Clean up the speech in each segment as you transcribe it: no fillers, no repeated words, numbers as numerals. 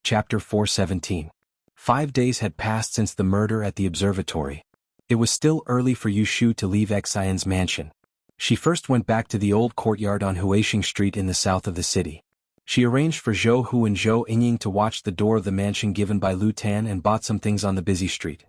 Chapter 417. 5 days had passed since the murder at the observatory. It was still early for Yu Shu to leave Xian's mansion. She first went back to the old courtyard on Huixing Street in the south of the city. She arranged for Zhou Hu and Zhou Yingying to watch the door of the mansion given by Lu Tan and bought some things on the busy street.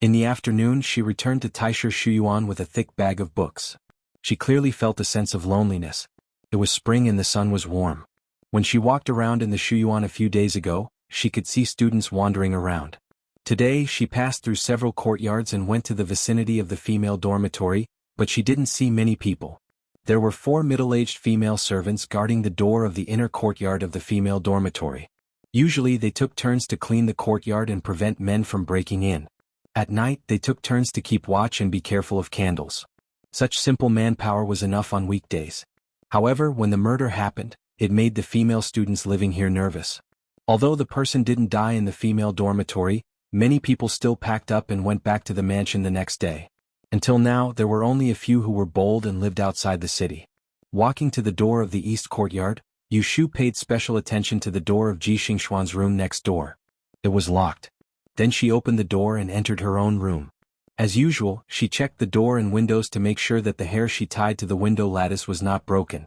In the afternoon she returned to Taisher Shuyuan with a thick bag of books. She clearly felt a sense of loneliness. It was spring and the sun was warm. When she walked around in the Shuyuan a few days ago, she could see students wandering around. Today she passed through several courtyards and went to the vicinity of the female dormitory, but she didn't see many people. There were 4 middle-aged female servants guarding the door of the inner courtyard of the female dormitory. Usually they took turns to clean the courtyard and prevent men from breaking in. At night they took turns to keep watch and be careful of candles. Such simple manpower was enough on weekdays. However, when the murder happened, it made the female students living here nervous. Although the person didn't die in the female dormitory, many people still packed up and went back to the mansion the next day. Until now, there were only a few who were bold and lived outside the city. Walking to the door of the east courtyard, Yu Shu paid special attention to the door of Ji Xingxuan's room next door. It was locked. Then she opened the door and entered her own room. As usual, she checked the door and windows to make sure that the hair she tied to the window lattice was not broken.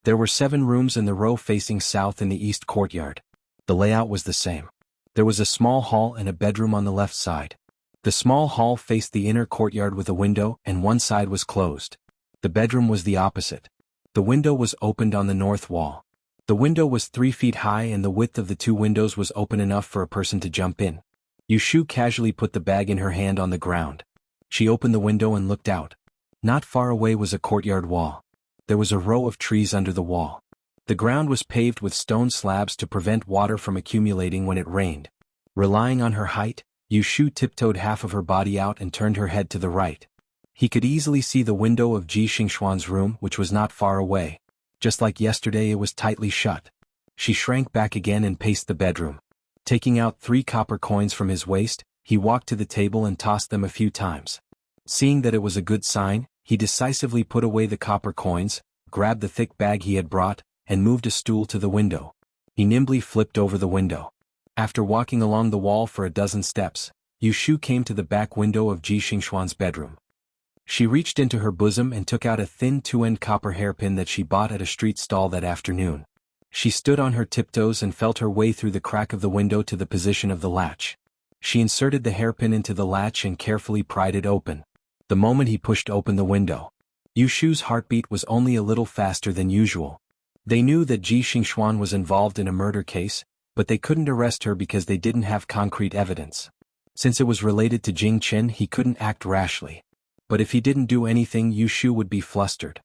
There were 7 rooms in the row facing south in the east courtyard. The layout was the same. There was a small hall and a bedroom on the left side. The small hall faced the inner courtyard with a window and one side was closed. The bedroom was the opposite. The window was opened on the north wall. The window was 3 feet high and the width of the 2 windows was open enough for a person to jump in. Yu Shu casually put the bag in her hand on the ground. She opened the window and looked out. Not far away was a courtyard wall. There was a row of trees under the wall. The ground was paved with stone slabs to prevent water from accumulating when it rained. Relying on her height, Yu Shu tiptoed half of her body out and turned her head to the right. He could easily see the window of Ji Xingxuan's room, which was not far away. Just like yesterday, it was tightly shut. She shrank back again and paced the bedroom. Taking out 3 copper coins from his waist, he walked to the table and tossed them a few times. Seeing that it was a good sign, he decisively put away the copper coins, grabbed the thick bag he had brought, and moved a stool to the window. He nimbly flipped over the window. After walking along the wall for a dozen steps, Yu Shu came to the back window of Ji Xingxuan's bedroom. She reached into her bosom and took out a thin 2-end copper hairpin that she bought at a street stall that afternoon. She stood on her tiptoes and felt her way through the crack of the window to the position of the latch. She inserted the hairpin into the latch and carefully pried it open. The moment he pushed open the window, Yu Shu's heartbeat was only a little faster than usual. They knew that Ji Xingxuan was involved in a murder case, but they couldn't arrest her because they didn't have concrete evidence. Since it was related to Jing Chen, he couldn't act rashly. But if he didn't do anything, Yu Shu would be flustered.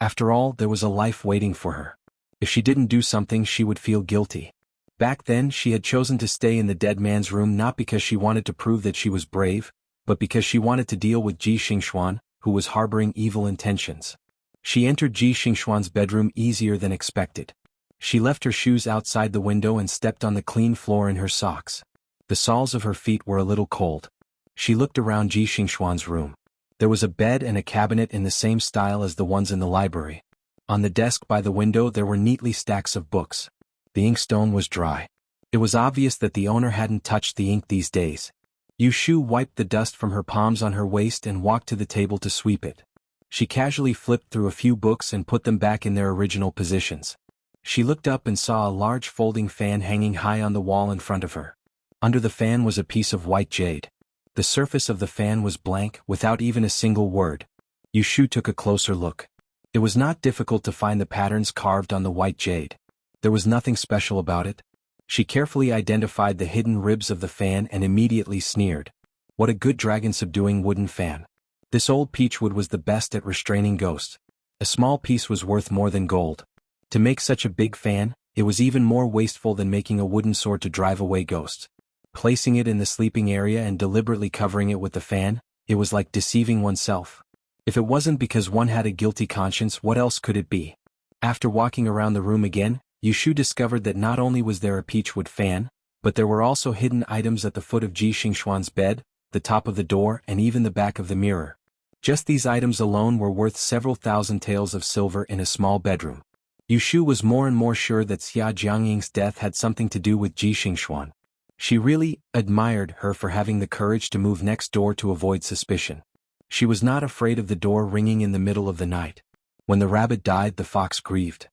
After all, there was a life waiting for her. If she didn't do something, she would feel guilty. Back then, she had chosen to stay in the dead man's room not because she wanted to prove that she was brave, but because she wanted to deal with Ji Xingxuan, who was harboring evil intentions. She entered Ji Xingxuan's bedroom easier than expected. She left her shoes outside the window and stepped on the clean floor in her socks. The soles of her feet were a little cold. She looked around Ji Xingxuan's room. There was a bed and a cabinet in the same style as the ones in the library. On the desk by the window there were neatly stacks of books. The inkstone was dry. It was obvious that the owner hadn't touched the ink these days. Yu Shu wiped the dust from her palms on her waist and walked to the table to sweep it. She casually flipped through a few books and put them back in their original positions. She looked up and saw a large folding fan hanging high on the wall in front of her. Under the fan was a piece of white jade. The surface of the fan was blank, without even a single word. Yu Shu took a closer look. It was not difficult to find the patterns carved on the white jade. There was nothing special about it. She carefully identified the hidden ribs of the fan and immediately sneered. What a good dragon-subduing wooden fan. This old peachwood was the best at restraining ghosts. A small piece was worth more than gold. To make such a big fan, it was even more wasteful than making a wooden sword to drive away ghosts. Placing it in the sleeping area and deliberately covering it with the fan, it was like deceiving oneself. If it wasn't because one had a guilty conscience, what else could it be? After walking around the room again, Yu Shu discovered that not only was there a peachwood fan, but there were also hidden items at the foot of Ji Xingxuan's bed, the top of the door, and even the back of the mirror. Just these items alone were worth several thousand taels of silver in a small bedroom. Yu Shu was more and more sure that Xia Jiangying's death had something to do with Ji Xingxuan. She really admired her for having the courage to move next door to avoid suspicion. She was not afraid of the door ringing in the middle of the night. When the rabbit died, the fox grieved.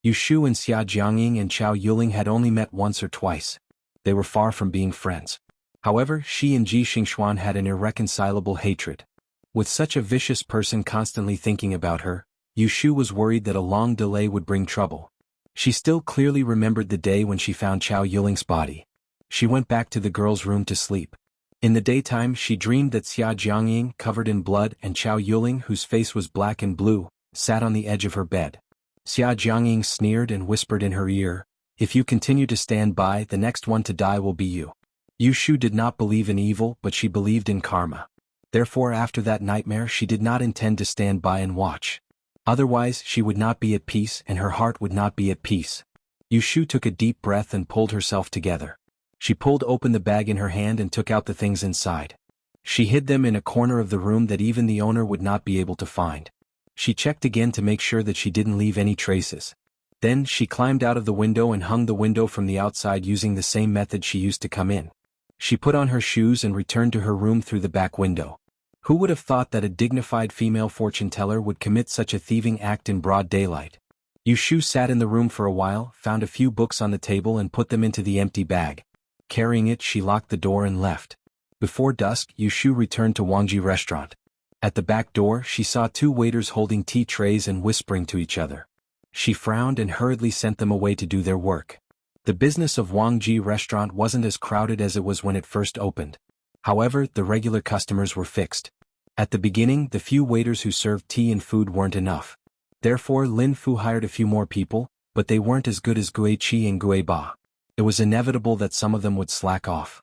Yu Shu and Xia Jiangying and Chao Yuling had only met once or twice. They were far from being friends. However, she and Ji Xingxuan had an irreconcilable hatred. With such a vicious person constantly thinking about her, Yu Shu was worried that a long delay would bring trouble. She still clearly remembered the day when she found Chao Yuling's body. She went back to the girl's room to sleep. In the daytime, she dreamed that Xia Jiangying, covered in blood, and Chao Yuling, whose face was black and blue, sat on the edge of her bed. Xia Jiangying sneered and whispered in her ear, "If you continue to stand by, the next one to die will be you." Yu Shu did not believe in evil, but she believed in karma. Therefore, after that nightmare, she did not intend to stand by and watch. Otherwise, she would not be at peace and her heart would not be at peace. Yu Shu took a deep breath and pulled herself together. She pulled open the bag in her hand and took out the things inside. She hid them in a corner of the room that even the owner would not be able to find. She checked again to make sure that she didn't leave any traces. Then she climbed out of the window and hung the window from the outside using the same method she used to come in. She put on her shoes and returned to her room through the back window. Who would have thought that a dignified female fortune teller would commit such a thieving act in broad daylight? Yu Shu sat in the room for a while, found a few books on the table and put them into the empty bag. Carrying it, she locked the door and left. Before dusk, Yu Shu returned to Wangji restaurant. At the back door, she saw two waiters holding tea trays and whispering to each other. She frowned and hurriedly sent them away to do their work. The business of Wangji restaurant wasn't as crowded as it was when it first opened. However, the regular customers were fixed. At the beginning, the few waiters who served tea and food weren't enough. Therefore, Lin Fu hired a few more people, but they weren't as good as Gui Qi and Gui Ba. It was inevitable that some of them would slack off.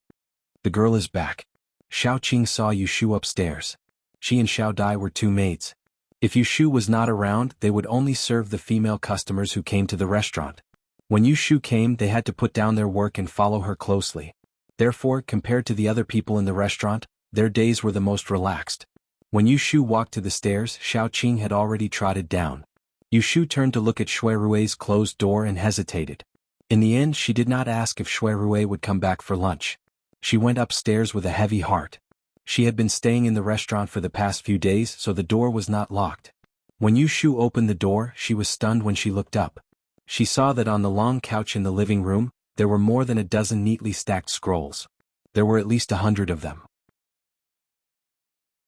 The girl is back. Xiao Qing saw Yu Shu upstairs. She and Xiao Dai were two maids. If Yu Shu was not around, they would only serve the female customers who came to the restaurant. When Yu Shu came, they had to put down their work and follow her closely. Therefore, compared to the other people in the restaurant, their days were the most relaxed. When Yu Shu walked to the stairs, Xiao Qing had already trotted down. Yu Shu turned to look at Shui Rui's closed door and hesitated. In the end, she did not ask if Shui Rui would come back for lunch. She went upstairs with a heavy heart. She had been staying in the restaurant for the past few days, so the door was not locked. When Yu Shu opened the door, she was stunned when she looked up. She saw that on the long couch in the living room, there were more than a dozen neatly stacked scrolls. There were at least 100 of them.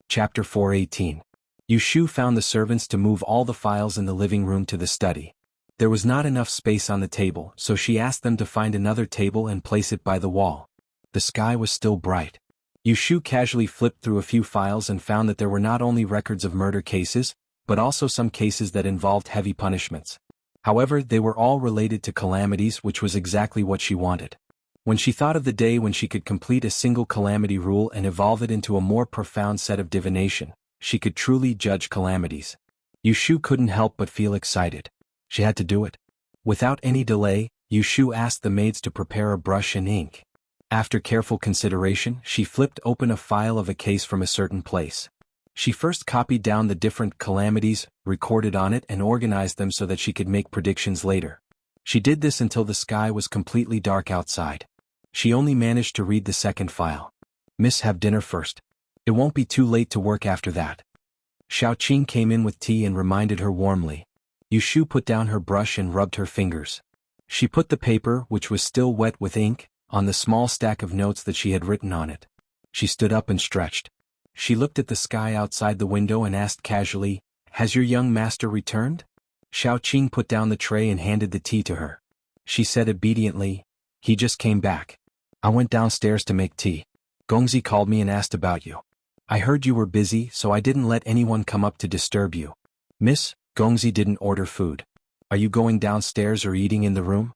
Chapter 418. Yu Shu found the servants to move all the files in the living room to the study. There was not enough space on the table, so she asked them to find another table and place it by the wall. The sky was still bright. Yu Shu casually flipped through a few files and found that there were not only records of murder cases, but also some cases that involved heavy punishments. However, they were all related to calamities, which was exactly what she wanted. When she thought of the day when she could complete a single calamity rule and evolve it into a more profound set of divination, she could truly judge calamities. Yu Shu couldn't help but feel excited. She had to do it. Without any delay, Yu Shu asked the maids to prepare a brush and ink. After careful consideration, she flipped open a file of a case from a certain place. She first copied down the different calamities recorded on it and organized them so that she could make predictions later. She did this until the sky was completely dark outside. She only managed to read the second file. "Miss, have dinner first. It won't be too late to work after that." Xiao Qing came in with tea and reminded her warmly. Yu Shu put down her brush and rubbed her fingers. She put the paper, which was still wet with ink, on the small stack of notes that she had written on it. She stood up and stretched. She looked at the sky outside the window and asked casually, "Has your young master returned?" Xiao Qing put down the tray and handed the tea to her. She said obediently, "He just came back. I went downstairs to make tea. Gongzi called me and asked about you. I heard you were busy, so I didn't let anyone come up to disturb you. Miss, Gongzi didn't order food. Are you going downstairs or eating in the room?"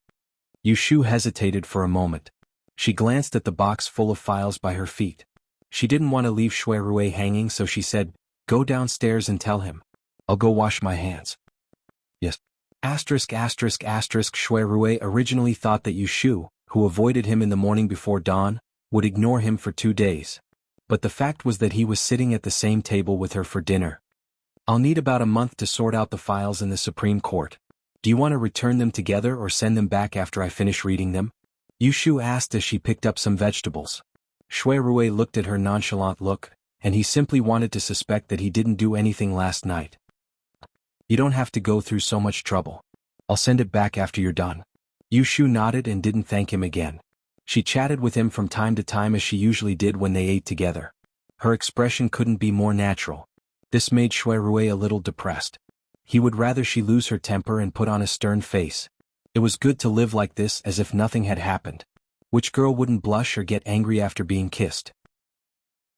Yu Shu hesitated for a moment. She glanced at the box full of files by her feet. She didn't want to leave Shui Rui hanging, so she said, "Go downstairs and tell him. I'll go wash my hands." Yes. Shui Rui originally thought that Yu Shu, who avoided him in the morning before dawn, would ignore him for 2 days. But the fact was that he was sitting at the same table with her for dinner. "I'll need about a month to sort out the files in the Supreme Court. Do you want to return them together or send them back after I finish reading them?" Yushu asked as she picked up some vegetables. Shui Rui looked at her nonchalant look, and he simply wanted to suspect that he didn't do anything last night. You don't have to go through so much trouble. I'll send it back after you're done. Yushu nodded and didn't thank him again. She chatted with him from time to time as she usually did when they ate together. Her expression couldn't be more natural. This made Shui Rui a little depressed. He would rather she lose her temper and put on a stern face. It was good to live like this as if nothing had happened. Which girl wouldn't blush or get angry after being kissed?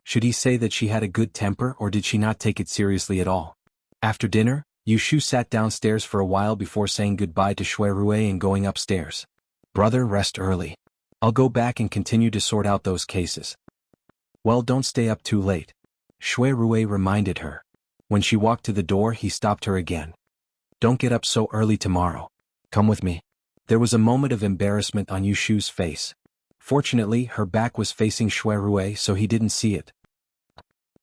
Should he say that she had a good temper or did she not take it seriously at all? After dinner, Yushu sat downstairs for a while before saying goodbye to Shui Rui and going upstairs. Brother, rest early. I'll go back and continue to sort out those cases. Well, don't stay up too late. Shui Rui reminded her. When she walked to the door, he stopped her again. Don't get up so early tomorrow. Come with me. There was a moment of embarrassment on Yushu's face. Fortunately, her back was facing Shui Rui, so he didn't see it.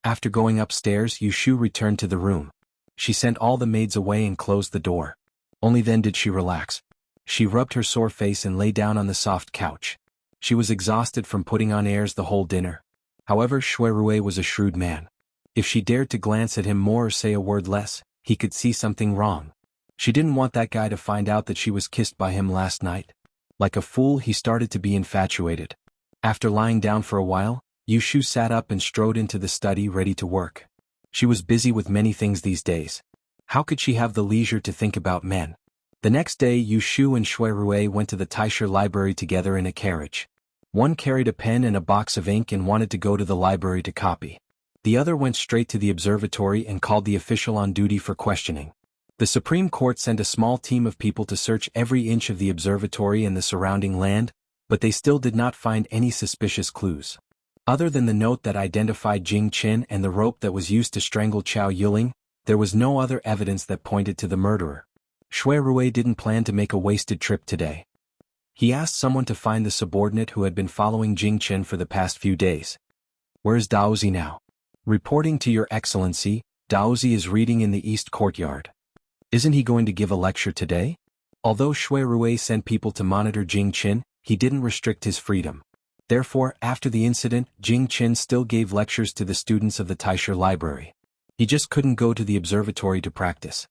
After going upstairs, Yushu returned to the room. She sent all the maids away and closed the door. Only then did she relax. She rubbed her sore face and lay down on the soft couch. She was exhausted from putting on airs the whole dinner. However, Shui Rui was a shrewd man. If she dared to glance at him more or say a word less, he could see something wrong. She didn't want that guy to find out that she was kissed by him last night. Like a fool, he started to be infatuated. After lying down for a while, Yushu sat up and strode into the study ready to work. She was busy with many things these days. How could she have the leisure to think about men? The next day, Yushu and Shui Rui went to the Taisha library together in a carriage. One carried a pen and a box of ink and wanted to go to the library to copy. The other went straight to the observatory and called the official on duty for questioning. The Supreme Court sent a small team of people to search every inch of the observatory and the surrounding land, but they still did not find any suspicious clues. Other than the note that identified Jing Qin and the rope that was used to strangle Chao Yiling, there was no other evidence that pointed to the murderer. Shui Rui didn't plan to make a wasted trip today. He asked someone to find the subordinate who had been following Jing Qin for the past few days. Where's Daozi now? Reporting to Your Excellency, Daozi is reading in the East Courtyard. Isn't he going to give a lecture today? Although Shui Rui sent people to monitor Jing Qin, he didn't restrict his freedom. Therefore, after the incident, Jing Qin still gave lectures to the students of the Taisha library. He just couldn't go to the observatory to practice.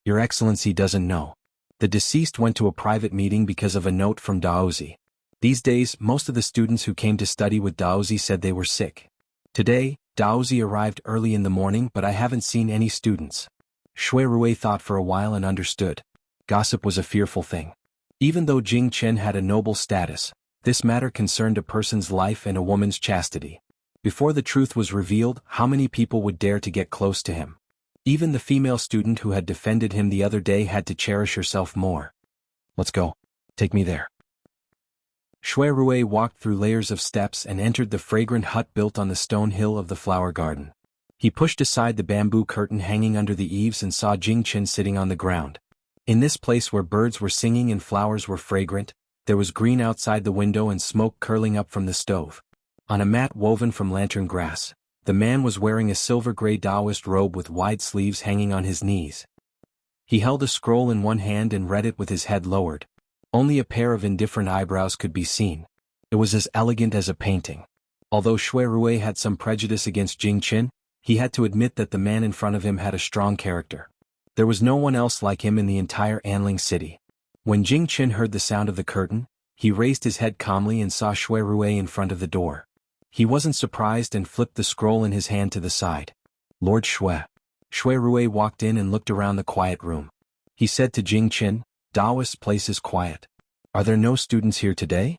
Your Excellency doesn't know. The deceased went to a private meeting because of a note from Daozi. These days, most of the students who came to study with Daozi said they were sick. Today, Daozi arrived early in the morning, but I haven't seen any students. Shui Rui thought for a while and understood. Gossip was a fearful thing. Even though Jing Qin had a noble status, this matter concerned a person's life and a woman's chastity. Before the truth was revealed, how many people would dare to get close to him? Even the female student who had defended him the other day had to cherish herself more. Let's go. Take me there. Shui Rui walked through layers of steps and entered the fragrant hut built on the stone hill of the flower garden. He pushed aside the bamboo curtain hanging under the eaves and saw Jing Qin sitting on the ground. In this place where birds were singing and flowers were fragrant, there was green outside the window and smoke curling up from the stove. On a mat woven from lantern grass, the man was wearing a silver-gray Taoist robe with wide sleeves hanging on his knees. He held a scroll in one hand and read it with his head lowered. Only a pair of indifferent eyebrows could be seen. It was as elegant as a painting. Although Shui Rui had some prejudice against Jing Qin, he had to admit that the man in front of him had a strong character. There was no one else like him in the entire Anling city. When Jing Qin heard the sound of the curtain, he raised his head calmly and saw Shui Rui in front of the door. He wasn't surprised and flipped the scroll in his hand to the side. Lord Shui. Shui Rui walked in and looked around the quiet room. He said to Jing Qin, Taoist place is quiet. Are there no students here today?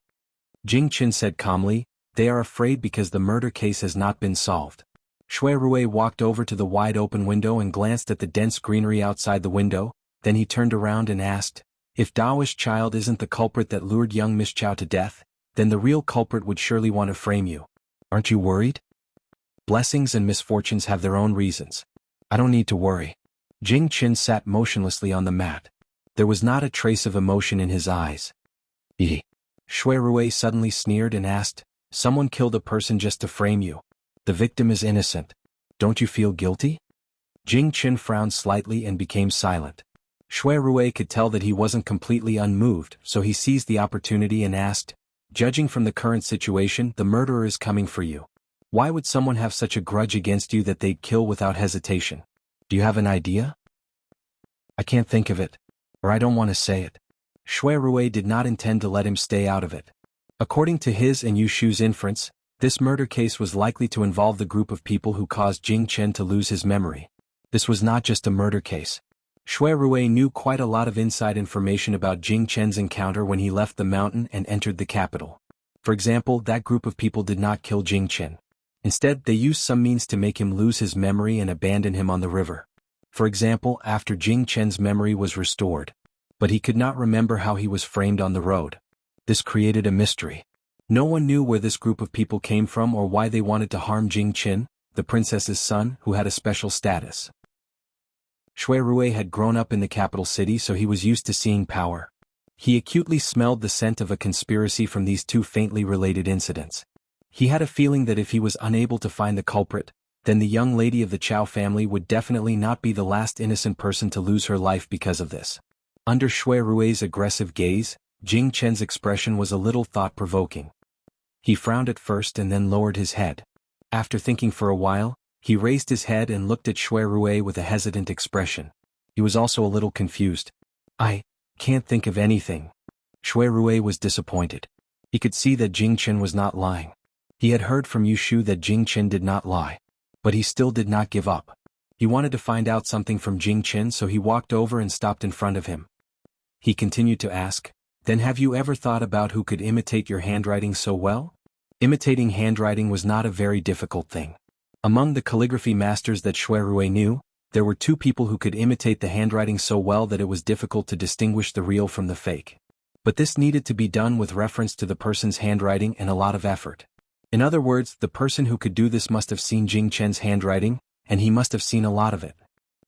Jing Qin said calmly, they are afraid because the murder case has not been solved. Shui Rui walked over to the wide open window and glanced at the dense greenery outside the window, then he turned around and asked, if Taoist child isn't the culprit that lured young Miss Chao to death, then the real culprit would surely want to frame you. Aren't you worried? Blessings and misfortunes have their own reasons. I don't need to worry. Jing Qin sat motionlessly on the mat. There was not a trace of emotion in his eyes. Shui Rui suddenly sneered and asked, someone killed a person just to frame you. The victim is innocent. Don't you feel guilty? Jing Qin frowned slightly and became silent. Shui Rui could tell that he wasn't completely unmoved, so he seized the opportunity and asked, "Judging from the current situation, the murderer is coming for you. Why would someone have such a grudge against you that they'd kill without hesitation? Do you have an idea?" "I can't think of it. Or I don't want to say it." Shui Rui did not intend to let him stay out of it. According to his and Yu Shu's inference, this murder case was likely to involve the group of people who caused Jing Chen to lose his memory. This was not just a murder case. Shui Rui knew quite a lot of inside information about Jing Chen's encounter when he left the mountain and entered the capital. For example, that group of people did not kill Jing Chen. Instead, they used some means to make him lose his memory and abandon him on the river. For example, after Jing Chen's memory was restored. But he could not remember how he was framed on the road. This created a mystery. No one knew where this group of people came from or why they wanted to harm Jing Chen, the princess's son, who had a special status. Shui Rui had grown up in the capital city, so he was used to seeing power. He acutely smelled the scent of a conspiracy from these two faintly related incidents. He had a feeling that if he was unable to find the culprit, then the young lady of the Chow family would definitely not be the last innocent person to lose her life because of this. Under Shui Rui's aggressive gaze, Jing Chen's expression was a little thought-provoking. He frowned at first and then lowered his head. After thinking for a while, he raised his head and looked at Shui Rui with a hesitant expression. He was also a little confused. "I can't think of anything." Shui Rui was disappointed. He could see that Jing Chen was not lying. He had heard from Yu Shu that Jing Chen did not lie. But he still did not give up. He wanted to find out something from Jing Chen, so he walked over and stopped in front of him. He continued to ask, "Then have you ever thought about who could imitate your handwriting so well?" Imitating handwriting was not a very difficult thing. Among the calligraphy masters that Shui Rui knew, there were two people who could imitate the handwriting so well that it was difficult to distinguish the real from the fake. But this needed to be done with reference to the person's handwriting and a lot of effort. In other words, the person who could do this must have seen Jing Chen's handwriting, and he must have seen a lot of it.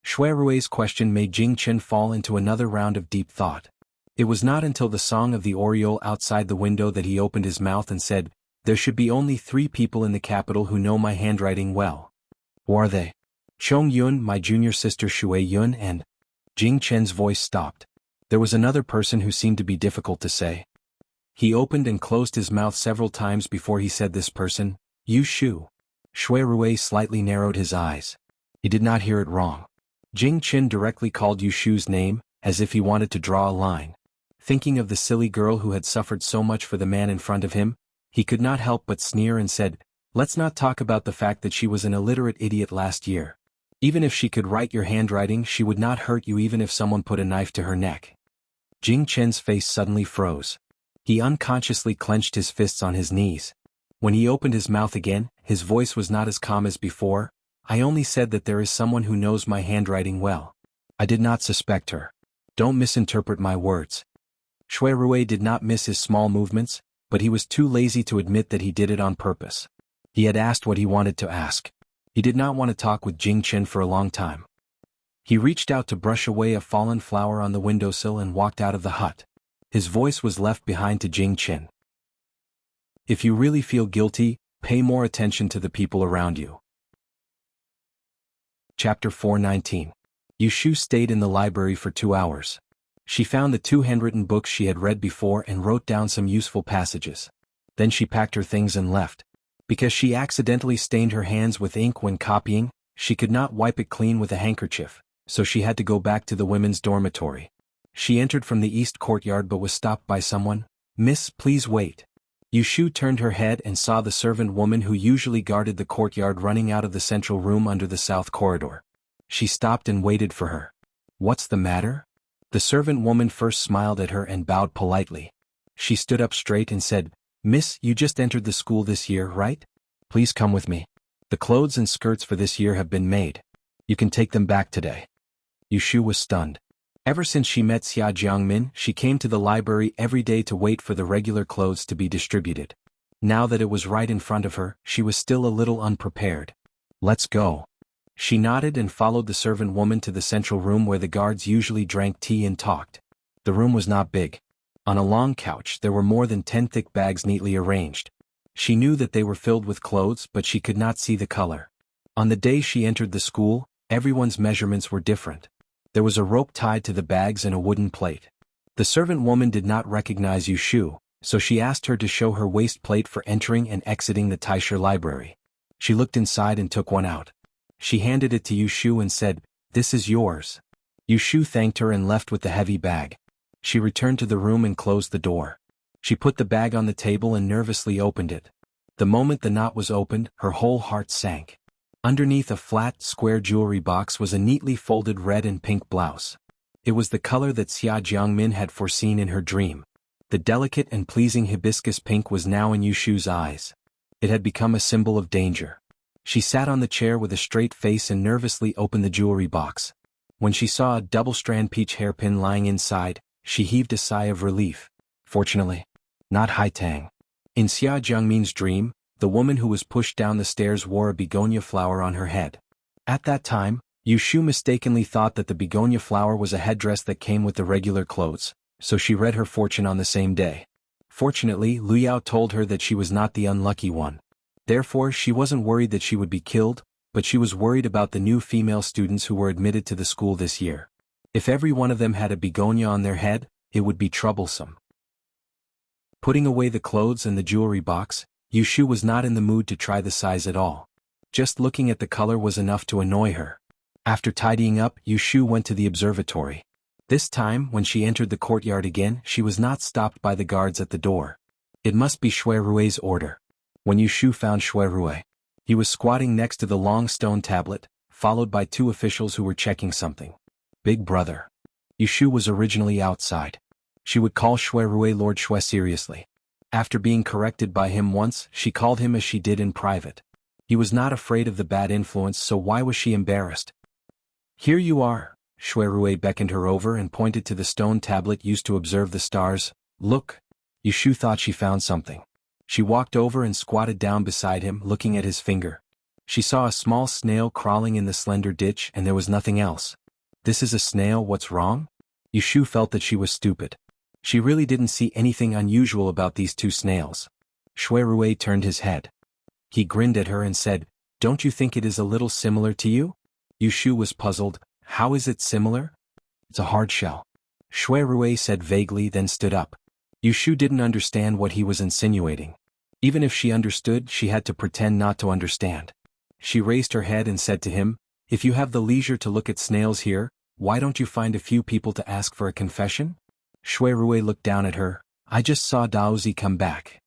Shui Rui's question made Jing Chen fall into another round of deep thought. It was not until the song of the oriole outside the window that he opened his mouth and said, "There should be only 3 people in the capital who know my handwriting well. Who are they? Chong Yun, my junior sister Shui Yun, and..." Jing Chen's voice stopped. There was another person who seemed to be difficult to say. He opened and closed his mouth several times before he said this person, "Yu Shu." Shui Rui slightly narrowed his eyes. He did not hear it wrong. Jing Chen directly called Yu Shu's name, as if he wanted to draw a line. Thinking of the silly girl who had suffered so much for the man in front of him, he could not help but sneer and said, "Let's not talk about the fact that she was an illiterate idiot last year. Even if she could write your handwriting, she would not hurt you even if someone put a knife to her neck." Jing Chen's face suddenly froze. He unconsciously clenched his fists on his knees. When he opened his mouth again, his voice was not as calm as before. "I only said that there is someone who knows my handwriting well. I did not suspect her. Don't misinterpret my words." Shui Rui did not miss his small movements, but he was too lazy to admit that he did it on purpose. He had asked what he wanted to ask. He did not want to talk with Jing Chen for a long time. He reached out to brush away a fallen flower on the windowsill and walked out of the hut. His voice was left behind to Jing Chen. "If you really feel guilty, pay more attention to the people around you." Chapter 419. Yu Shu stayed in the library for 2 hours. She found the 2 handwritten books she had read before and wrote down some useful passages. Then she packed her things and left. Because she accidentally stained her hands with ink when copying, she could not wipe it clean with a handkerchief, so she had to go back to the women's dormitory. She entered from the east courtyard but was stopped by someone. "Miss, please wait." Yu Shu turned her head and saw the servant woman who usually guarded the courtyard running out of the central room under the south corridor. She stopped and waited for her. "What's the matter?" The servant woman first smiled at her and bowed politely. She stood up straight and said, "Miss, you just entered the school this year, right? Please come with me. The clothes and skirts for this year have been made. You can take them back today." Yu Shu was stunned. Ever since she met Xia Jiangmin, she came to the library every day to wait for the regular clothes to be distributed. Now that it was right in front of her, she was still a little unprepared. "Let's go." She nodded and followed the servant woman to the central room where the guards usually drank tea and talked. The room was not big. On a long couch there were more than 10 thick bags neatly arranged. She knew that they were filled with clothes, but she could not see the color. On the day she entered the school, everyone's measurements were different. There was a rope tied to the bags and a wooden plate. The servant woman did not recognize Yu Shu, so she asked her to show her waist plate for entering and exiting the Taisha library. She looked inside and took one out. She handed it to Yu Shu and said, "This is yours." Yu Shu thanked her and left with the heavy bag. She returned to the room and closed the door. She put the bag on the table and nervously opened it. The moment the knot was opened, her whole heart sank. Underneath a flat, square jewelry box was a neatly folded red and pink blouse. It was the color that Xia Jiangmin had foreseen in her dream. The delicate and pleasing hibiscus pink was now in Yu Shu's eyes. It had become a symbol of danger. She sat on the chair with a straight face and nervously opened the jewelry box. When she saw a double-strand peach hairpin lying inside, she heaved a sigh of relief. Fortunately, not Haitang. In Xia Jiangmin's dream, the woman who was pushed down the stairs wore a begonia flower on her head. At that time, Yu Shu mistakenly thought that the begonia flower was a headdress that came with the regular clothes, so she read her fortune on the same day. Fortunately, Lu Yao told her that she was not the unlucky one. Therefore, she wasn't worried that she would be killed, but she was worried about the new female students who were admitted to the school this year. If every one of them had a begonia on their head, it would be troublesome. Putting away the clothes and the jewelry box, Yu Shu was not in the mood to try the size at all. Just looking at the color was enough to annoy her. After tidying up, Yu Shu went to the observatory. This time, when she entered the courtyard again, she was not stopped by the guards at the door. It must be Shui Rui's order. When Yu Shu found Shui Rui, he was squatting next to the long stone tablet, followed by two officials who were checking something. Big brother. Yu Shu was originally outside. She would call Shui Rui Lord Shui seriously. After being corrected by him once, she called him as she did in private. He was not afraid of the bad influence, so why was she embarrassed? "Here you are." Shui Rui beckoned her over and pointed to the stone tablet used to observe the stars. "Look." Yu Shu thought she found something. She walked over and squatted down beside him, looking at his finger. She saw a small snail crawling in the slender ditch, and there was nothing else. "This is a snail, what's wrong?" Yu Shu felt that she was stupid. She really didn't see anything unusual about these two snails. Shui Rui turned his head. He grinned at her and said, "Don't you think it is a little similar to you?" Yu Shu was puzzled. "How is it similar?" "It's a hard shell." Shui Rui said vaguely, then stood up. Yu Shu didn't understand what he was insinuating. Even if she understood, she had to pretend not to understand. She raised her head and said to him, "If you have the leisure to look at snails here, why don't you find a few people to ask for a confession?" Shui Rui looked down at her. "I just saw Daozi come back."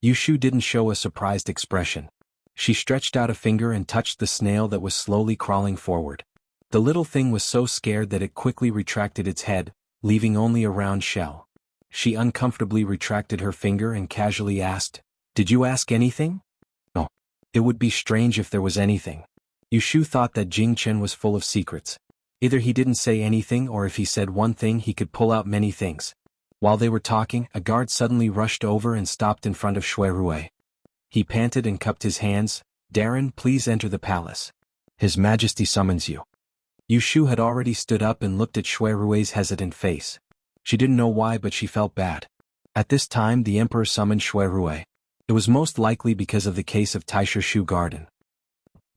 Yu Shu didn't show a surprised expression. She stretched out a finger and touched the snail that was slowly crawling forward. The little thing was so scared that it quickly retracted its head, leaving only a round shell. She uncomfortably retracted her finger and casually asked, "Did you ask anything?" "No. It would be strange if there was anything." Yu Shu thought that Jing Chen was full of secrets. Either he didn't say anything, or if he said one thing he could pull out many things. While they were talking, a guard suddenly rushed over and stopped in front of Shui Rui. He panted and cupped his hands. "Darren, please enter the palace. His Majesty summons you." Yu Shu had already stood up and looked at Shui Rui's hesitant face. She didn't know why, but she felt bad. At this time the emperor summoned Shui Rui. It was most likely because of the case of Taisha Shu Garden.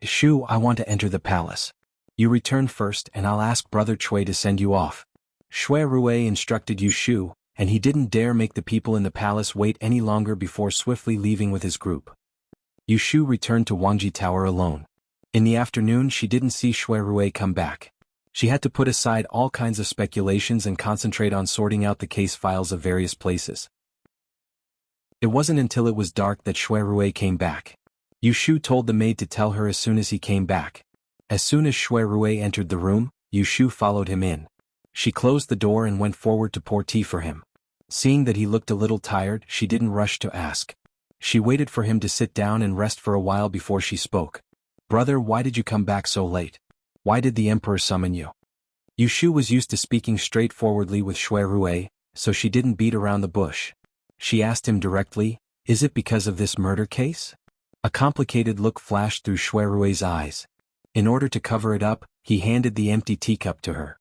"Shu, I want to enter the palace. You return first and I'll ask Brother Chui to send you off." Shui Rui instructed Yu Shu, and he didn't dare make the people in the palace wait any longer before swiftly leaving with his group. Yu Shu returned to Wangji Tower alone. In the afternoon she didn't see Shui Rui come back. She had to put aside all kinds of speculations and concentrate on sorting out the case files of various places. It wasn't until it was dark that Shui Rui came back. Yu Shu told the maid to tell her as soon as he came back. As soon as Shui Rui entered the room, Yu Shu followed him in. She closed the door and went forward to pour tea for him. Seeing that he looked a little tired, she didn't rush to ask. She waited for him to sit down and rest for a while before she spoke. "Brother, why did you come back so late? Why did the emperor summon you?" Yu Shu was used to speaking straightforwardly with Shui Rui, so she didn't beat around the bush. She asked him directly, "Is it because of this murder case?" A complicated look flashed through Shui Rui's eyes. In order to cover it up, he handed the empty teacup to her.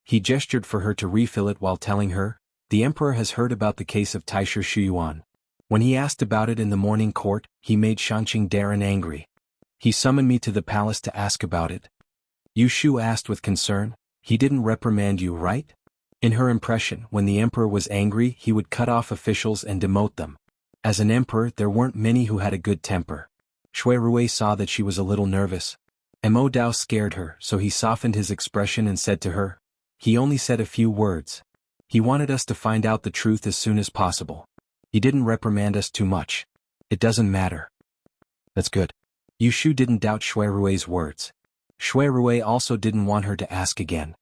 He gestured for her to refill it while telling her, "The emperor has heard about the case of Taisha Shuyuan. When he asked about it in the morning court, he made Shanqing Darren angry. He summoned me to the palace to ask about it." Yu Shu asked with concern, He didn't reprimand you, right? In her impression, when the emperor was angry, he would cut off officials and demote them. As an emperor, there weren't many who had a good temper. Shui Rui saw that she was a little nervous. Mo Dao scared her, so he softened his expression and said to her, he only said a few words. He wanted us to find out the truth as soon as possible. He didn't reprimand us too much. It doesn't matter. That's good. Yu Shu didn't doubt Shui Rui's words. Shui Rui also didn't want her to ask again.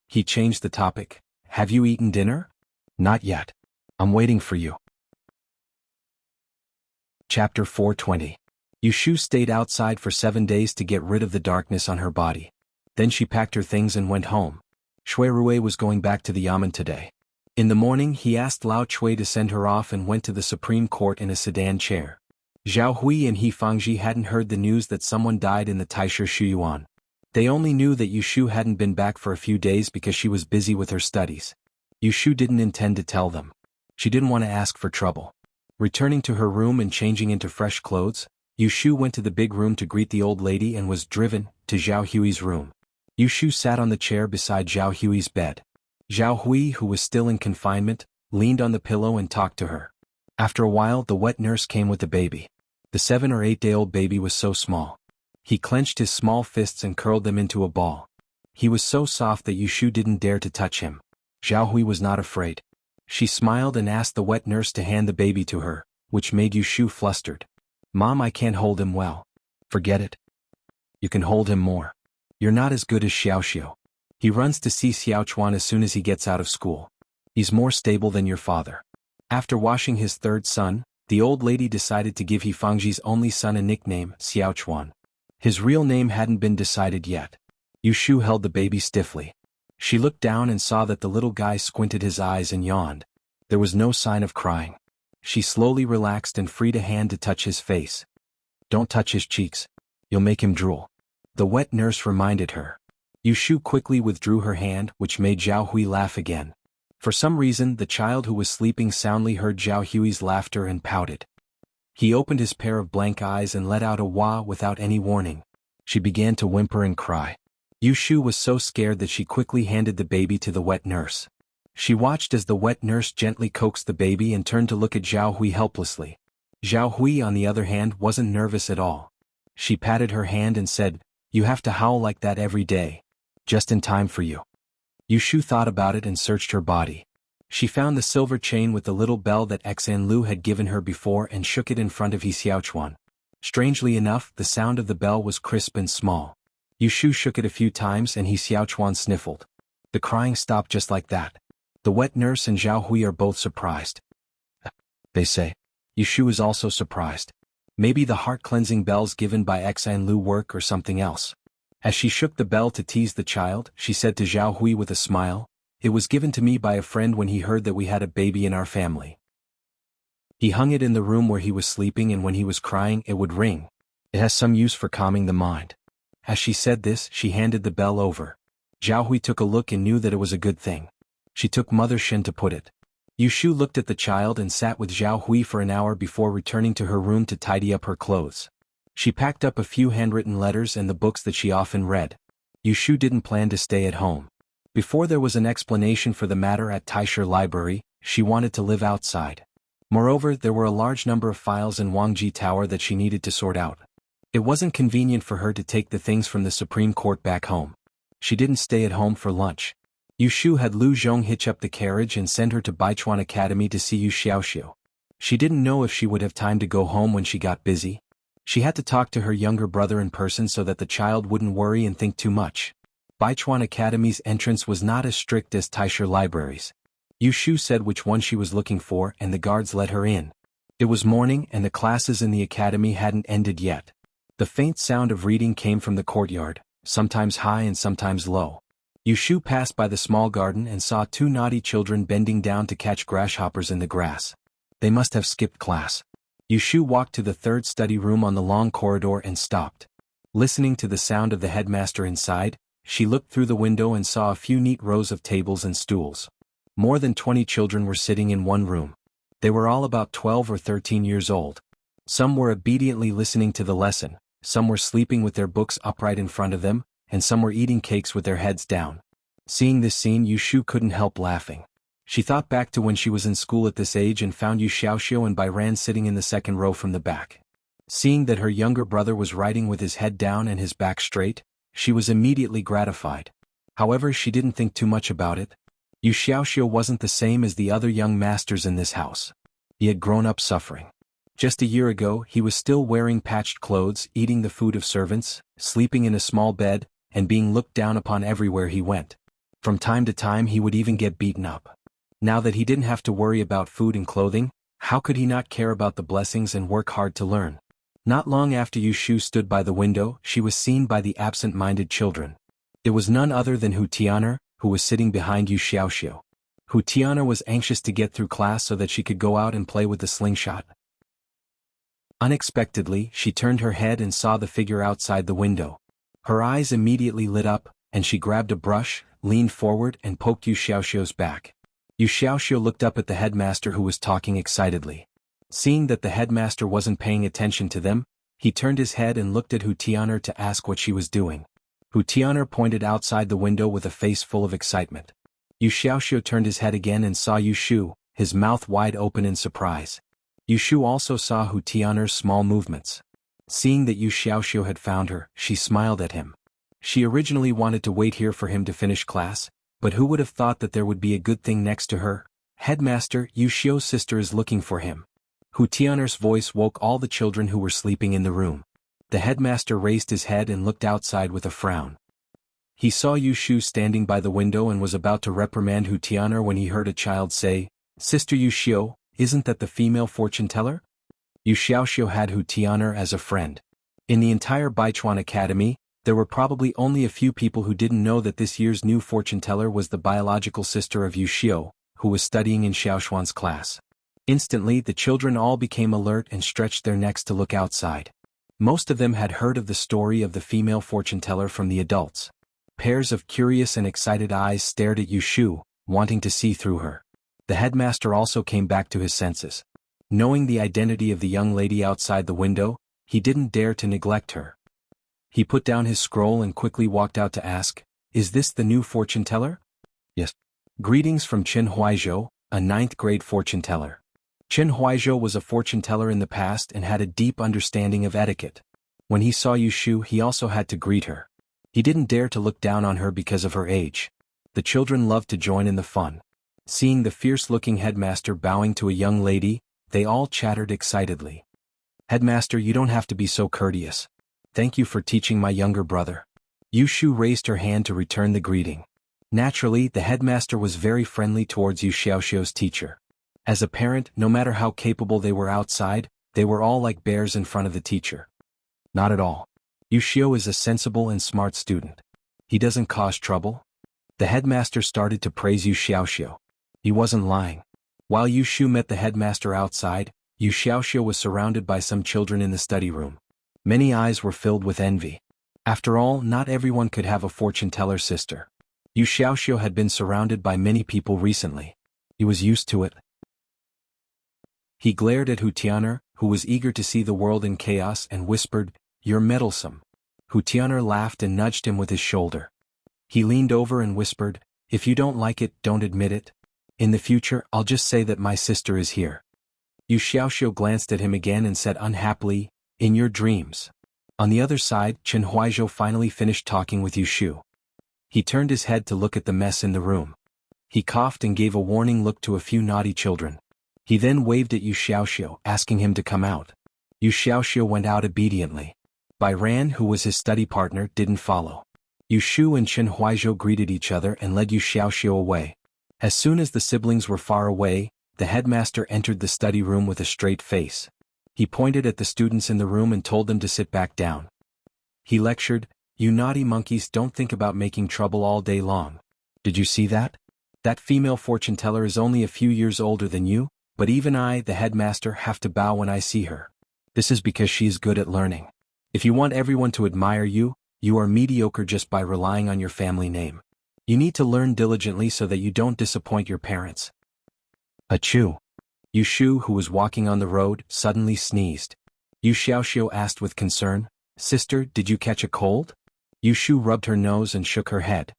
He changed the topic. Have you eaten dinner? Not yet. I'm waiting for you. Chapter 420. Yu Shu stayed outside for 7 days to get rid of the darkness on her body. Then she packed her things and went home. Shui Rui was going back to the yamen today. In the morning he asked Lao Chui to send her off and went to the Supreme Court in a sedan chair. Zhao Hui and He Fangji hadn't heard the news that someone died in the Taisha Shuyuan. They only knew that Yu Shu hadn't been back for a few days because she was busy with her studies. Yu Shu didn't intend to tell them. She didn't want to ask for trouble. Returning to her room and changing into fresh clothes, Yu Shu went to the big room to greet the old lady and was driven to Zhao Hui's room. Yu Shu sat on the chair beside Zhao Hui's bed. Zhao Hui, who was still in confinement, leaned on the pillow and talked to her. After a while, the wet nurse came with the baby. The 7 or 8-day-old baby was so small. He clenched his small fists and curled them into a ball. He was so soft that Yu Shu didn't dare to touch him. Zhao Hui was not afraid. She smiled and asked the wet nurse to hand the baby to her, which made Yu Shu flustered. Mom, I can't hold him well. Forget it. You can hold him more. You're not as good as Xiaoxiu. He runs to see Xiaochuan as soon as he gets out of school. He's more stable than your father. After washing his third son, the old lady decided to give He Fangji's only son a nickname, Xiaochuan. His real name hadn't been decided yet. Yu Shu held the baby stiffly. She looked down and saw that the little guy squinted his eyes and yawned. There was no sign of crying. She slowly relaxed and freed a hand to touch his face. Don't touch his cheeks. You'll make him drool. The wet nurse reminded her. Yu Shu quickly withdrew her hand, which made Zhao Hui laugh again. For some reason, the child who was sleeping soundly heard Zhao Hui's laughter and pouted. He opened his pair of blank eyes and let out a wah without any warning. She began to whimper and cry. Yu Shu was so scared that she quickly handed the baby to the wet nurse. She watched as the wet nurse gently coaxed the baby and turned to look at Zhao Hui helplessly. Zhao Hui, on the other hand, wasn't nervous at all. She patted her hand and said, "You have to howl like that every day. Just in time for you." Yu Shu thought about it and searched her body. She found the silver chain with the little bell that Xan Lu had given her before and shook it in front of He Xiaochuan. Strangely enough, the sound of the bell was crisp and small. Yu Shu shook it a few times and He Xiaochuan sniffled. The crying stopped just like that. The wet nurse and Zhao Hui are both surprised. They say. Yu Shu is also surprised. Maybe the heart-cleansing bells given by Xan Lu work or something else. As she shook the bell to tease the child, she said to Zhao Hui with a smile, "It was given to me by a friend when he heard that we had a baby in our family. He hung it in the room where he was sleeping, and when he was crying it would ring. It has some use for calming the mind." As she said this, she handed the bell over. Zhao Hui took a look and knew that it was a good thing. She took Mother Shen to put it. Yu Shu looked at the child and sat with Zhao Hui for an hour before returning to her room to tidy up her clothes. She packed up a few handwritten letters and the books that she often read. Yu Shu didn't plan to stay at home. Before there was an explanation for the matter at Taisha Library, she wanted to live outside. Moreover, there were a large number of files in Wangji Tower that she needed to sort out. It wasn't convenient for her to take the things from the Supreme Court back home. She didn't stay at home for lunch. Yu Shu had Lu Zhong hitch up the carriage and send her to Baichuan Academy to see Yu Xiaoxiu. She didn't know if she would have time to go home when she got busy. She had to talk to her younger brother in person so that the child wouldn't worry and think too much. Baichuan Academy's entrance was not as strict as Taisha Libraries. Yu Shu said which one she was looking for and the guards let her in. It was morning and the classes in the academy hadn't ended yet. The faint sound of reading came from the courtyard, sometimes high and sometimes low. Yu Shu passed by the small garden and saw 2 naughty children bending down to catch grasshoppers in the grass. They must have skipped class. Yu Shu walked to the 3rd study room on the long corridor and stopped. Listening to the sound of the headmaster inside, she looked through the window and saw a few neat rows of tables and stools. More than 20 children were sitting in one room. They were all about 12 or 13 years old. Some were obediently listening to the lesson, some were sleeping with their books upright in front of them, and some were eating cakes with their heads down. Seeing this scene, Yu Shu couldn't help laughing. She thought back to when she was in school at this age and found Yu Xiaoxiu and Bai Ran sitting in the second row from the back. Seeing that her younger brother was writing with his head down and his back straight, she was immediately gratified. However, she didn't think too much about it. Yu Xiaoxiu wasn't the same as the other young masters in this house. He had grown up suffering. Just a year ago, he was still wearing patched clothes, eating the food of servants, sleeping in a small bed, and being looked down upon everywhere he went. From time to time he would even get beaten up. Now that he didn't have to worry about food and clothing, how could he not care about the blessings and work hard to learn? Not long after Yu Shu stood by the window, she was seen by the absent-minded children. It was none other than Hu Tian'er, who was sitting behind Yu Xiaoxiu. Hu Tian'er was anxious to get through class so that she could go out and play with the slingshot. Unexpectedly, she turned her head and saw the figure outside the window. Her eyes immediately lit up, and she grabbed a brush, leaned forward and poked Yu Xiaoxiu's back. Yu Xiaoxiu looked up at the headmaster who was talking excitedly. Seeing that the headmaster wasn't paying attention to them, he turned his head and looked at Hu Tian'er to ask what she was doing. Hu Tian'er pointed outside the window with a face full of excitement. Yu Xiaoxiu turned his head again and saw Yu Shu, his mouth wide open in surprise. Yu Shu also saw Hu Tian'er's small movements. Seeing that Yu Xiaoxiu had found her, she smiled at him. She originally wanted to wait here for him to finish class, but who would have thought that there would be a good thing next to her? Headmaster, Yu Xiu's sister is looking for him. Hu Tian'er's voice woke all the children who were sleeping in the room. The headmaster raised his head and looked outside with a frown. He saw Yu Shu standing by the window and was about to reprimand Hu Tian'er when he heard a child say, "Sister Yu Xiu, isn't that the female fortune-teller?" Yu Xiaoxiu had Hu Tian'er as a friend. In the entire Baichuan Academy, there were probably only a few people who didn't know that this year's new fortune-teller was the biological sister of Yu Xiu, who was studying in Xiaoshuan's class. Instantly, the children all became alert and stretched their necks to look outside. Most of them had heard of the story of the female fortune-teller from the adults. Pairs of curious and excited eyes stared at Yu Shu, wanting to see through her. The headmaster also came back to his senses. Knowing the identity of the young lady outside the window, he didn't dare to neglect her. He put down his scroll and quickly walked out to ask, "Is this the new fortune-teller?" "Yes." Greetings from Qin Huaizhou, a 9th grade fortune-teller. Qin Huaizhou was a fortune-teller in the past and had a deep understanding of etiquette. When he saw Yu Shu, he also had to greet her. He didn't dare to look down on her because of her age. The children loved to join in the fun. Seeing the fierce-looking headmaster bowing to a young lady, they all chattered excitedly. "Headmaster, you don't have to be so courteous. Thank you for teaching my younger brother." Yu Shu raised her hand to return the greeting. Naturally, the headmaster was very friendly towards Yu Xiaoxiu's teacher. As a parent, no matter how capable they were outside, they were all like bears in front of the teacher. Not at all. Yu Xiu is a sensible and smart student. He doesn't cause trouble. The headmaster started to praise Yu Xiaoxiu. He wasn't lying. While Yu Shu met the headmaster outside, Yu Xiaoxiu was surrounded by some children in the study room. Many eyes were filled with envy. After all, not everyone could have a fortune-teller sister. Yu Xiaoxiu had been surrounded by many people recently. He was used to it. He glared at Hu Tian'er, who was eager to see the world in chaos, and whispered, "You're meddlesome." Hu Tian'er laughed and nudged him with his shoulder. He leaned over and whispered, "If you don't like it, don't admit it. In the future, I'll just say that my sister is here." Yu Xiaoxiu glanced at him again and said unhappily, "In your dreams." On the other side, Qin Huaizhou finally finished talking with Yu Shu. He turned his head to look at the mess in the room. He coughed and gave a warning look to a few naughty children. He then waved at Yu Xiaoxiu, asking him to come out. Yu Xiaoxiu went out obediently. Bai Ran, who was his study partner, didn't follow. Yu Shu and Qin Huaizhou greeted each other and led Yu Xiaoxiu away. As soon as the siblings were far away, the headmaster entered the study room with a straight face. He pointed at the students in the room and told them to sit back down. He lectured, "You naughty monkeys, don't think about making trouble all day long. Did you see that? That female fortune-teller is only a few years older than you, but even I, the headmaster, have to bow when I see her. This is because she is good at learning. If you want everyone to admire you, you are mediocre just by relying on your family name. You need to learn diligently so that you don't disappoint your parents." Achoo! Yu Shu, who was walking on the road, suddenly sneezed. Yu Xiaoxiu asked with concern, "Sister, did you catch a cold?" Yu Shu rubbed her nose and shook her head.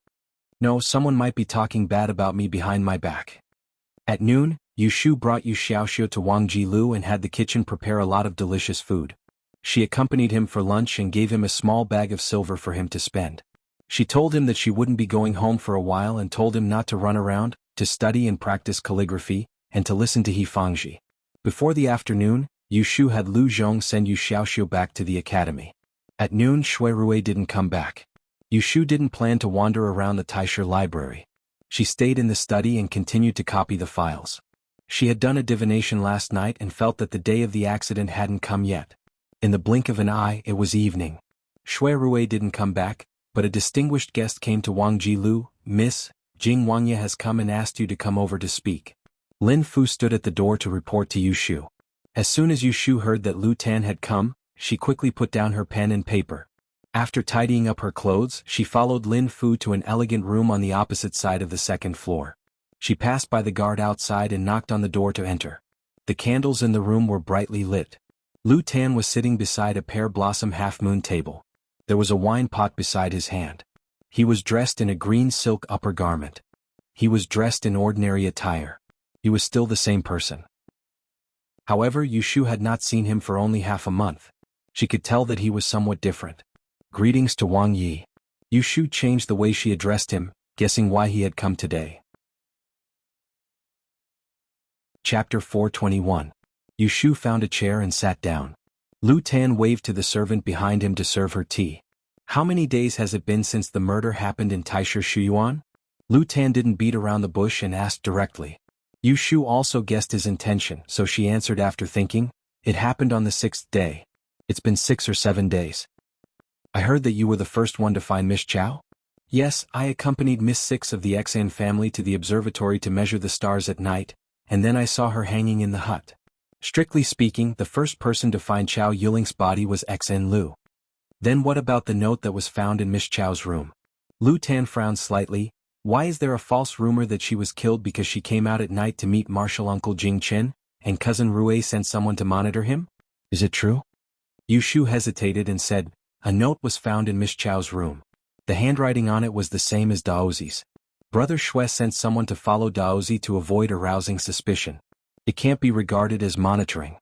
No, someone might be talking bad about me behind my back. At noon, Yu Shu brought Yu Xiaoxiu to Wang Jilu and had the kitchen prepare a lot of delicious food. She accompanied him for lunch and gave him a small bag of silver for him to spend. She told him that she wouldn't be going home for a while and told him not to run around, to study and practice calligraphy, and to listen to He Fangji. Before the afternoon, Yu Shu had Lu Zhong send Yu Xiaoxiu back to the academy. At noon, Shui Rui didn't come back. Yu Shu didn't plan to wander around the Taisha library. She stayed in the study and continued to copy the files. She had done a divination last night and felt that the day of the accident hadn't come yet. In the blink of an eye, it was evening. Shui Rui didn't come back, but a distinguished guest came to Wang Jilu. Miss, Jing Wangya has come and asked you to come over to speak. Lin Fu stood at the door to report to Yu Shu. As soon as Yu Shu heard that Lu Tan had come, she quickly put down her pen and paper. After tidying up her clothes, she followed Lin Fu to an elegant room on the opposite side of the second floor. She passed by the guard outside and knocked on the door to enter. The candles in the room were brightly lit. Lu Tan was sitting beside a pear-blossom half-moon table. There was a wine pot beside his hand. He was dressed in a green silk upper garment. He was dressed in ordinary attire. He was still the same person. However, Yu Shu had not seen him for only half a month. She could tell that he was somewhat different. Greetings to Wang Yi. Yu Shu changed the way she addressed him, guessing why he had come today. Chapter 421. Yu Shu found a chair and sat down. Lu Tan waved to the servant behind him to serve her tea. How many days has it been since the murder happened in Taisha Shuyuan? Lu Tan didn't beat around the bush and asked directly. Yu Shu also guessed his intention, so she answered after thinking, it happened on the 6th day. It's been 6 or 7 days. I heard that you were the first one to find Miss Chow? Yes, I accompanied Miss Six of the Xan family to the observatory to measure the stars at night, and then I saw her hanging in the hut. Strictly speaking, the first person to find Chow Yuling's body was Xn Lu. Then what about the note that was found in Miss Chow's room? Lu Tan frowned slightly. Why is there a false rumor that she was killed because she came out at night to meet Marshal Uncle Jing Chen, and Cousin Rui sent someone to monitor him? Is it true? Yu Shu hesitated and said, a note was found in Miss Chow's room. The handwriting on it was the same as Daozi's. Brother Shui sent someone to follow Daozi to avoid arousing suspicion. It can't be regarded as monitoring.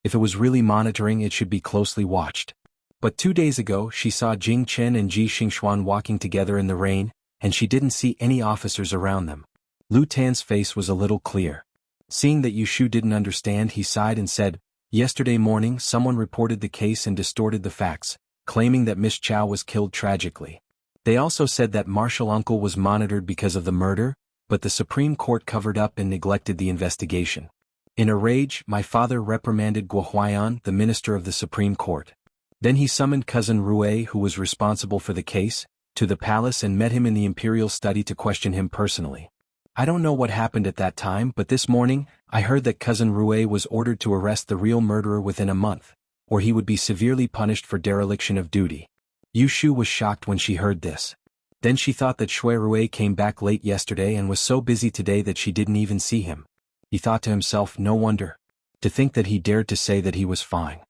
If it was really monitoring, it should be closely watched. But 2 days ago, she saw Jing Chen and Ji Xingxuan walking together in the rain, and she didn't see any officers around them. Lu Tan's face was a little clear. Seeing that Yu Shu didn't understand, he sighed and said, yesterday morning someone reported the case and distorted the facts, claiming that Miss Chow was killed tragically. They also said that Marshal Uncle was monitored because of the murder, but the Supreme Court covered up and neglected the investigation. In a rage, my father reprimanded Guo Huaiyan, the minister of the Supreme Court. Then he summoned Cousin Rui, who was responsible for the case, to the palace and met him in the imperial study to question him personally. I don't know what happened at that time, but this morning, I heard that Cousin Rui was ordered to arrest the real murderer within a month, or he would be severely punished for dereliction of duty. Yu Shu was shocked when she heard this. Then she thought that Shui Rui came back late yesterday and was so busy today that she didn't even see him. He thought to himself, no wonder. To think that he dared to say that he was fine.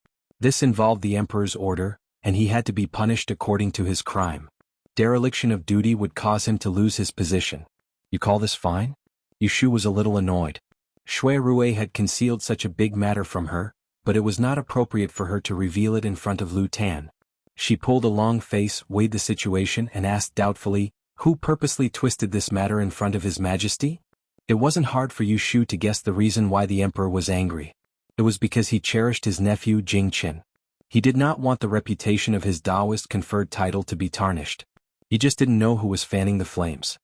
This involved the emperor's order, and he had to be punished according to his crime. Dereliction of duty would cause him to lose his position. You call this fine? Yu Shu was a little annoyed. Shui Rui had concealed such a big matter from her, but it was not appropriate for her to reveal it in front of Lu Tan. She pulled a long face, weighed the situation, and asked doubtfully, who purposely twisted this matter in front of His Majesty? It wasn't hard for Yu Shu to guess the reason why the emperor was angry. It was because he cherished his nephew Jing Chen. He did not want the reputation of his Taoist conferred title to be tarnished. He just didn't know who was fanning the flames.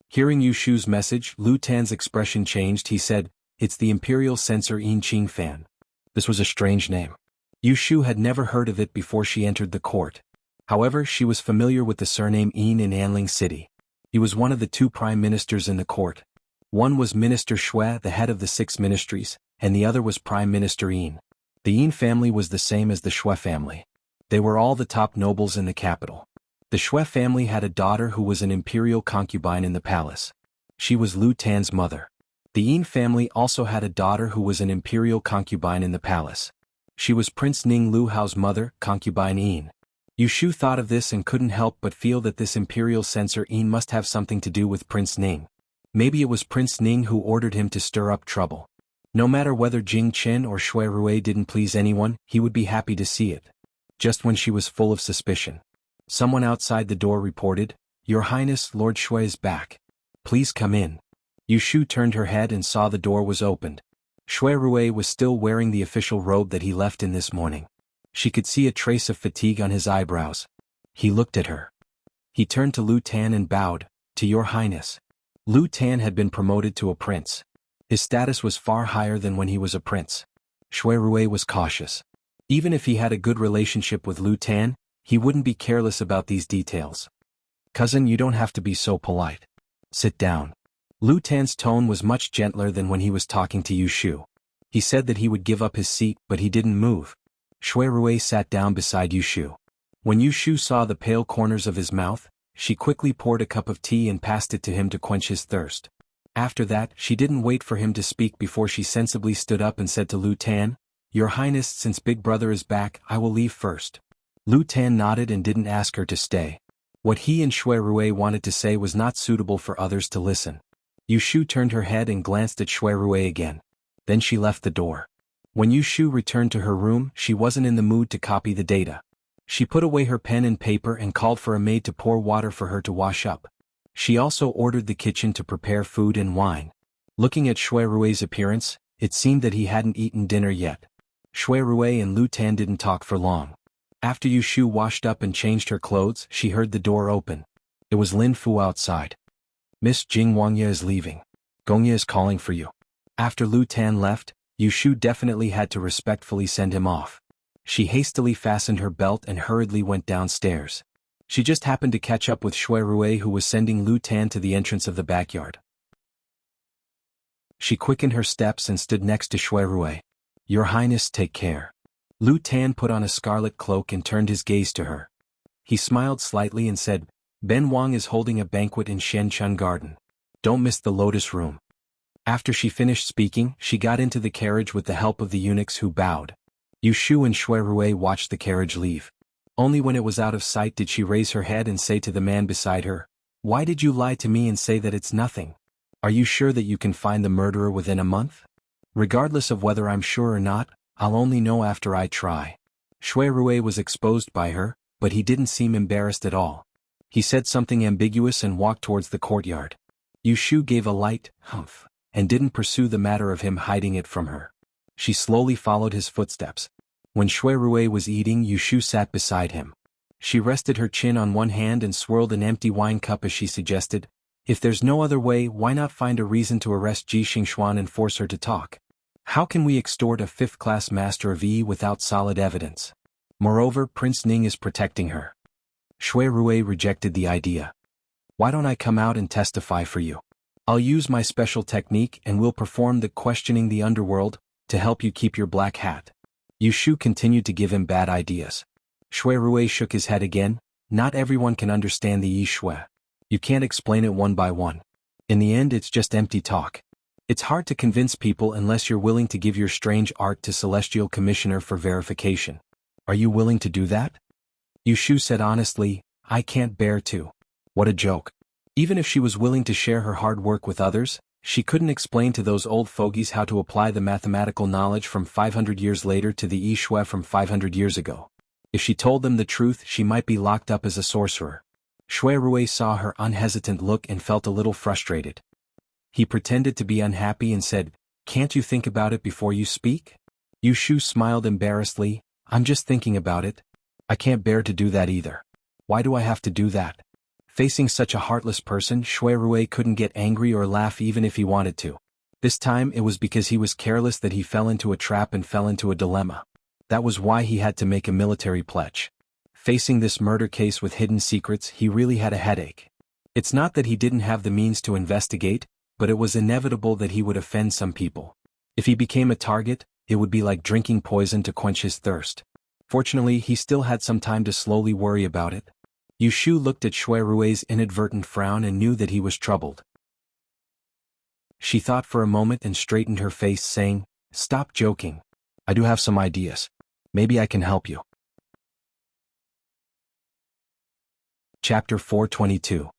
Hearing Yu Shu's message, Lu Tan's expression changed. He said, it's the imperial censor Yin Qing Fan. This was a strange name. Yu Shu had never heard of it before she entered the court. However, she was familiar with the surname Yin in Anling City. He was one of the 2 prime ministers in the court. One was Minister Shui, the head of the 6 ministries, and the other was Prime Minister Yin. The Yin family was the same as the Shui family. They were all the top nobles in the capital. The Shui family had a daughter who was an imperial concubine in the palace. She was Lu Tan's mother. The Yin family also had a daughter who was an imperial concubine in the palace. She was Prince Ning Lu Hao's mother, concubine Yin. Yushu thought of this and couldn't help but feel that this imperial censor must have something to do with Prince Ning. Maybe it was Prince Ning who ordered him to stir up trouble. No matter whether Jing Chen or Shui Rui didn't please anyone, he would be happy to see it. Just when she was full of suspicion, someone outside the door reported, "Your Highness, Lord Shui is back. Please come in." Yushu turned her head and saw the door was opened. Shui Rui was still wearing the official robe that he left in this morning. She could see a trace of fatigue on his eyebrows. He looked at her. He turned to Lu Tan and bowed, "To your Highness." Lu Tan had been promoted to a prince. His status was far higher than when he was a prince. Shui Rui was cautious. Even if he had a good relationship with Lu Tan, he wouldn't be careless about these details. "Cousin, you don't have to be so polite. Sit down." Lu Tan's tone was much gentler than when he was talking to Yushu. He said that he would give up his seat, but he didn't move. Shui Rui sat down beside Yushu. When Yushu saw the pale corners of his mouth, she quickly poured a cup of tea and passed it to him to quench his thirst. After that, she didn't wait for him to speak before she sensibly stood up and said to Lu Tan, "Your Highness, since Big Brother is back, I will leave first." Lu Tan nodded and didn't ask her to stay. What he and Shui Rui wanted to say was not suitable for others to listen. Yushu turned her head and glanced at Shui Rui again. Then she left the door. When Yushu returned to her room, she wasn't in the mood to copy the data. She put away her pen and paper and called for a maid to pour water for her to wash up. She also ordered the kitchen to prepare food and wine. Looking at Shui Rui's appearance, it seemed that he hadn't eaten dinner yet. Shui Rui and Lu Tan didn't talk for long. After Yushu washed up and changed her clothes, she heard the door open. It was Lin Fu outside. "Miss Jing Wangya is leaving. Gongya is calling for you." After Lu Tan left, Yushu definitely had to respectfully send him off. She hastily fastened her belt and hurriedly went downstairs. She just happened to catch up with Shui Rui, who was sending Lu Tan to the entrance of the backyard. She quickened her steps and stood next to Shui Rui. "Your Highness, take care." Lu Tan put on a scarlet cloak and turned his gaze to her. He smiled slightly and said, "Ben Wang is holding a banquet in Shenchun Garden. Don't miss the Lotus Room." After she finished speaking, she got into the carriage with the help of the eunuchs who bowed. Yushu and Shui Rui watched the carriage leave. Only when it was out of sight did she raise her head and say to the man beside her, "Why did you lie to me and say that it's nothing? Are you sure that you can find the murderer within a month?" "Regardless of whether I'm sure or not, I'll only know after I try." Shui Rui was exposed by her, but he didn't seem embarrassed at all. He said something ambiguous and walked towards the courtyard. Yushu gave a light humph and didn't pursue the matter of him hiding it from her. She slowly followed his footsteps. When Shui Rui was eating, Yushu sat beside him. She rested her chin on one hand and swirled an empty wine cup as she suggested, "If there's no other way, why not find a reason to arrest Ji Xingxuan and force her to talk? How can we extort a fifth-class master of Yi without solid evidence? Moreover, Prince Ning is protecting her." Shui Rui rejected the idea. "Why don't I come out and testify for you? I'll use my special technique and we'll perform the questioning the underworld to help you keep your black hat." Yushu continued to give him bad ideas. Shui Rui shook his head again. "Not everyone can understand the Yi Shui. You can't explain it one by one. In the end, it's just empty talk. It's hard to convince people unless you're willing to give your strange art to Celestial Commissioner for verification. Are you willing to do that?" Yushu said honestly, "I can't bear to." What a joke. Even if she was willing to share her hard work with others, she couldn't explain to those old fogies how to apply the mathematical knowledge from 500 years later to the Yi Shui from 500 years ago. If she told them the truth, she might be locked up as a sorcerer. Shui Rui saw her unhesitant look and felt a little frustrated. He pretended to be unhappy and said, "Can't you think about it before you speak?" Yushu smiled embarrassedly, "I'm just thinking about it. I can't bear to do that either. Why do I have to do that?" Facing such a heartless person, Shui Rui couldn't get angry or laugh even if he wanted to. This time it was because he was careless that he fell into a trap and fell into a dilemma. That was why he had to make a military pledge. Facing this murder case with hidden secrets, he really had a headache. It's not that he didn't have the means to investigate, but it was inevitable that he would offend some people. If he became a target, it would be like drinking poison to quench his thirst. Fortunately, he still had some time to slowly worry about it. Yushu looked at Shui Rui's inadvertent frown and knew that he was troubled. She thought for a moment and straightened her face, saying, "Stop joking. I do have some ideas. Maybe I can help you." Chapter 422.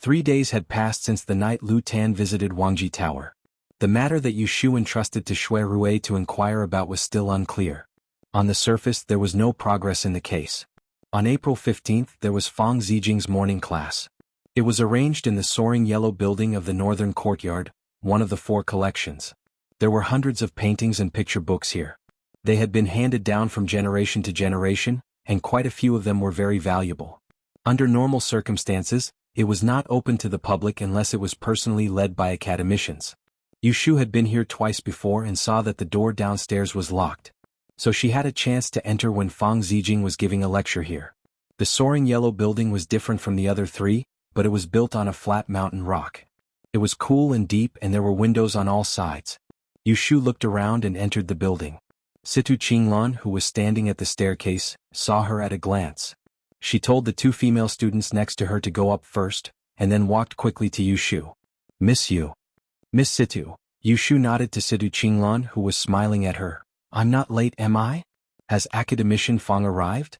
3 days had passed since the night Lu Tan visited Wangji Tower. The matter that Yu Shu entrusted to Shui Rui to inquire about was still unclear. On the surface there was no progress in the case. On April 15th there was Fang Zijing's morning class. It was arranged in the soaring yellow building of the northern courtyard, one of the 4 collections. There were hundreds of paintings and picture books here. They had been handed down from generation to generation, and quite a few of them were very valuable. Under normal circumstances, it was not open to the public unless it was personally led by academicians. Yu Shu had been here twice before and saw that the door downstairs was locked. So she had a chance to enter when Fang Zijing was giving a lecture here. The soaring yellow building was different from the other 3, but it was built on a flat mountain rock. It was cool and deep and there were windows on all sides. Yu Shu looked around and entered the building. Situ Qinglan, who was standing at the staircase, saw her at a glance. She told the 2 female students next to her to go up first, and then walked quickly to Yu Shu. "Miss Yu." "Miss Situ." Yu Shu nodded to Situ Qinglan, who was smiling at her. "I'm not late, am I? Has academician Fang arrived?"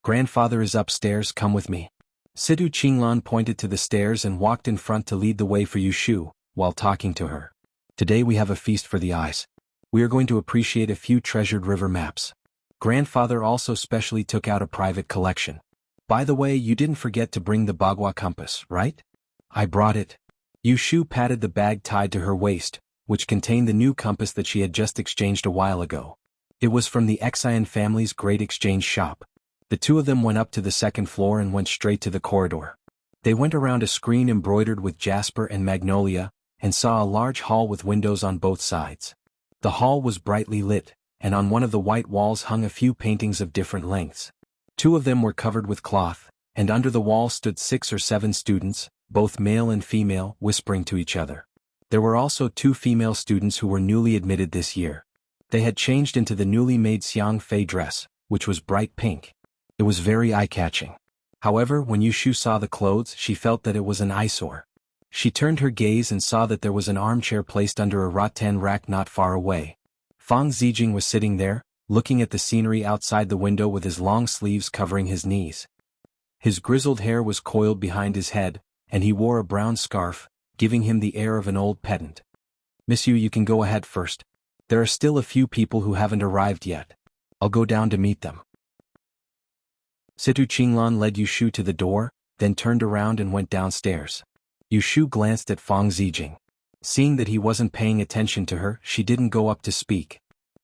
"Grandfather is upstairs, come with me." Situ Qinglan pointed to the stairs and walked in front to lead the way for Yu Shu, while talking to her. "Today we have a feast for the eyes. We are going to appreciate a few treasured river maps. Grandfather also specially took out a private collection. By the way, you didn't forget to bring the Bagua compass, right?" "I brought it." Yu Shu patted the bag tied to her waist, which contained the new compass that she had just exchanged a while ago. It was from the Xian family's great exchange shop. The 2 of them went up to the 2nd floor and went straight to the corridor. They went around a screen embroidered with jasper and magnolia, and saw a large hall with windows on both sides. The hall was brightly lit, and on one of the white walls hung a few paintings of different lengths. 2 of them were covered with cloth, and under the wall stood 6 or 7 students, both male and female, whispering to each other. There were also 2 female students who were newly admitted this year. They had changed into the newly made Xiang Fei dress, which was bright pink. It was very eye-catching. However, when Yu Shu saw the clothes, she felt that it was an eyesore. She turned her gaze and saw that there was an armchair placed under a rattan rack not far away. Fang Zijing was sitting there, looking at the scenery outside the window with his long sleeves covering his knees. His grizzled hair was coiled behind his head, and he wore a brown scarf, giving him the air of an old pedant. "Miss Yu, you can go ahead first. There are still a few people who haven't arrived yet. I'll go down to meet them." Situ Qinglan led Yu Shu to the door, then turned around and went downstairs. Yu Shu glanced at Fang Zijing. Seeing that he wasn't paying attention to her, she didn't go up to speak.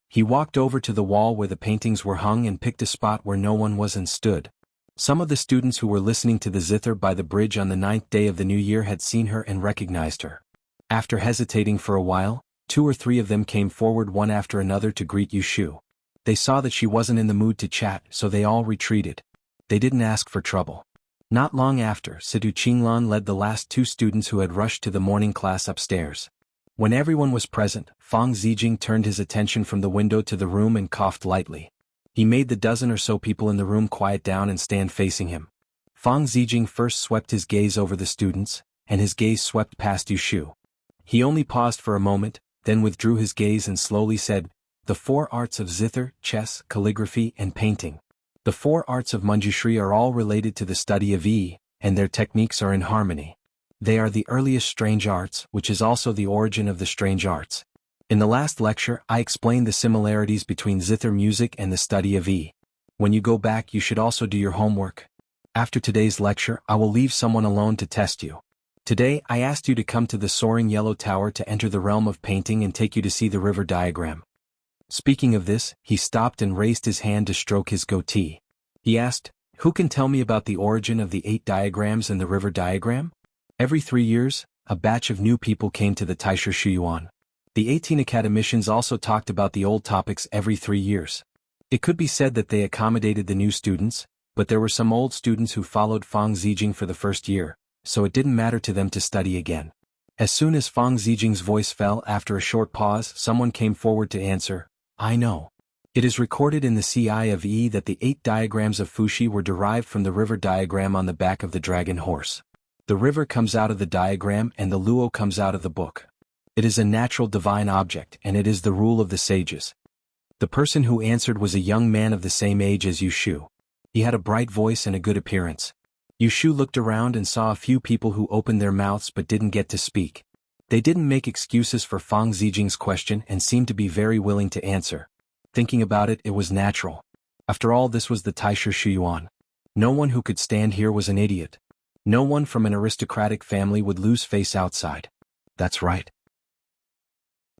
He walked over to the wall where the paintings were hung and picked a spot where no one was and stood. Some of the students who were listening to the zither by the bridge on the 9th day of the new year had seen her and recognized her. After hesitating for a while, 2 or 3 of them came forward one after another to greet Yu Shu. They saw that she wasn't in the mood to chat, so they all retreated. They didn't ask for trouble. Not long after, Situ Qinglan led the last 2 students who had rushed to the morning class upstairs. When everyone was present, Fang Zijing turned his attention from the window to the room and coughed lightly. He made the dozen or so people in the room quiet down and stand facing him. Fang Zijing first swept his gaze over the students, and his gaze swept past Yu Shu. He only paused for a moment, then withdrew his gaze and slowly said, "The 4 arts of zither, chess, calligraphy, and painting. The 4 arts of Manjushri are all related to the study of Yi, and their techniques are in harmony. They are the earliest strange arts, which is also the origin of the strange arts. In the last lecture, I explained the similarities between zither music and the study of Yi. When you go back, you should also do your homework. After today's lecture, I will leave someone alone to test you. Today, I asked you to come to the soaring yellow tower to enter the realm of painting and take you to see the river diagram." Speaking of this, he stopped and raised his hand to stroke his goatee. He asked, "Who can tell me about the origin of the 8 diagrams and the river diagram?" Every 3 years, a batch of new people came to the Taisha Shuyuan. The 18 academicians also talked about the old topics every 3 years. It could be said that they accommodated the new students, but there were some old students who followed Fang Zijing for the first year, so it didn't matter to them to study again. As soon as Fang Zijing's voice fell after a short pause, someone came forward to answer, "I know. It is recorded in the CI of E that the 8 diagrams of Fuxi were derived from the river diagram on the back of the dragon horse. The river comes out of the diagram and the luo comes out of the book. It is a natural divine object and it is the rule of the sages." The person who answered was a young man of the same age as Yu Shu. He had a bright voice and a good appearance. Yushu looked around and saw a few people who opened their mouths but didn't get to speak. They didn't make excuses for Fang Zijing's question and seemed to be very willing to answer. Thinking about it, it was natural. After all, this was the Taisha Shuyuan. No one who could stand here was an idiot. No one from an aristocratic family would lose face outside. That's right.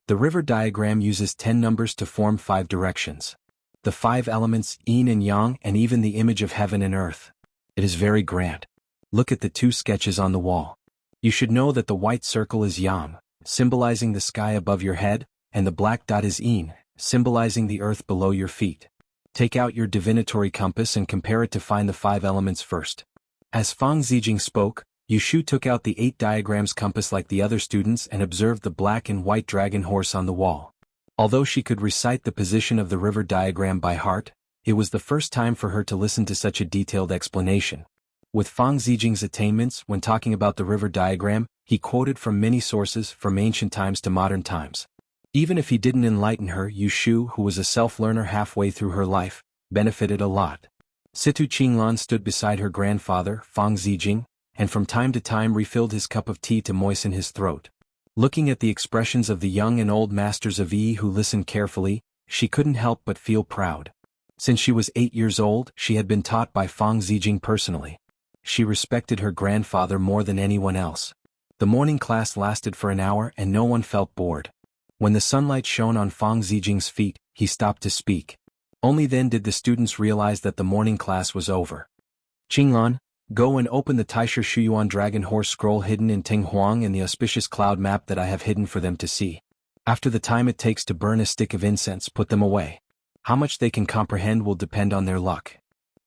The river diagram uses 10 numbers to form 5 directions. The 5 elements, yin and yang, and even the image of heaven and earth. It is very grand. Look at the 2 sketches on the wall. You should know that the white circle is yang, symbolizing the sky above your head, and the black dot is yin, symbolizing the earth below your feet. Take out your divinatory compass and compare it to find the 5 elements first. As Fang Zijing spoke, Yushu took out the 8 diagrams compass like the other students and observed the black and white dragon horse on the wall. Although she could recite the position of the river diagram by heart, it was the first time for her to listen to such a detailed explanation. With Fang Zijing's attainments when talking about the river diagram, he quoted from many sources from ancient times to modern times. Even if he didn't enlighten her, Yushu, who was a self-learner halfway through her life, benefited a lot. Situ Qinglan stood beside her grandfather, Fang Zijing, and from time to time refilled his cup of tea to moisten his throat. Looking at the expressions of the young and old masters of Yi who listened carefully, she couldn't help but feel proud. Since she was 8 years old, she had been taught by Fang Zijing personally. She respected her grandfather more than anyone else. The morning class lasted for an hour and no one felt bored. When the sunlight shone on Fang Zijing's feet, he stopped to speak. Only then did the students realize that the morning class was over. Qinglan, go and open the Taisha Shuyuan dragon horse scroll hidden in Tinghuang and the auspicious cloud map that I have hidden for them to see. After the time it takes to burn a stick of incense, put them away. How much they can comprehend will depend on their luck.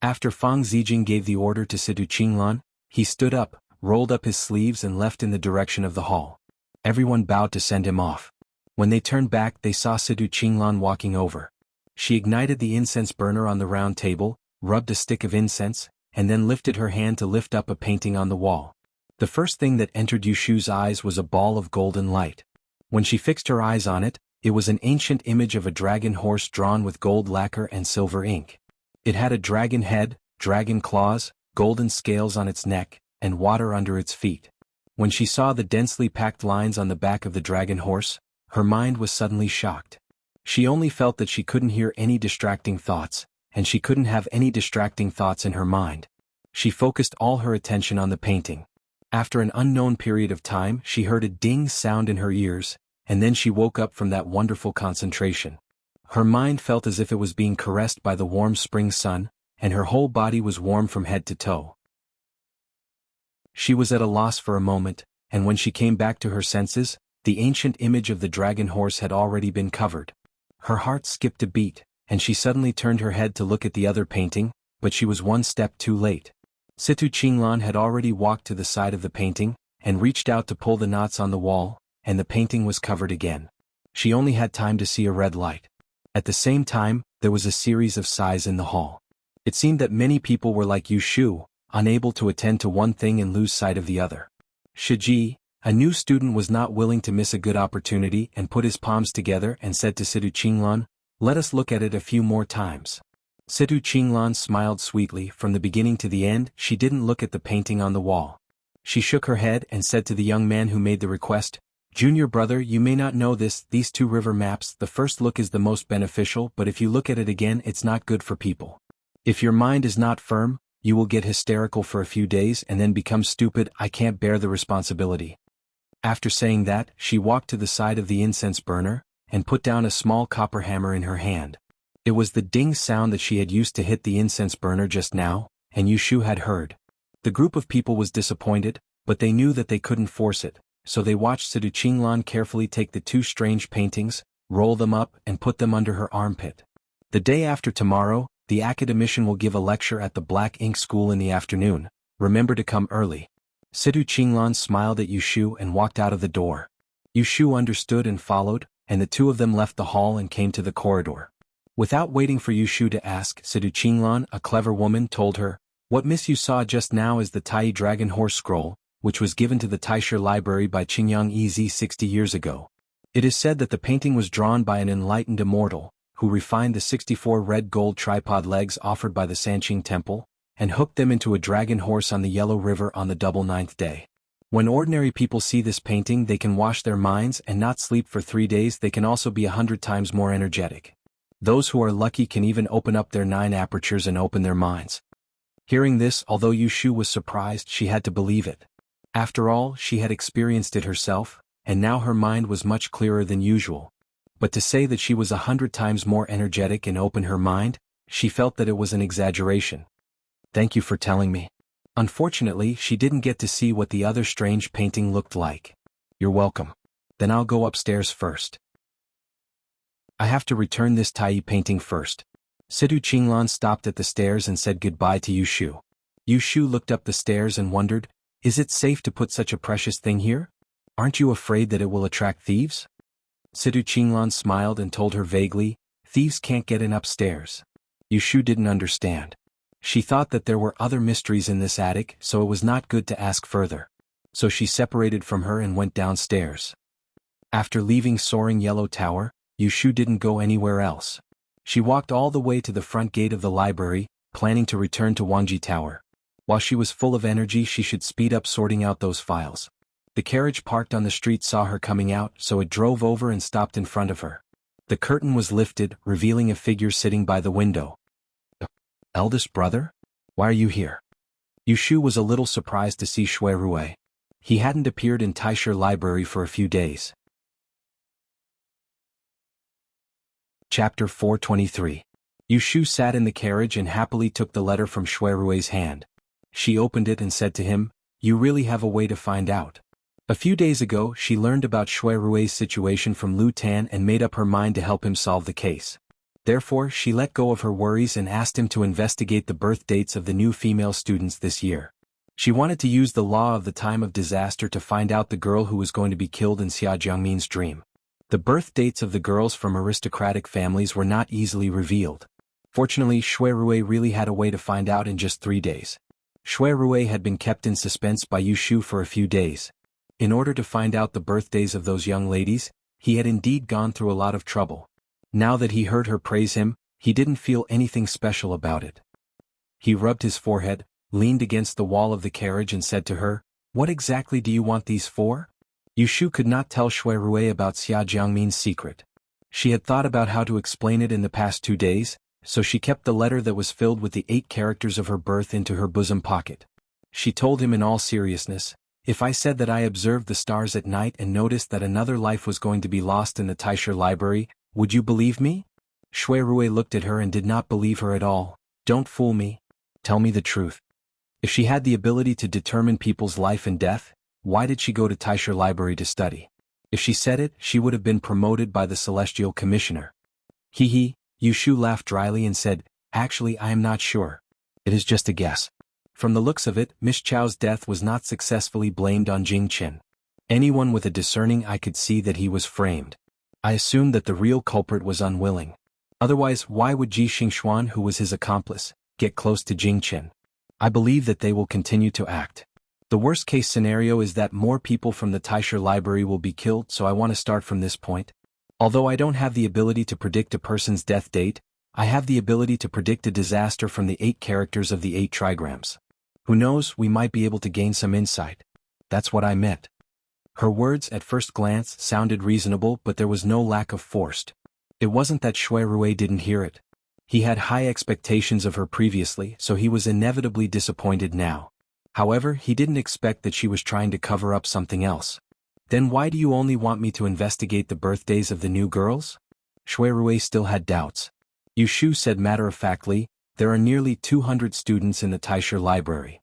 After Fang Zijing gave the order to Situ Qinglan, he stood up, rolled up his sleeves and left in the direction of the hall. Everyone bowed to send him off. When they turned back they saw Situ Qinglan walking over. She ignited the incense burner on the round table, rubbed a stick of incense, and then lifted her hand to lift up a painting on the wall. The first thing that entered Yushu's eyes was a ball of golden light. When she fixed her eyes on it, it was an ancient image of a dragon horse drawn with gold lacquer and silver ink. It had a dragon head, dragon claws, golden scales on its neck, and water under its feet. When she saw the densely packed lines on the back of the dragon horse, her mind was suddenly shocked. She only felt that she couldn't hear any distracting thoughts, and she couldn't have any distracting thoughts in her mind. She focused all her attention on the painting. After an unknown period of time, she heard a ding sound in her ears, and then she woke up from that wonderful concentration. Her mind felt as if it was being caressed by the warm spring sun, and her whole body was warm from head to toe. She was at a loss for a moment, and when she came back to her senses, the ancient image of the dragon horse had already been covered. Her heart skipped a beat, and she suddenly turned her head to look at the other painting, but she was one step too late. Situ Qinglan had already walked to the side of the painting, and reached out to pull the knots on the wall, and the painting was covered again. She only had time to see a red light. At the same time, there was a series of sighs in the hall. It seemed that many people were like Yushu, unable to attend to one thing and lose sight of the other. Shiji, a new student, was not willing to miss a good opportunity and put his palms together and said to Situ Qinglan, "Let us look at it a few more times." Situ Qinglan smiled sweetly. From the beginning to the end, she didn't look at the painting on the wall. She shook her head and said to the young man who made the request, "Junior brother, you may not know this, these 2 river maps, the first look is the most beneficial, but if you look at it again it's not good for people. If your mind is not firm, you will get hysterical for a few days and then become stupid. I can't bear the responsibility." After saying that, she walked to the side of the incense burner, and put down a small copper hammer in her hand. It was the ding sound that she had used to hit the incense burner just now, and Yushu had heard. The group of people was disappointed, but they knew that they couldn't force it, so they watched Situ Qinglan carefully take the 2 strange paintings, roll them up and put them under her armpit. The day after tomorrow, the academician will give a lecture at the Black Ink School in the afternoon. Remember to come early. Situ Qinglan smiled at Yushu and walked out of the door. Yushu understood and followed, and the 2 of them left the hall and came to the corridor. Without waiting for Yushu to ask, Situ Qinglan, a clever woman, told her, "What miss you saw just now is the Tai Dragon Horse Scroll, which was given to the Taisha Library by Qingyang Ez 60 years ago. It is said that the painting was drawn by an enlightened immortal, who refined the 64 red gold tripod legs offered by the Sanqing Temple, and hooked them into a dragon horse on the Yellow River on the double ninth day. When ordinary people see this painting, they can wash their minds and not sleep for 3 days. They can also be 100 times more energetic. Those who are lucky can even open up their 9 apertures and open their minds. Hearing this, although Yushu was surprised, she had to believe it. After all, she had experienced it herself, and now her mind was much clearer than usual. But to say that she was 100 times more energetic and open her mind, she felt that it was an exaggeration. Thank you for telling me. Unfortunately, she didn't get to see what the other strange painting looked like. You're welcome. Then I'll go upstairs first. I have to return this Tai painting first. Situ Qinglan stopped at the stairs and said goodbye to Yushu. Yushu looked up the stairs and wondered, is it safe to put such a precious thing here? Aren't you afraid that it will attract thieves? Situ Qinglan smiled and told her vaguely, thieves can't get in upstairs. Yushu didn't understand. She thought that there were other mysteries in this attic, so it was not good to ask further. So she separated from her and went downstairs. After leaving Soaring Yellow Tower, Yushu didn't go anywhere else. She walked all the way to the front gate of the library, planning to return to Wangji Tower. While she was full of energy, she should speed up sorting out those files. The carriage parked on the street saw her coming out, so it drove over and stopped in front of her. The curtain was lifted, revealing a figure sitting by the window. Eldest brother? Why are you here? Yushu was a little surprised to see Shui Rui. He hadn't appeared in Taisha Library for a few days. Chapter 423. Yushu sat in the carriage and happily took the letter from Shui Rui's hand. She opened it and said to him, you really have a way to find out. A few days ago, she learned about Shui Rui's situation from Lu Tan and made up her mind to help him solve the case. Therefore, she let go of her worries and asked him to investigate the birth dates of the new female students this year. She wanted to use the law of the time of disaster to find out the girl who was going to be killed in Xia Jiangmin's dream. The birth dates of the girls from aristocratic families were not easily revealed. Fortunately, Shui Rui really had a way to find out in just 3 days. Shui Rui had been kept in suspense by Yushu for a few days. In order to find out the birthdays of those young ladies, he had indeed gone through a lot of trouble. Now that he heard her praise him, he didn't feel anything special about it. He rubbed his forehead, leaned against the wall of the carriage and said to her, what exactly do you want these for? Yushu could not tell Shui Rui about Xia Jiangmin's secret. She had thought about how to explain it in the past 2 days, so she kept the letter that was filled with the 8 characters of her birth into her bosom pocket. She told him in all seriousness, if I said that I observed the stars at night and noticed that another life was going to be lost in the Taisha Library, would you believe me? Shui Rui looked at her and did not believe her at all. Don't fool me. Tell me the truth. If she had the ability to determine people's life and death, why did she go to Taisha Library to study? If she said it, she would have been promoted by the Celestial Commissioner. Yushu laughed dryly and said, actually I am not sure. It is just a guess. From the looks of it, Miss Chao's death was not successfully blamed on Jing Qin. Anyone with a discerning eye could see that he was framed. I assumed that the real culprit was unwilling. Otherwise, why would Ji Xingxuan, who was his accomplice, get close to Jing Qin? I believe that they will continue to act. The worst-case scenario is that more people from the Taisha Library will be killed, so I want to start from this point. Although I don't have the ability to predict a person's death date, I have the ability to predict a disaster from the 8 characters of the 8 trigrams. Who knows, we might be able to gain some insight. That's what I meant. Her words at first glance sounded reasonable, but there was no lack of forced. It wasn't that Shui Rui didn't hear it. He had high expectations of her previously, so he was inevitably disappointed now. However, he didn't expect that she was trying to cover up something else. Then why do you only want me to investigate the birthdays of the new girls? Shui Rui still had doubts. Yushu said matter-of-factly, there are nearly 200 students in the Taisha Library.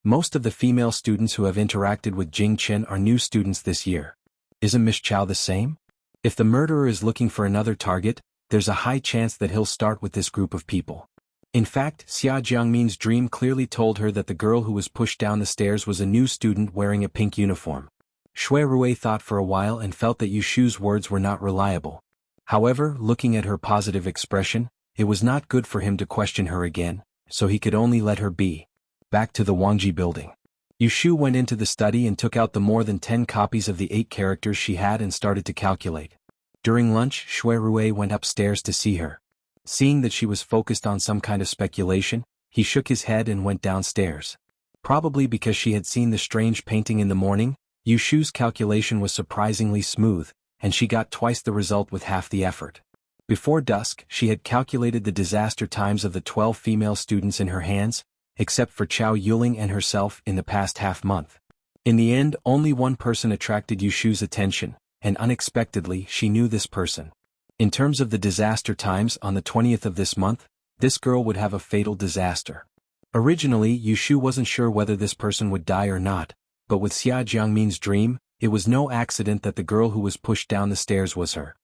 Most of the female students who have interacted with Jing Qin are new students this year. Isn't Miss Chao the same? If the murderer is looking for another target, there's a high chance that he'll start with this group of people. In fact, Xia Jiangmin's dream clearly told her that the girl who was pushed down the stairs was a new student wearing a pink uniform. Shui Rui thought for a while and felt that Yushu's words were not reliable. However, looking at her positive expression, it was not good for him to question her again, so he could only let her be. Back to the Wangji building. Yushu went into the study and took out the more than 10 copies of the 8 characters she had and started to calculate. During lunch, Shui Rui went upstairs to see her. Seeing that she was focused on some kind of speculation, He shook his head and went downstairs. Probably because she had seen the strange painting in the morning, Yu Shu's calculation was surprisingly smooth, and she got twice the result with half the effort. Before dusk, she had calculated the disaster times of the 12 female students in her hands, except for Chao Yuling and herself in the past half-month. In the end, only one person attracted Yu Shu's attention, and unexpectedly she knew this person. In terms of the disaster times on the 20th of this month, this girl would have a fatal disaster. Originally, Yu Shu wasn't sure whether this person would die or not, but with Xia Jiangmin's dream, it was no accident that the girl who was pushed down the stairs was her.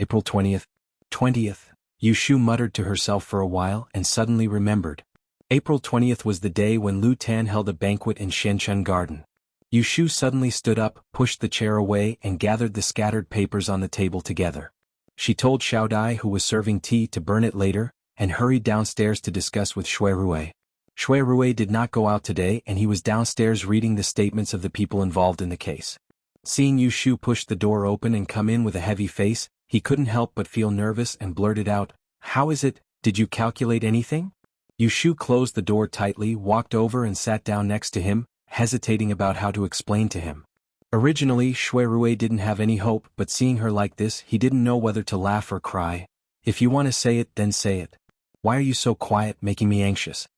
April 20th. Yu Shu muttered to herself for a while and suddenly remembered. April 20th was the day when Lu Tan held a banquet in Shenzhen Garden. Yu Shu suddenly stood up, pushed the chair away and gathered the scattered papers on the table together. She told Xiao Dai, who was serving tea, to burn it later, and hurried downstairs to discuss with Shui Rui. Shui Rui did not go out today and he was downstairs reading the statements of the people involved in the case. Seeing Yu Shu push the door open and come in with a heavy face, he couldn't help but feel nervous and blurted out, "How is it, did you calculate anything?" Yu Shu closed the door tightly, walked over and sat down next to him, hesitating about how to explain to him. Originally, Shui Rui didn't have any hope, but seeing her like this, he didn't know whether to laugh or cry. "If you want to say it, then say it. Why are you so quiet, making me anxious?"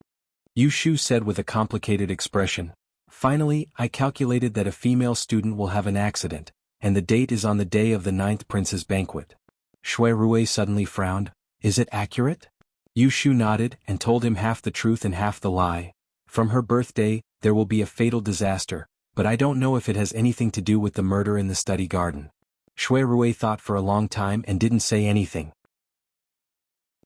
Yu Shu said with a complicated expression. "Finally, I calculated that a female student will have an accident, and the date is on the day of the 9th prince's banquet." Shui Rui suddenly frowned. "Is it accurate?" Yu Shu nodded and told him half the truth and half the lie. "From her birthday, there will be a fatal disaster, but I don't know if it has anything to do with the murder in the study garden." Shui Rui thought for a long time and didn't say anything.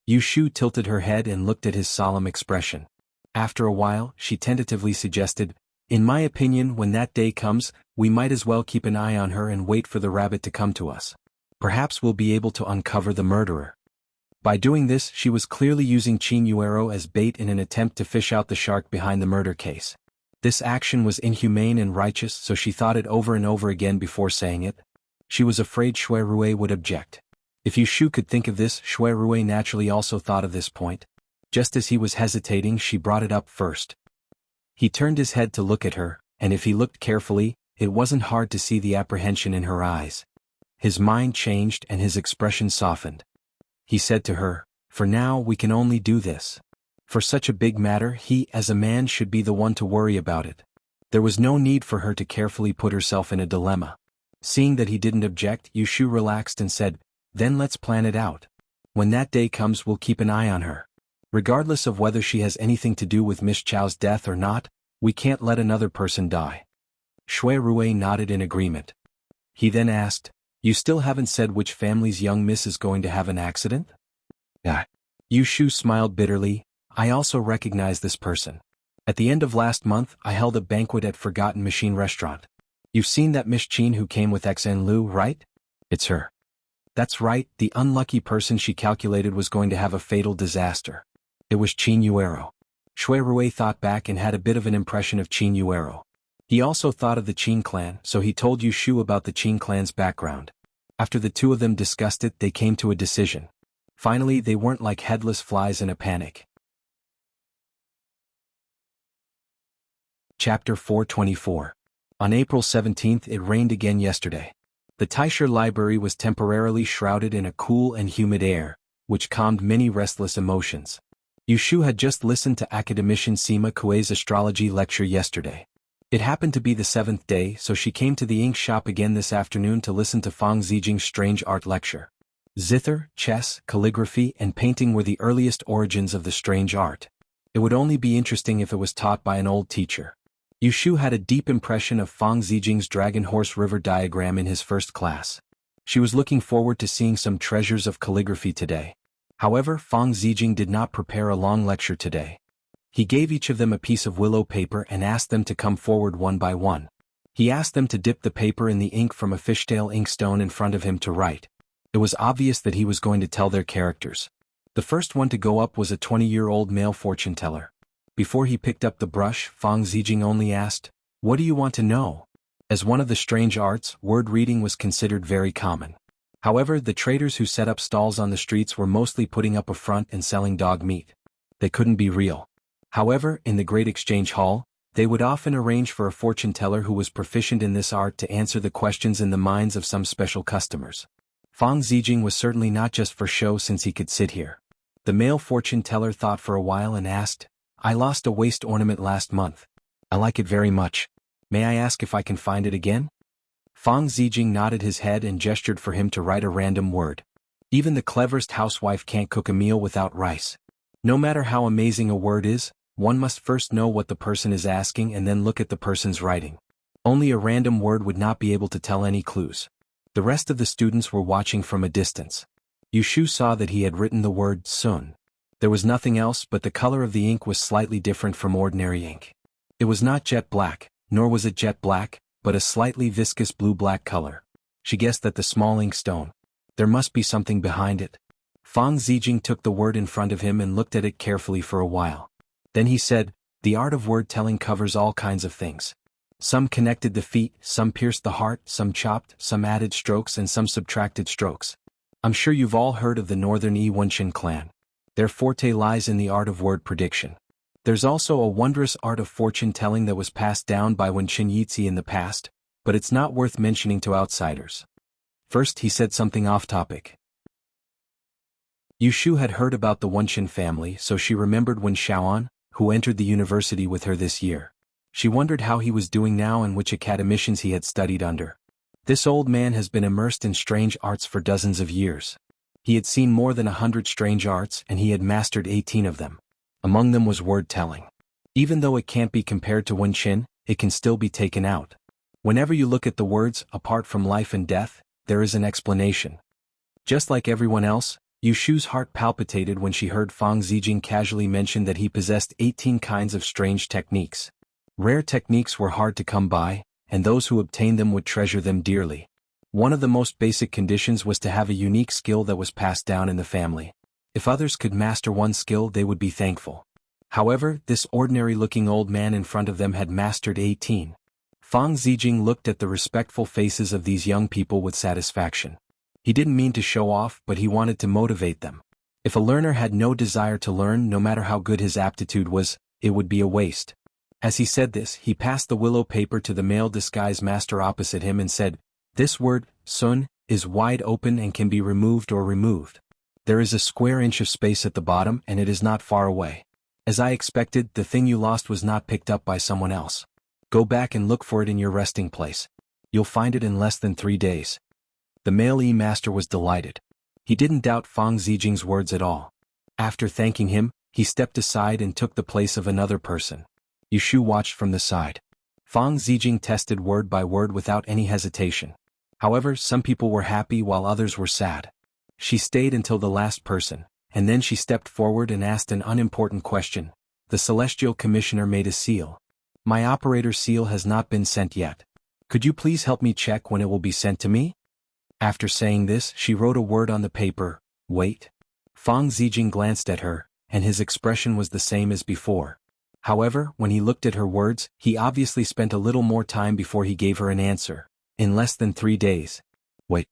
Yu Shu tilted her head and looked at his solemn expression. After a while, she tentatively suggested, "In my opinion, when that day comes, we might as well keep an eye on her and wait for the rabbit to come to us. Perhaps we'll be able to uncover the murderer." By doing this, she was clearly using Qin Yuero as bait in an attempt to fish out the shark behind the murder case. This action was inhumane and righteous, so she thought it over and over again before saying it. She was afraid Shui Rui would object. If Yu Shu could think of this, Shui Rui naturally also thought of this point. Just as he was hesitating, she brought it up first. He turned his head to look at her, and if he looked carefully, it wasn't hard to see the apprehension in her eyes. His mind changed and his expression softened. He said to her, "For now we can only do this. For such a big matter, he as a man should be the one to worry about it." There was no need for her to carefully put herself in a dilemma. Seeing that he didn't object, Yu Shu relaxed and said, "Then let's plan it out. When that day comes, we'll keep an eye on her. Regardless of whether she has anything to do with Miss Chao's death or not, we can't let another person die." Shui Rui nodded in agreement. He then asked, "You still haven't said which family's young miss is going to have an accident?" Yu Shu smiled bitterly. "I also recognize this person. At the end of last month, I held a banquet at Forgotten Machine Restaurant. You've seen that Miss Qin who came with Xen Lu, right? It's her." That's right, the unlucky person she calculated was going to have a fatal disaster. It was Qin Yuero. Shui Rui thought back and had a bit of an impression of Qin Yuero. He also thought of the Qin clan, so he told Yu Shu about the Qin clan's background. After the two of them discussed it, they came to a decision. Finally, they weren't like headless flies in a panic. Chapter 424. On April 17th, it rained again yesterday. The Taisher Library was temporarily shrouded in a cool and humid air, which calmed many restless emotions. Yu Shu had just listened to academician Sima Kuei's astrology lecture yesterday. It happened to be the 7th day, so she came to the ink shop again this afternoon to listen to Fang Zijing's strange art lecture. Zither, chess, calligraphy, and painting were the earliest origins of the strange art. It would only be interesting if it was taught by an old teacher. Yu Shu had a deep impression of Fang Zijing's Dragon Horse River diagram in his first class. She was looking forward to seeing some treasures of calligraphy today. However, Fang Zijing did not prepare a long lecture today. He gave each of them a piece of willow paper and asked them to come forward one by one. He asked them to dip the paper in the ink from a fishtail inkstone in front of him to write. It was obvious that he was going to tell their characters. The first one to go up was a 20-year-old male fortune teller. Before he picked up the brush, Fang Zijing only asked, "What do you want to know?" As one of the strange arts, word reading was considered very common. However, the traders who set up stalls on the streets were mostly putting up a front and selling dog meat. They couldn't be real. However, in the Great Exchange Hall, they would often arrange for a fortune teller who was proficient in this art to answer the questions in the minds of some special customers. Fang Zijing was certainly not just for show since he could sit here. The male fortune teller thought for a while and asked, "I lost a waist ornament last month. I like it very much. May I ask if I can find it again?" Fang Zijing nodded his head and gestured for him to write a random word. Even the cleverest housewife can't cook a meal without rice. No matter how amazing a word is, one must first know what the person is asking and then look at the person's writing. Only a random word would not be able to tell any clues. The rest of the students were watching from a distance. Yushu saw that he had written the word sun. There was nothing else, but the color of the ink was slightly different from ordinary ink. It was not jet black, nor was it jet black, but a slightly viscous blue-black color. She guessed that the small ink stone. There must be something behind it. Fang Zijing took the word in front of him and looked at it carefully for a while. Then he said, "The art of word-telling covers all kinds of things. Some connected the feet, some pierced the heart, some chopped, some added strokes and some subtracted strokes. I'm sure you've all heard of the Northern Wuxia clan. Their forte lies in the art of word prediction. There's also a wondrous art of fortune-telling that was passed down by Wuxia Yitzi in the past, but it's not worth mentioning to outsiders." First he said something off-topic. Yushu had heard about the Wuxia family, so she remembered Wen Shaoan, who entered the university with her this year. She wondered how he was doing now and which academicians he had studied under. This old man has been immersed in strange arts for dozens of years. He had seen more than 100 strange arts and he had mastered 18 of them. Among them was word-telling. Even though it can't be compared to Wuxia, it can still be taken out. Whenever you look at the words, apart from life and death, there is an explanation. Just like everyone else, Yushu's heart palpitated when she heard Fang Zijing casually mention that he possessed 18 kinds of strange techniques. Rare techniques were hard to come by, and those who obtained them would treasure them dearly. One of the most basic conditions was to have a unique skill that was passed down in the family. If others could master one skill, they would be thankful. However, this ordinary-looking old man in front of them had mastered 18. Fang Zijing looked at the respectful faces of these young people with satisfaction. He didn't mean to show off, but he wanted to motivate them. If a learner had no desire to learn, no matter how good his aptitude was, it would be a waste. As he said this, he passed the willow paper to the male disguise master opposite him and said, "This word, sun, is wide open and can be removed or removed. There is a square inch of space at the bottom and it is not far away. As I expected, the thing you lost was not picked up by someone else. Go back and look for it in your resting place. You'll find it in less than 3 days." The male E-master was delighted. He didn't doubt Fang Zijing's words at all. After thanking him, he stepped aside and took the place of another person. Yushu watched from the side. Fang Zijing tested word by word without any hesitation. However, some people were happy while others were sad. She stayed until the last person, and then she stepped forward and asked an unimportant question. The Celestial Commissioner made a seal. "My operator seal has not been sent yet. Could you please help me check when it will be sent to me?" After saying this, she wrote a word on the paper, "Wait." Fang Zijing glanced at her, and his expression was the same as before. However, when he looked at her words, he obviously spent a little more time before he gave her an answer. "In less than 3 days. Wait."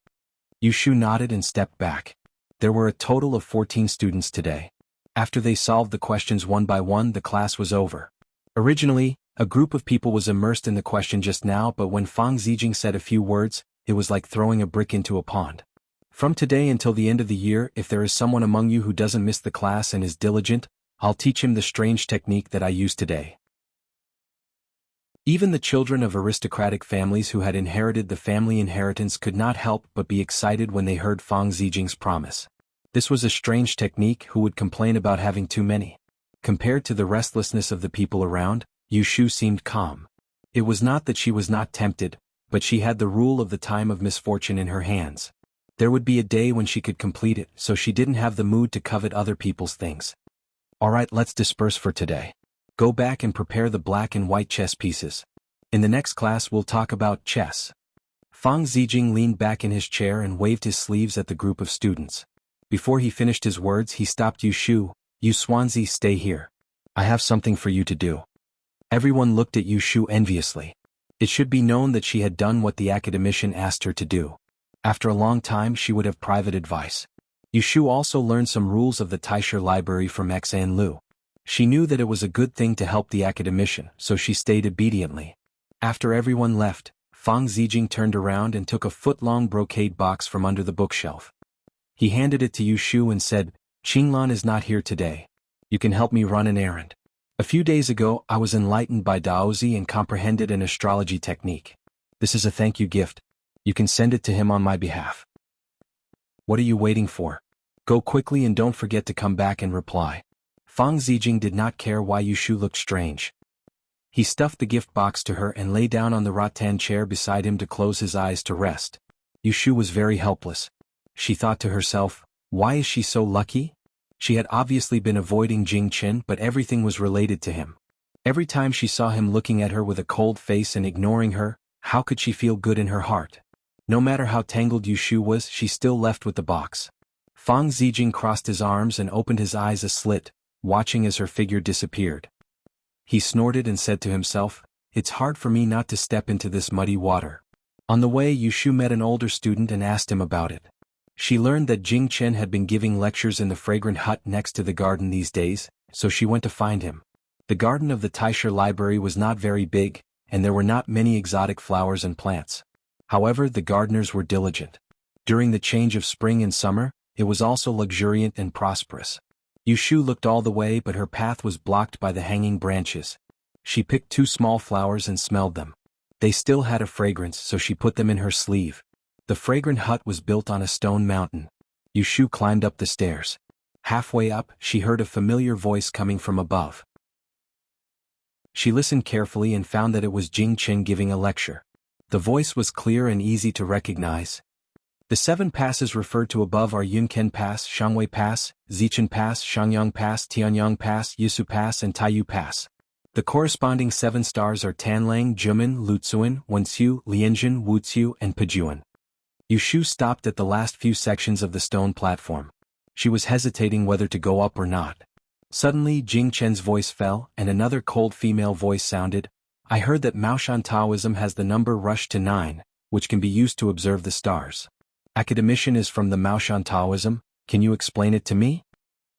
Yushu nodded and stepped back. There were a total of 14 students today. After they solved the questions one by one, the class was over. Originally, a group of people was immersed in the question just now, but when Fang Zijing said a few words, it was like throwing a brick into a pond. "From today until the end of the year, if there is someone among you who doesn't miss the class and is diligent, I'll teach him the strange technique that I used today." Even the children of aristocratic families who had inherited the family inheritance could not help but be excited when they heard Fang Zijing's promise. This was a strange technique. Who would complain about having too many? Compared to the restlessness of the people around, Yushu seemed calm. It was not that she was not tempted, but she had the rule of the time of misfortune in her hands. There would be a day when she could complete it, so she didn't have the mood to covet other people's things. "Alright, let's disperse for today. Go back and prepare the black and white chess pieces. In the next class we'll talk about chess." Fang Zijing leaned back in his chair and waved his sleeves at the group of students. Before he finished his words, he stopped Yushu. "You Swansea, stay here. I have something for you to do." Everyone looked at Yushu enviously. It should be known that she had done what the academician asked her to do. After a long time she would have private advice. Yushu also learned some rules of the Taisher library from Xan Lu. She knew that it was a good thing to help the academician, so she stayed obediently. After everyone left, Fang Zijing turned around and took a foot-long brocade box from under the bookshelf. He handed it to Yu Shu and said, "Qinglan is not here today. You can help me run an errand. A few days ago I was enlightened by Daozi and comprehended an astrology technique. This is a thank you gift. You can send it to him on my behalf." "What are you waiting for? Go quickly and don't forget to come back and reply." Fang Zijing did not care why Yu Shu looked strange. He stuffed the gift box to her and lay down on the rattan chair beside him to close his eyes to rest. Yu Shu was very helpless. She thought to herself, why is she so lucky? She had obviously been avoiding Jing Chen, but everything was related to him. Every time she saw him looking at her with a cold face and ignoring her, how could she feel good in her heart? No matter how tangled Yu Shu was, she still left with the box. Fang Zijing crossed his arms and opened his eyes a slit, watching as her figure disappeared. He snorted and said to himself, "It's hard for me not to step into this muddy water." On the way, Yu Shu met an older student and asked him about it. She learned that Jing Chen had been giving lectures in the fragrant hut next to the garden these days, so she went to find him. The garden of the Taisha library was not very big, and there were not many exotic flowers and plants. However, the gardeners were diligent. During the change of spring and summer, it was also luxuriant and prosperous. Yu Shu looked all the way, but her path was blocked by the hanging branches. She picked 2 small flowers and smelled them. They still had a fragrance, so she put them in her sleeve. The fragrant hut was built on a stone mountain. Yu Shu climbed up the stairs. Halfway up, she heard a familiar voice coming from above. She listened carefully and found that it was Jing Chen giving a lecture. The voice was clear and easy to recognize. The 7 passes referred to above are Yunken Pass, Shangwei Pass, Zichen Pass, Shangyang Pass, Tianyang Pass, Yisu Pass and Taiyu Pass. The corresponding 7 stars are Tanlang, Jumin, Lutsuan, Wenxiu, Lianjin, Wuxiu and Pejuan. Yu Shu stopped at the last few sections of the stone platform. She was hesitating whether to go up or not. Suddenly Jing Chen's voice fell, and another cold female voice sounded, "I heard that Maoshan Taoism has the number rushed to 9, which can be used to observe the stars. Academician is from the Maoshan Taoism, can you explain it to me?"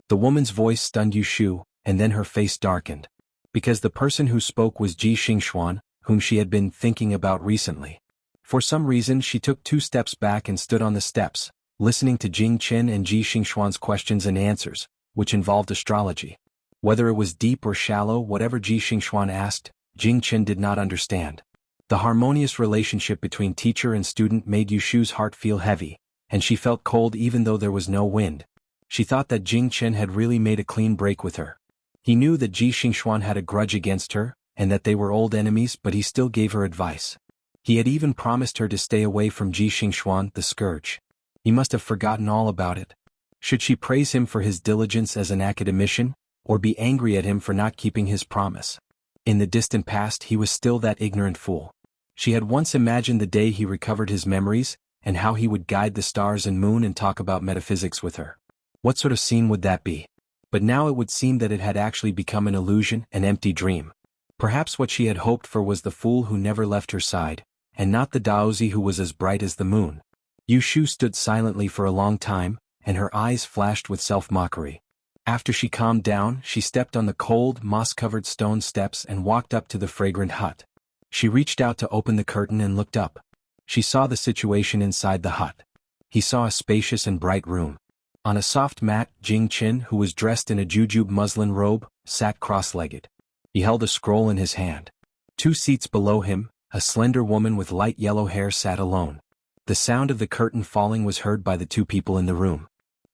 The woman's voice stunned Yu Shu, and then her face darkened. Because the person who spoke was Ji Xingxuan, whom she had been thinking about recently. For some reason she took 2 steps back and stood on the steps, listening to Jing Chen and Ji Xingxuan's questions and answers, which involved astrology. Whether it was deep or shallow, whatever Ji Xingxuan asked, Jing Chen did not understand. The harmonious relationship between teacher and student made Yu Shu's heart feel heavy, and she felt cold even though there was no wind. She thought that Jing Chen had really made a clean break with her. He knew that Ji Xingxuan had a grudge against her, and that they were old enemies, but he still gave her advice. He had even promised her to stay away from Ji Xingxuan, the scourge. He must have forgotten all about it. Should she praise him for his diligence as an academician, or be angry at him for not keeping his promise? In the distant past he was still that ignorant fool. She had once imagined the day he recovered his memories, and how he would guide the stars and moon and talk about metaphysics with her. What sort of scene would that be? But now it would seem that it had actually become an illusion, an empty dream. Perhaps what she had hoped for was the fool who never left her side, and not the Daozi who was as bright as the moon. Yu Shu stood silently for a long time, and her eyes flashed with self-mockery. After she calmed down, she stepped on the cold, moss-covered stone steps and walked up to the fragrant hut. She reached out to open the curtain and looked up. She saw the situation inside the hut. He saw a spacious and bright room. On a soft mat, Jing Chen, who was dressed in a jujube muslin robe, sat cross-legged. He held a scroll in his hand. 2 seats below him, a slender woman with light yellow hair sat alone. The sound of the curtain falling was heard by the 2 people in the room.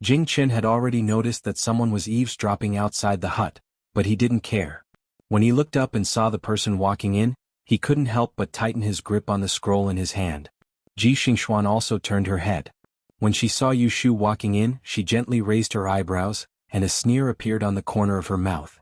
Jing Chen had already noticed that someone was eavesdropping outside the hut, but he didn't care. When he looked up and saw the person walking in, he couldn't help but tighten his grip on the scroll in his hand. Ji Xingxuan also turned her head. When she saw Yu Shu walking in, she gently raised her eyebrows, and a sneer appeared on the corner of her mouth.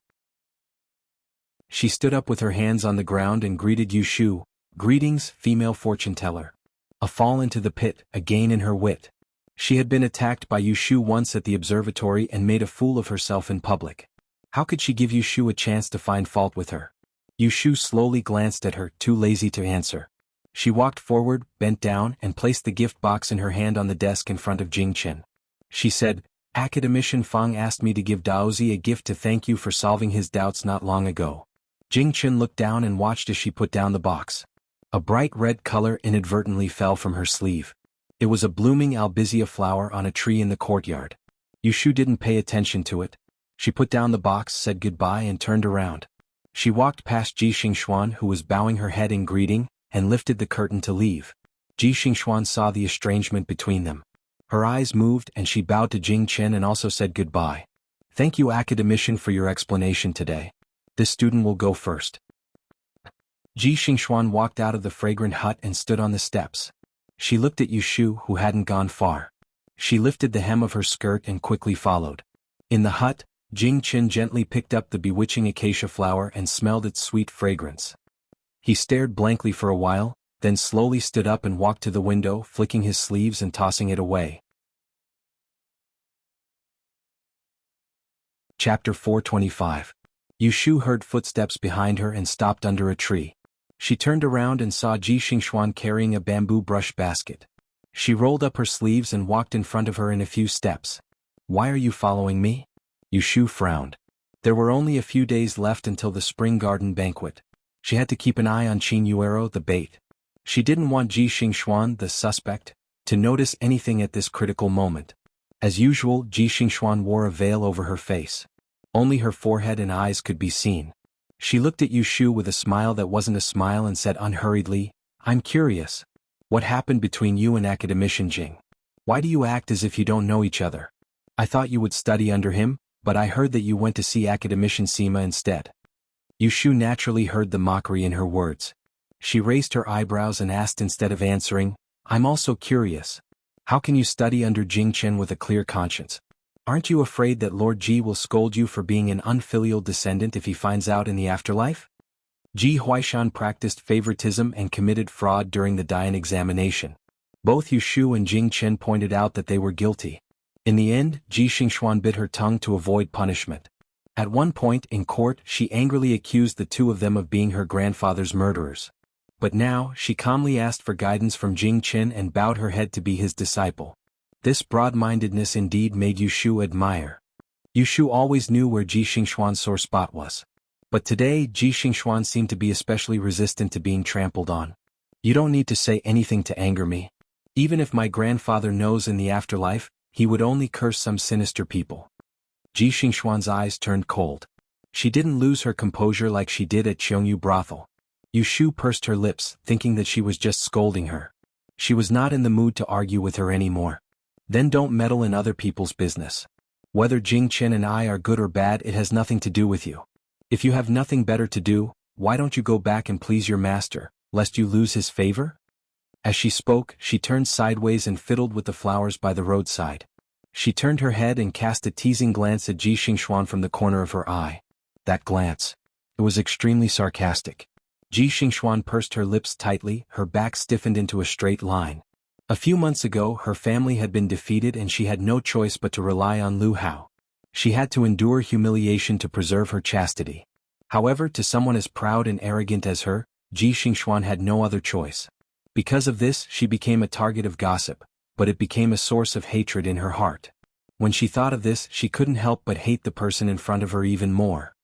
She stood up with her hands on the ground and greeted Yu Shu, "Greetings, female fortune-teller. A fall into the pit, a gain in her wit." She had been attacked by Yu Shu once at the observatory and made a fool of herself in public. How could she give Yu Shu a chance to find fault with her? Yu Shu slowly glanced at her, too lazy to answer. She walked forward, bent down, and placed the gift box in her hand on the desk in front of Jing Chen. She said, Academician Fang asked me to give Daozi a gift to thank you for solving his doubts not long ago. Jing Chen looked down and watched as she put down the box. A bright red color inadvertently fell from her sleeve. It was a blooming albizia flower on a tree in the courtyard. Yushu didn't pay attention to it. She put down the box, said goodbye and turned around. She walked past Ji Xingxuan, who was bowing her head in greeting, and lifted the curtain to leave. Ji Xingxuan saw the estrangement between them. Her eyes moved and she bowed to Jing Chen and also said goodbye. Thank you, academician, for your explanation today. This student will go first. Ji Xingxuan walked out of the fragrant hut and stood on the steps. She looked at Yushu, who hadn't gone far. She lifted the hem of her skirt and quickly followed. In the hut, Jing Chen gently picked up the bewitching acacia flower and smelled its sweet fragrance. He stared blankly for a while, then slowly stood up and walked to the window, flicking his sleeves and tossing it away. Chapter 425. Yushu heard footsteps behind her and stopped under a tree. She turned around and saw Ji Xingxuan carrying a bamboo brush basket. She rolled up her sleeves and walked in front of her in a few steps. Why are you following me? Yushu frowned. There were only a few days left until the spring garden banquet. She had to keep an eye on Qin Yuero, the bait. She didn't want Ji Xingxuan, the suspect, to notice anything at this critical moment. As usual, Ji Xingxuan wore a veil over her face. Only her forehead and eyes could be seen. She looked at Yushu with a smile that wasn't a smile and said unhurriedly, I'm curious. What happened between you and Academician Jing? Why do you act as if you don't know each other? I thought you would study under him, but I heard that you went to see Academician Sima instead. Yushu naturally heard the mockery in her words. She raised her eyebrows and asked instead of answering, I'm also curious. How can you study under Jing Chen with a clear conscience? Aren't you afraid that Lord Ji will scold you for being an unfilial descendant if he finds out in the afterlife? Ji Huaishan practiced favoritism and committed fraud during the Dian examination. Both Yushu and Jing Chen pointed out that they were guilty. In the end, Ji Xingxuan bit her tongue to avoid punishment. At one point in court, she angrily accused the two of them of being her grandfather's murderers. But now, she calmly asked for guidance from Jing Chen and bowed her head to be his disciple. This broad-mindedness indeed made Yushu admire. Yushu always knew where Ji Xingxuan's sore spot was. But today, Ji Xingxuan seemed to be especially resistant to being trampled on. You don't need to say anything to anger me. Even if my grandfather knows in the afterlife, he would only curse some sinister people. Ji Xingxuan's eyes turned cold. She didn't lose her composure like she did at Qiongyu brothel. Yushu pursed her lips, thinking that she was just scolding her. She was not in the mood to argue with her anymore. Then don't meddle in other people's business. Whether Jing Chen and I are good or bad, it has nothing to do with you. If you have nothing better to do, why don't you go back and please your master, lest you lose his favor? As she spoke, she turned sideways and fiddled with the flowers by the roadside. She turned her head and cast a teasing glance at Ji Xingxuan from the corner of her eye. That glance. It was extremely sarcastic. Ji Xingxuan pursed her lips tightly, her back stiffened into a straight line. A few months ago, her family had been defeated and she had no choice but to rely on Lu Hao. She had to endure humiliation to preserve her chastity. However, to someone as proud and arrogant as her, Ji Xingxuan had no other choice. Because of this, she became a target of gossip, but it became a source of hatred in her heart. When she thought of this, she couldn't help but hate the person in front of her even more.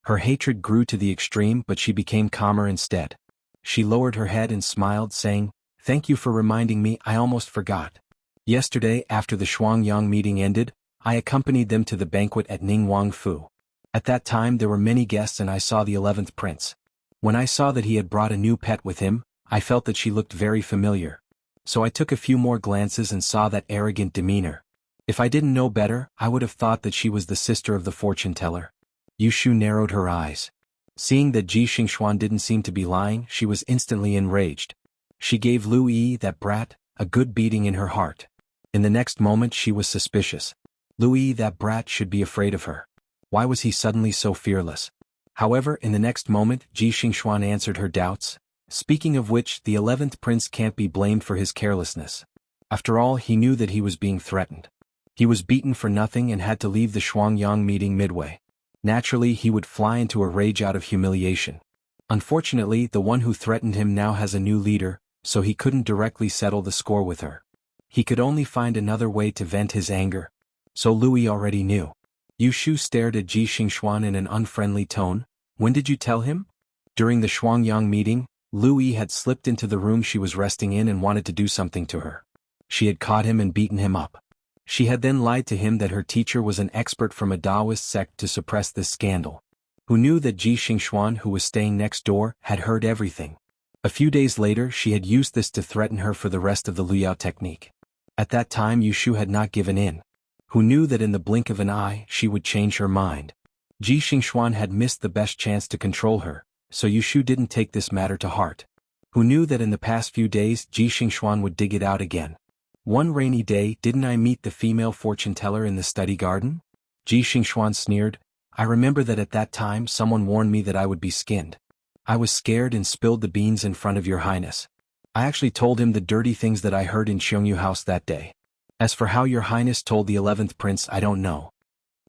Her hatred grew to the extreme, but she became calmer instead. She lowered her head and smiled, saying, Thank you for reminding me, I almost forgot. Yesterday, after the Shuangyang meeting ended, I accompanied them to the banquet at Ningwang Fu. At that time there were many guests and I saw the 11th prince. When I saw that he had brought a new pet with him, I felt that she looked very familiar. So I took a few more glances and saw that arrogant demeanor. If I didn't know better, I would have thought that she was the sister of the fortune teller. Yushu narrowed her eyes. Seeing that Ji Xingxuan didn't seem to be lying, she was instantly enraged. She gave Lu Yi, that brat, a good beating in her heart. In the next moment she was suspicious. Lu Yi, that brat, should be afraid of her. Why was he suddenly so fearless? However, in the next moment, Ji Xingxuan answered her doubts. Speaking of which, the 11th prince can't be blamed for his carelessness. After all, he knew that he was being threatened. He was beaten for nothing and had to leave the Shuangyang meeting midway. Naturally, he would fly into a rage out of humiliation. Unfortunately, the one who threatened him now has a new leader, so he couldn't directly settle the score with her. He could only find another way to vent his anger. So Louis already knew. Yu Shu stared at Ji Xingxuan in an unfriendly tone. When did you tell him? During the Shuangyang meeting, Louis had slipped into the room she was resting in and wanted to do something to her. She had caught him and beaten him up. She had then lied to him that her teacher was an expert from a Taoist sect to suppress this scandal. Who knew that Ji Xingxuan, who was staying next door, had heard everything? A few days later she had used this to threaten her for the rest of the Liao technique. At that time Yu Shu had not given in. Who knew that in the blink of an eye she would change her mind? Ji Xingxuan had missed the best chance to control her, so Yu Shu didn't take this matter to heart. Who knew that in the past few days Ji Xingxuan would dig it out again? One rainy day, didn't I meet the female fortune teller in the study garden? Ji Xingxuan sneered. I remember that at that time someone warned me that I would be skinned. I was scared and spilled the beans in front of your highness. I actually told him the dirty things that I heard in Xiongyu house that day. As for how your highness told the 11th prince, I don't know.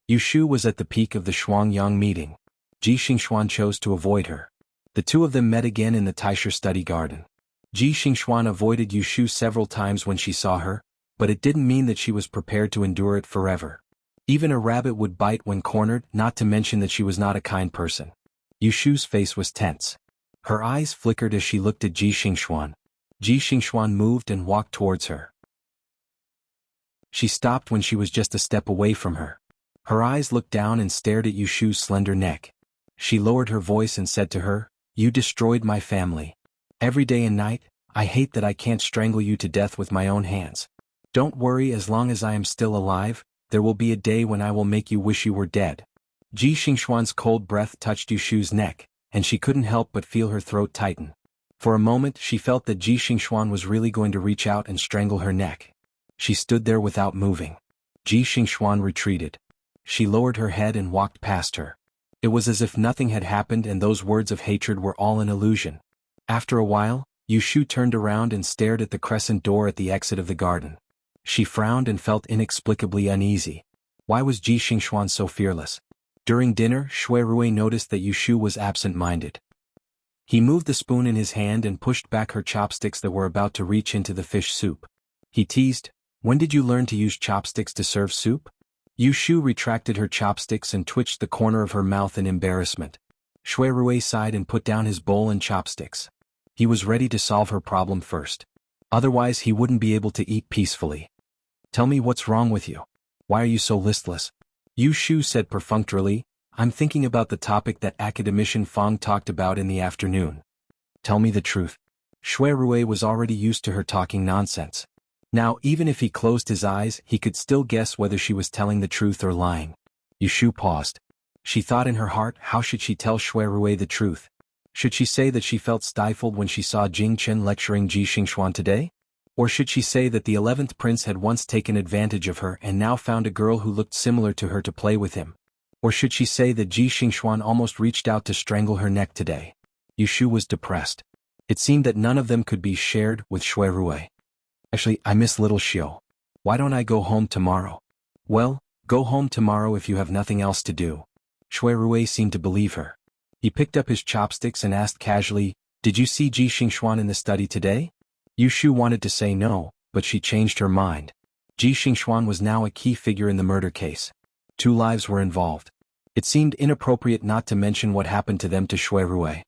Yu Shu was at the peak of the Shuangyang meeting. Ji Xingxuan chose to avoid her. The two of them met again in the Taisha study garden. Ji Xingxuan avoided Yu Shu several times when she saw her, but it didn't mean that she was prepared to endure it forever. Even a rabbit would bite when cornered, not to mention that she was not a kind person. Yu Shu's face was tense. Her eyes flickered as she looked at Ji Xingxuan. Ji Xingxuan moved and walked towards her. She stopped when she was just a step away from her. Her eyes looked down and stared at Yu Shu's slender neck. She lowered her voice and said to her, You destroyed my family. Every day and night, I hate that I can't strangle you to death with my own hands. Don't worry, as long as I am still alive, there will be a day when I will make you wish you were dead. Ji Xingxuan's cold breath touched Yu Shu's neck, and she couldn't help but feel her throat tighten. For a moment she felt that Ji Xingxuan was really going to reach out and strangle her neck. She stood there without moving. Ji Xingxuan retreated. She lowered her head and walked past her. It was as if nothing had happened and those words of hatred were all an illusion. After a while, Yu Shu turned around and stared at the crescent door at the exit of the garden. She frowned and felt inexplicably uneasy. Why was Ji Xingxuan so fearless? During dinner, Shui Rui noticed that Yu Shu was absent-minded. He moved the spoon in his hand and pushed back her chopsticks that were about to reach into the fish soup. He teased, When did you learn to use chopsticks to serve soup? Yu Shu retracted her chopsticks and twitched the corner of her mouth in embarrassment. Shui Rui sighed and put down his bowl and chopsticks. He was ready to solve her problem first. Otherwise he wouldn't be able to eat peacefully. Tell me what's wrong with you. Why are you so listless? Yu Shu said perfunctorily, I'm thinking about the topic that Academician Fang talked about in the afternoon. Tell me the truth. Shui Rui was already used to her talking nonsense. Now even if he closed his eyes he could still guess whether she was telling the truth or lying. Yu Shu paused. She thought in her heart, how should she tell Shui Rui the truth? Should she say that she felt stifled when she saw Jing Chen lecturing Ji Xingxuan today? Or should she say that the 11th prince had once taken advantage of her and now found a girl who looked similar to her to play with him? Or should she say that Ji Xingxuan almost reached out to strangle her neck today? Yu Shu was depressed. It seemed that none of them could be shared with Shui Rui. Actually, I miss little Xiu. Why don't I go home tomorrow? Well, go home tomorrow if you have nothing else to do. Shui Rui seemed to believe her. He picked up his chopsticks and asked casually, Did you see Ji Xingxuan in the study today? Yu Shu wanted to say no, but she changed her mind. Ji Xingxuan was now a key figure in the murder case. 2 lives were involved. It seemed inappropriate not to mention what happened to them to Shui Rui.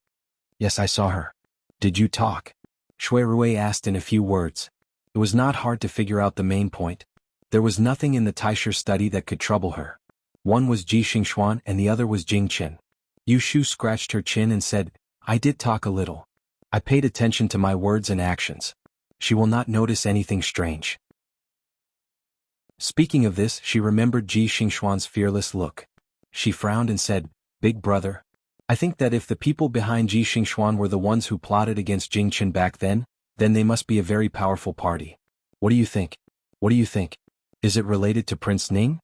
Yes, I saw her. Did you talk? Shui Rui asked in a few words. It was not hard to figure out the main point. There was nothing in the Taisha study that could trouble her. One was Ji Xingxuan and the other was Jing Chen. Yu Shu scratched her chin and said, I did talk a little. I paid attention to my words and actions. She will not notice anything strange. Speaking of this, she remembered Ji Xingxuan's fearless look. She frowned and said, Big brother. I think that if the people behind Ji Xingxuan were the ones who plotted against Jing Chen back then they must be a very powerful party. What do you think? What do you think? Is it related to Prince Ning?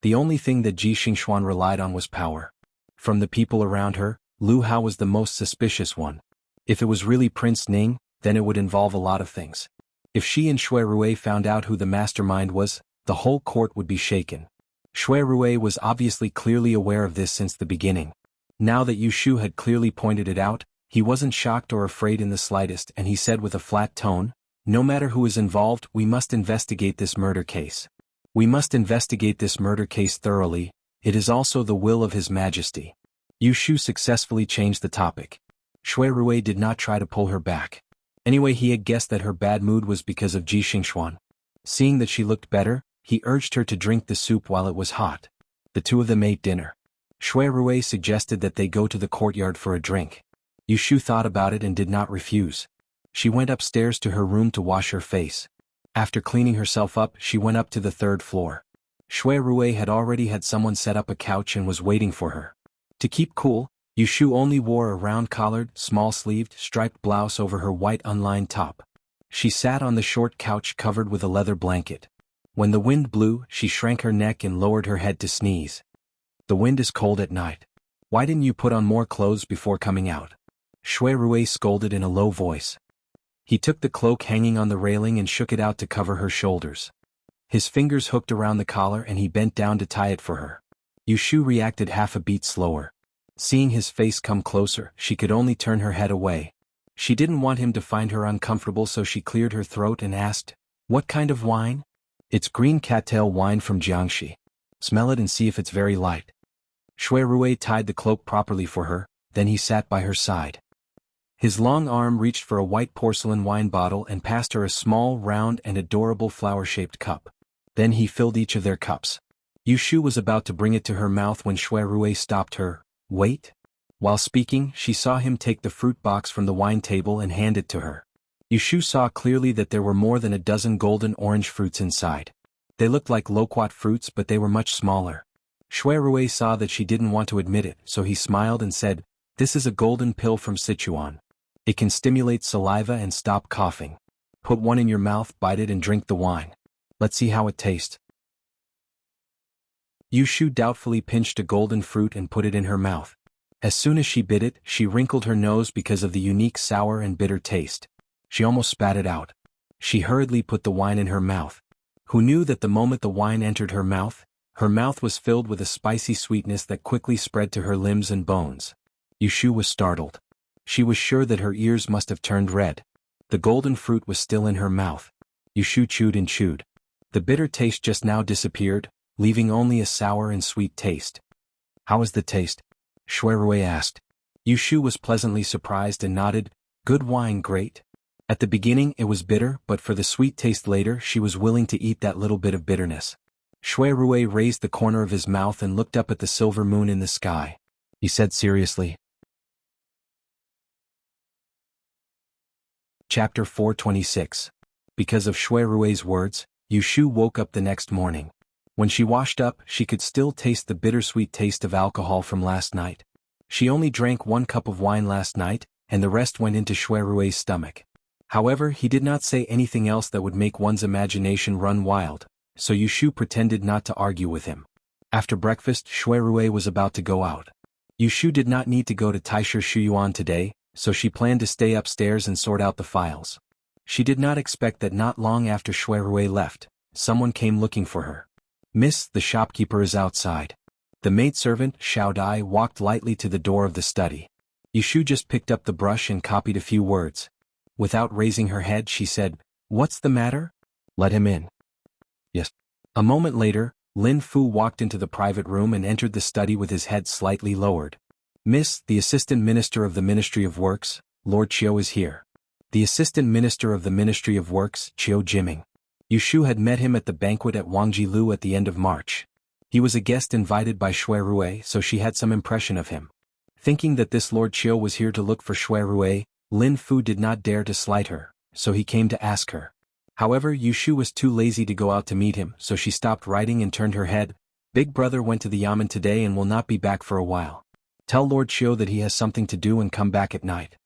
The only thing that Ji Xingxuan relied on was power. From the people around her, Lu Hao was the most suspicious one. If it was really Prince Ning, then it would involve a lot of things. If she and Shui Rui found out who the mastermind was, the whole court would be shaken. Shui Rui was obviously clearly aware of this since the beginning. Now that Yu Shu had clearly pointed it out, he wasn't shocked or afraid in the slightest and he said with a flat tone, No matter who is involved, we must investigate this murder case. We must investigate this murder case thoroughly. It is also the will of His Majesty. Yu Shu successfully changed the topic. Shui Rui did not try to pull her back. Anyway, he had guessed that her bad mood was because of Ji Xingxuan. Seeing that she looked better, he urged her to drink the soup while it was hot. The two of them ate dinner. Shui Rui suggested that they go to the courtyard for a drink. Yu Shu thought about it and did not refuse. She went upstairs to her room to wash her face. After cleaning herself up, she went up to the third floor. Shui Rui had already had someone set up a couch and was waiting for her. To keep cool, Yu Shu only wore a round-collared, small-sleeved, striped blouse over her white unlined top. She sat on the short couch covered with a leather blanket. When the wind blew, she shrank her neck and lowered her head to sneeze. The wind is cold at night. Why didn't you put on more clothes before coming out? Shui Rui scolded in a low voice. He took the cloak hanging on the railing and shook it out to cover her shoulders. His fingers hooked around the collar and he bent down to tie it for her. Yu Shu reacted half a beat slower. Seeing his face come closer, she could only turn her head away. She didn't want him to find her uncomfortable, so she cleared her throat and asked, "What kind of wine?" "It's green cattail wine from Jiangxi. Smell it and see if it's very light." Shui Rui tied the cloak properly for her, then he sat by her side. His long arm reached for a white porcelain wine bottle and passed her a small, round and adorable flower-shaped cup. Then he filled each of their cups. Yu Shu was about to bring it to her mouth when Shui Rui stopped her. "Wait." While speaking, she saw him take the fruit box from the wine table and hand it to her. Yu Shu saw clearly that there were more than a dozen golden orange fruits inside. They looked like loquat fruits, but they were much smaller. Shui Rui saw that she didn't want to admit it, so he smiled and said, "This is a golden pill from Sichuan. It can stimulate saliva and stop coughing. Put one in your mouth, bite it and drink the wine. Let's see how it tastes." Yu Shu doubtfully pinched a golden fruit and put it in her mouth. As soon as she bit it, she wrinkled her nose because of the unique sour and bitter taste. She almost spat it out. She hurriedly put the wine in her mouth. Who knew that the moment the wine entered her mouth was filled with a spicy sweetness that quickly spread to her limbs and bones. Yu Shu was startled. She was sure that her ears must have turned red. The golden fruit was still in her mouth. Yu Shu chewed and chewed. The bitter taste just now disappeared, leaving only a sour and sweet taste. "How is the taste?" Shui Rui asked. Yu Shu was pleasantly surprised and nodded. "Good wine, great." At the beginning it was bitter, but for the sweet taste later she was willing to eat that little bit of bitterness. Shui Rui raised the corner of his mouth and looked up at the silver moon in the sky. He said seriously. Chapter 426. Because of Shui Rui's words, Yu Shu woke up the next morning. When she washed up, she could still taste the bittersweet taste of alcohol from last night. She only drank 1 cup of wine last night, and the rest went into Shui Rui's stomach. However, he did not say anything else that would make one's imagination run wild, so Yu Shu pretended not to argue with him. After breakfast, Shui Rui was about to go out. Yu Shu did not need to go to Taisha Shuyuan today, so she planned to stay upstairs and sort out the files. She did not expect that not long after Shui Rui left, someone came looking for her. "Miss, the shopkeeper is outside." The maidservant, Xiao Dai, walked lightly to the door of the study. Yu Shu just picked up the brush and copied a few words. Without raising her head, she said, "What's the matter?" "Let him in." "Yes." A moment later, Lin Fu walked into the private room and entered the study with his head slightly lowered. "Miss, the Assistant Minister of the Ministry of Works, Lord Chiu is here." The Assistant Minister of the Ministry of Works, Chiu Jiming. Yu Shu had met him at the banquet at Wangjilu at the end of March. He was a guest invited by Shui Rui, so she had some impression of him. Thinking that this Lord Chiu was here to look for Shui Rui, Lin Fu did not dare to slight her, so he came to ask her. However, Yu Shu was too lazy to go out to meet him, so she stopped writing and turned her head. "Big brother went to the yamen today and will not be back for a while. Tell Lord Chiu that he has something to do and come back at night."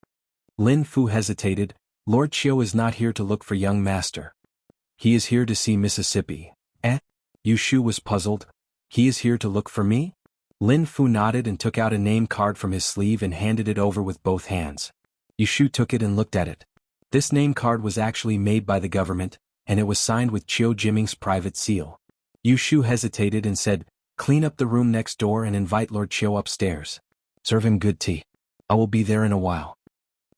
Lin Fu hesitated. "Lord Chiu is not here to look for young master. He is here to see Mississippi." "Eh?" Yu Shu was puzzled. "He is here to look for me?" Lin Fu nodded and took out a name card from his sleeve and handed it over with both hands. Yu Shu took it and looked at it. This name card was actually made by the government, and it was signed with Chiu Jiming's private seal. Yu Shu hesitated and said, "Clean up the room next door and invite Lord Chiu upstairs. Serve him good tea. I will be there in a while.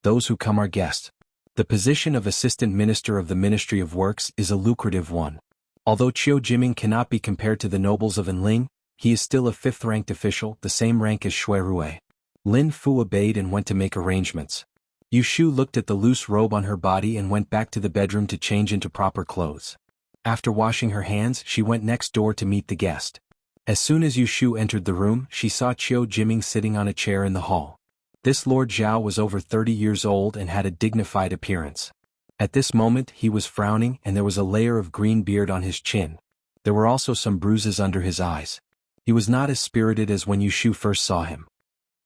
Those who come are guests." The position of Assistant Minister of the Ministry of Works is a lucrative one. Although Qiu Jiming cannot be compared to the nobles of Enling, he is still a fifth-ranked official, the same rank as Shui Rui. Lin Fu obeyed and went to make arrangements. Yu Shu looked at the loose robe on her body and went back to the bedroom to change into proper clothes. After washing her hands, she went next door to meet the guest. As soon as Yu Shu entered the room, she saw Qiu Jiming sitting on a chair in the hall. This Lord Zhao was over 30 years old and had a dignified appearance. At this moment he was frowning and there was a layer of green beard on his chin. There were also some bruises under his eyes. He was not as spirited as when Yu Shu first saw him.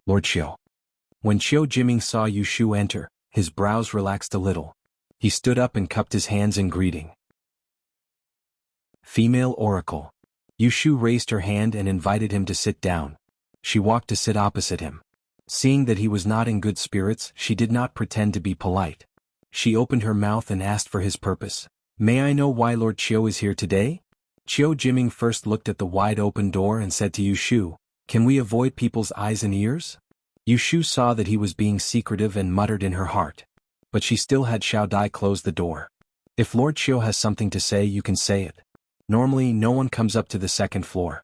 Lord Qiu. When Qiu Jiming saw Yu Shu enter, his brows relaxed a little. He stood up and cupped his hands in greeting. Female Oracle. Yu Shu raised her hand and invited him to sit down. She walked to sit opposite him. Seeing that he was not in good spirits, she did not pretend to be polite. She opened her mouth and asked for his purpose. May I know why Lord Qiu is here today? Qiu Jiming first looked at the wide-open door and said to Yu Shu, Can we avoid people's eyes and ears? Yu Shu saw that he was being secretive and muttered in her heart. But she still had Xiao Dai close the door. If Lord Qiu has something to say, you can say it. Normally, no one comes up to the second floor.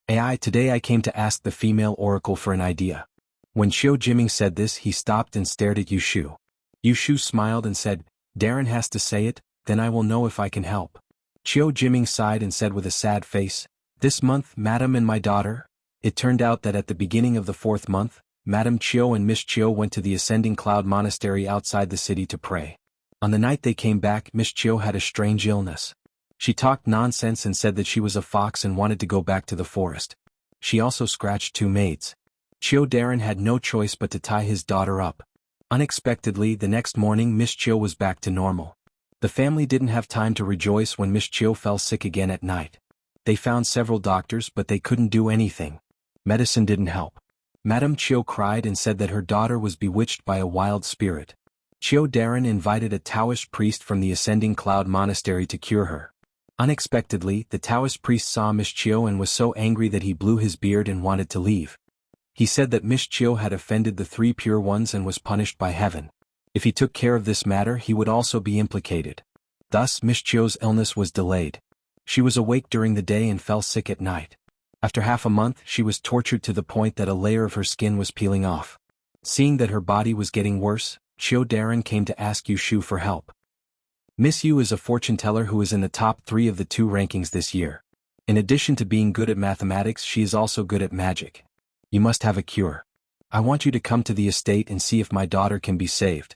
Today I came to ask the female oracle for an idea. When Qiu Jiming said this, he stopped and stared at Yu Shu. Yu Shu smiled and said, Darren has to say it, then I will know if I can help. Qiu Jiming sighed and said with a sad face, This month, Madam and my daughter. It turned out that at the beginning of the 4th month, Madam Qiu and Miss Qiu went to the Ascending Cloud Monastery outside the city to pray. On the night they came back, Miss Qiu had a strange illness. She talked nonsense and said that she was a fox and wanted to go back to the forest. She also scratched 2 maids. Qiu Darren had no choice but to tie his daughter up. Unexpectedly, the next morning Miss Qiu was back to normal. The family didn't have time to rejoice when Miss Qiu fell sick again at night. They found several doctors but they couldn't do anything. Medicine didn't help. Madame Qiu cried and said that her daughter was bewitched by a wild spirit. Qiu Darren invited a Taoist priest from the Ascending Cloud Monastery to cure her. Unexpectedly, the Taoist priest saw Miss Qiu and was so angry that he blew his beard and wanted to leave. He said that Miss Qiu had offended the 3 pure ones and was punished by heaven. If he took care of this matter, he would also be implicated. Thus, Miss Qiu's illness was delayed. She was awake during the day and fell sick at night. After half a month, she was tortured to the point that a layer of her skin was peeling off. Seeing that her body was getting worse, Qiu Darren came to ask Yu Shu for help. Miss Yu is a fortune teller who is in the top 3 of the 2 rankings this year. In addition to being good at mathematics, she is also good at magic. You must have a cure. I want you to come to the estate and see if my daughter can be saved.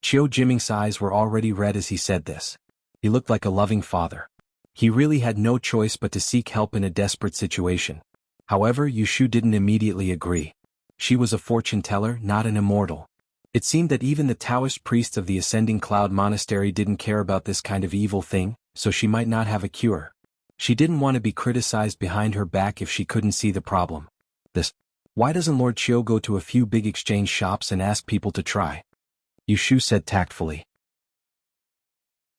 Qiu Jiming's eyes were already red as he said this. He looked like a loving father. He really had no choice but to seek help in a desperate situation. However, Yu Shu didn't immediately agree. She was a fortune teller, not an immortal. It seemed that even the Taoist priests of the Ascending Cloud Monastery didn't care about this kind of evil thing, so she might not have a cure. She didn't want to be criticized behind her back if she couldn't see the problem. Why doesn't Lord Qiu go to a few big exchange shops and ask people to try? Yu Shu said tactfully.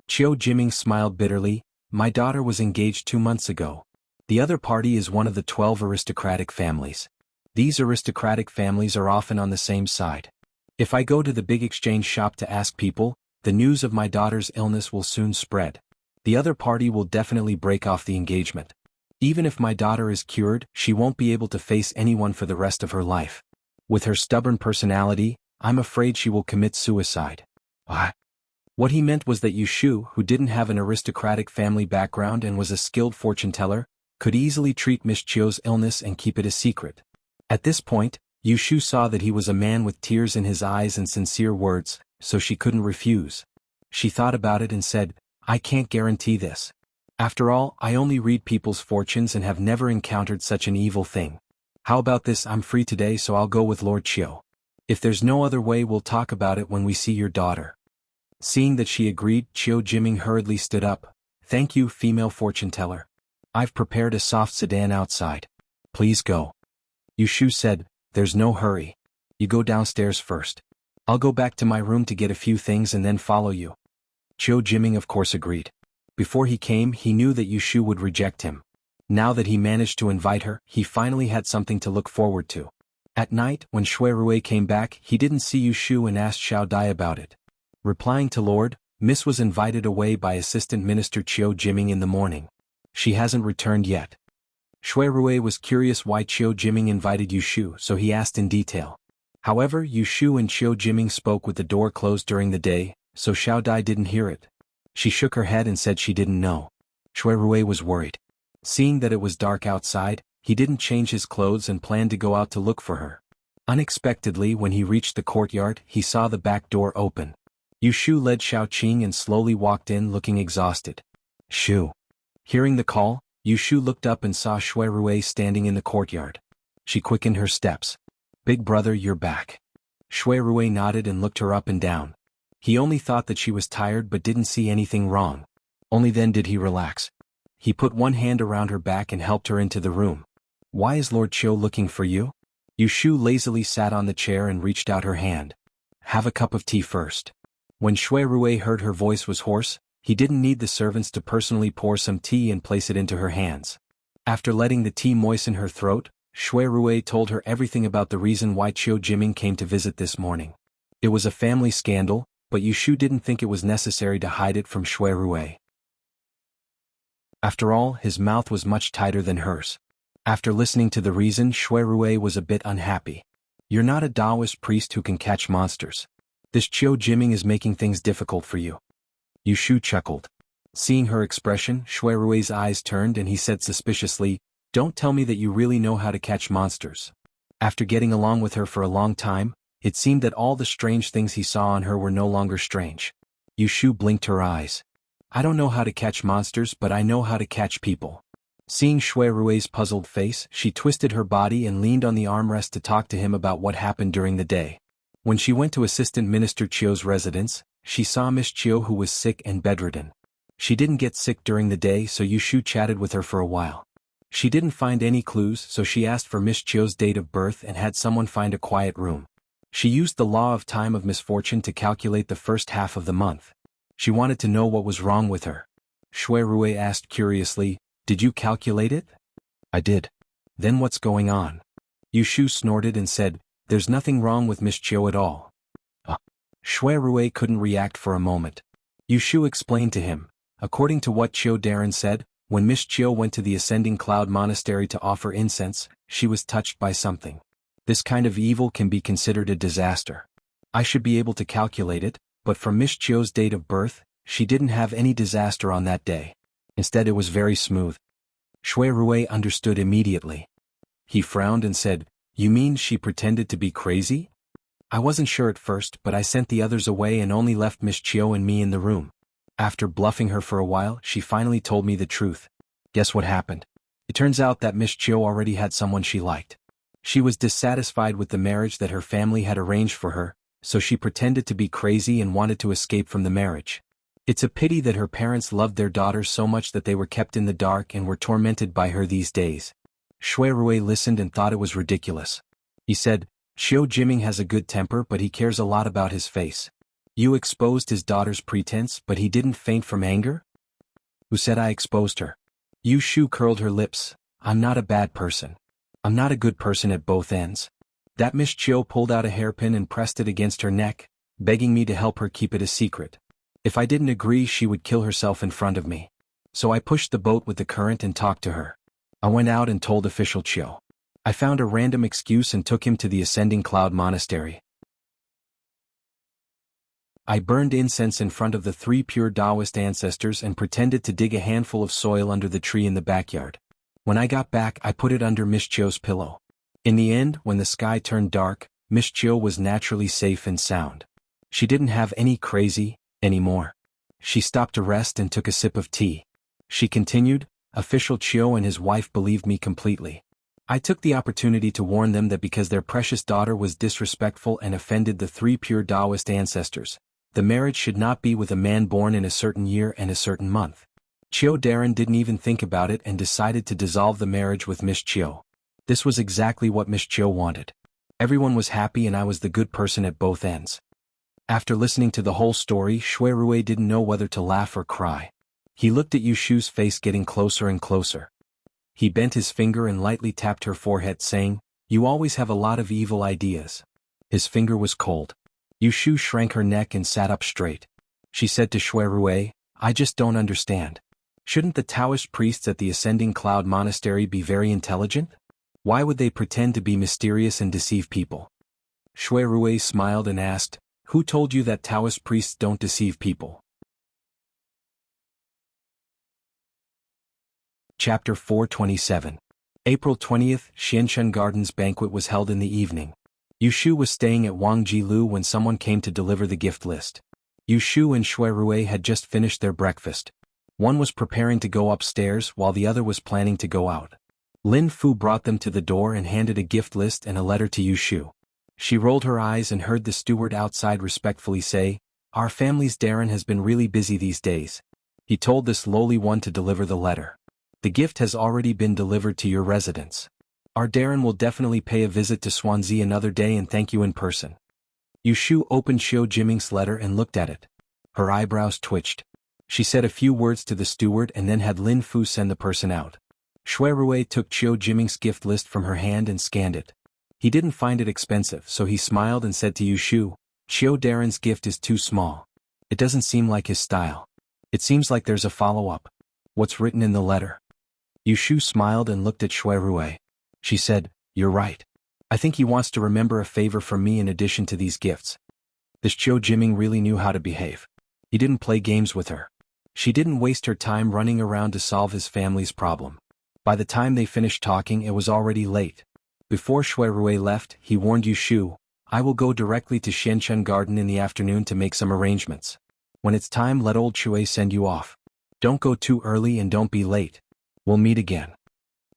Qiu Jiming smiled bitterly. My daughter was engaged 2 months ago. The other party is one of the 12 aristocratic families. These aristocratic families are often on the same side. If I go to the big exchange shop to ask people, the news of my daughter's illness will soon spread. The other party will definitely break off the engagement. Even if my daughter is cured, she won't be able to face anyone for the rest of her life. With her stubborn personality, I'm afraid she will commit suicide. What he meant was that Yu Shu, who didn't have an aristocratic family background and was a skilled fortune teller, could easily treat Miss Qiu's illness and keep it a secret. At this point, Yu Shu saw that he was a man with tears in his eyes and sincere words, so she couldn't refuse. She thought about it and said, I can't guarantee this. After all, I only read people's fortunes and have never encountered such an evil thing. How about this? I'm free today, so I'll go with Lord Qiu. If there's no other way, we'll talk about it when we see your daughter. Seeing that she agreed, Qiu Jiming hurriedly stood up. Thank you, female fortune teller. I've prepared a soft sedan outside. Please go. Yu Shu said, There's no hurry. You go downstairs first. I'll go back to my room to get a few things and then follow you. Qiu Jiming of course agreed. Before he came, he knew that Yu Shu would reject him. Now that he managed to invite her, he finally had something to look forward to. At night, when Shui Rui came back, he didn't see Yu Shu and asked Xiao Dai about it. Replying to Lord, Miss was invited away by Assistant Minister Chiu Jiming in the morning. She hasn't returned yet. Shui Rui was curious why Chiu Jiming invited Yushu, so he asked in detail. However, Yushu and Chiu Jiming spoke with the door closed during the day, so Xiao Dai didn't hear it. She shook her head and said she didn't know. Shui Rui was worried. Seeing that it was dark outside, he didn't change his clothes and planned to go out to look for her. Unexpectedly, when he reached the courtyard, he saw the back door open. Yushu led Xiaoqing and slowly walked in looking exhausted. Shu. Hearing the call, Yushu looked up and saw Shui Rui standing in the courtyard. She quickened her steps. Big brother, you're back. Shui Rui nodded and looked her up and down. He only thought that she was tired but didn't see anything wrong. Only then did he relax. He put one hand around her back and helped her into the room. Why is Lord Chiu looking for you? Yushu lazily sat on the chair and reached out her hand. Have a cup of tea first. When Shui Rui heard her voice was hoarse, he didn't need the servants to personally pour some tea and place it into her hands. After letting the tea moisten her throat, Shui Rui told her everything about the reason why Chiu Jiming came to visit this morning. It was a family scandal, but Yushu didn't think it was necessary to hide it from Shui Rui. After all, his mouth was much tighter than hers. After listening to the reason, Shui Rui was a bit unhappy. You're not a Taoist priest who can catch monsters. This Chiu Jiming is making things difficult for you. Yushu chuckled. Seeing her expression, Shui Rui's eyes turned and he said suspiciously, Don't tell me that you really know how to catch monsters. After getting along with her for a long time, it seemed that all the strange things he saw on her were no longer strange. Yushu blinked her eyes. I don't know how to catch monsters, but I know how to catch people. Seeing Shui Rui's puzzled face, she twisted her body and leaned on the armrest to talk to him about what happened during the day. When she went to Assistant Minister Chiu's residence, she saw Miss Chiu who was sick and bedridden. She didn't get sick during the day, so Yushu chatted with her for a while. She didn't find any clues, so she asked for Miss Chiu's date of birth and had someone find a quiet room. She used the law of time of misfortune to calculate the first half of the month. She wanted to know what was wrong with her. Shui Rui asked curiously, Did you calculate it? I did. Then what's going on? Yushu snorted and said, There's nothing wrong with Miss Chiu at all. Shui Rui couldn't react for a moment. Yushu explained to him, according to what Chiu Darren said, when Miss Chiu went to the Ascending Cloud Monastery to offer incense, she was touched by something. This kind of evil can be considered a disaster. I should be able to calculate it, but from Miss Chiu's date of birth, she didn't have any disaster on that day. Instead it was very smooth. Shui Rui understood immediately. He frowned and said, You mean she pretended to be crazy? I wasn't sure at first, but I sent the others away and only left Miss Chiu and me in the room. After bluffing her for a while, she finally told me the truth. Guess what happened? It turns out that Miss Chiu already had someone she liked. She was dissatisfied with the marriage that her family had arranged for her, so she pretended to be crazy and wanted to escape from the marriage. It's a pity that her parents loved their daughter so much that they were kept in the dark and were tormented by her these days. Shui Rui listened and thought it was ridiculous. He said, Chiu Jiming has a good temper, but he cares a lot about his face. You exposed his daughter's pretense, but he didn't faint from anger? Who said I exposed her? Yushu curled her lips. I'm not a bad person. I'm not a good person at both ends. That Miss Chiu pulled out a hairpin and pressed it against her neck, begging me to help her keep it a secret. If I didn't agree, she would kill herself in front of me. So I pushed the boat with the current and talked to her. I went out and told official Chiu. I found a random excuse and took him to the Ascending Cloud Monastery. I burned incense in front of the 3 pure Taoist ancestors and pretended to dig a handful of soil under the tree in the backyard. When I got back, I put it under Miss Chiu's pillow. In the end, when the sky turned dark, Miss Chiu was naturally safe and sound. She didn't have any crazy anymore. She stopped to rest and took a sip of tea. She continued, Official Chiu and his wife believed me completely. I took the opportunity to warn them that because their precious daughter was disrespectful and offended the 3 pure Taoist ancestors, the marriage should not be with a man born in a certain year and a certain month. Chiu Darren didn't even think about it and decided to dissolve the marriage with Miss Chiu. This was exactly what Miss Chiu wanted. Everyone was happy and I was the good person at both ends. After listening to the whole story, Shui Rui didn't know whether to laugh or cry. He looked at Yushu's face getting closer and closer. He bent his finger and lightly tapped her forehead, saying, You always have a lot of evil ideas. His finger was cold. Yushu shrank her neck and sat up straight. She said to Shui Rui, I just don't understand. Shouldn't the Taoist priests at the Ascending Cloud Monastery be very intelligent? Why would they pretend to be mysterious and deceive people? Shui Rui smiled and asked, Who told you that Taoist priests don't deceive people? Chapter 427. April 20th, Xianshan Gardens banquet was held in the evening. Yushu was staying at Wangjilu when someone came to deliver the gift list. Yushu and Shui Rui had just finished their breakfast. One was preparing to go upstairs while the other was planning to go out. Lin Fu brought them to the door and handed a gift list and a letter to Yushu. She rolled her eyes and heard the steward outside respectfully say, Our family's Darren has been really busy these days. He told this lowly one to deliver the letter. The gift has already been delivered to your residence. Our Darren will definitely pay a visit to Swansea another day and thank you in person. Yushu opened Xiao Jiming's letter and looked at it. Her eyebrows twitched. She said a few words to the steward and then had Lin Fu send the person out. Shui Rui took Xiao Jiming's gift list from her hand and scanned it. He didn't find it expensive, so he smiled and said to Yushu, Xiao Darren's gift is too small. It doesn't seem like his style. It seems like there's a follow-up. What's written in the letter? Yushu smiled and looked at Shui Rui. She said, You're right. I think he wants to remember a favor from me in addition to these gifts. This Xiao Jiming really knew how to behave. He didn't play games with her. She didn't waste her time running around to solve his family's problem. By the time they finished talking, it was already late. Before Shui Rui left, he warned Yushu, I will go directly to Xianshan Garden in the afternoon to make some arrangements. When it's time, let old Shui send you off. Don't go too early and don't be late. We'll meet again.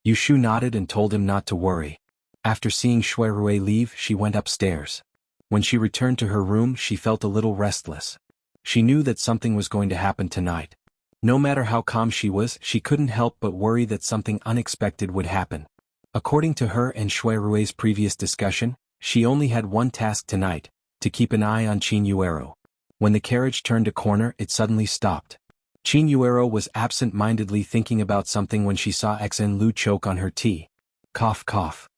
Yushu nodded and told him not to worry. After seeing Shui Rui leave, she went upstairs. When she returned to her room, she felt a little restless. She knew that something was going to happen tonight. No matter how calm she was, she couldn't help but worry that something unexpected would happen. According to her and Shui Rui's previous discussion, she only had one task tonight, to keep an eye on Qin Yuero. When the carriage turned a corner, it suddenly stopped. Qin Yuero was absent-mindedly thinking about something when she saw Xen Lu choke on her tea. Cough cough.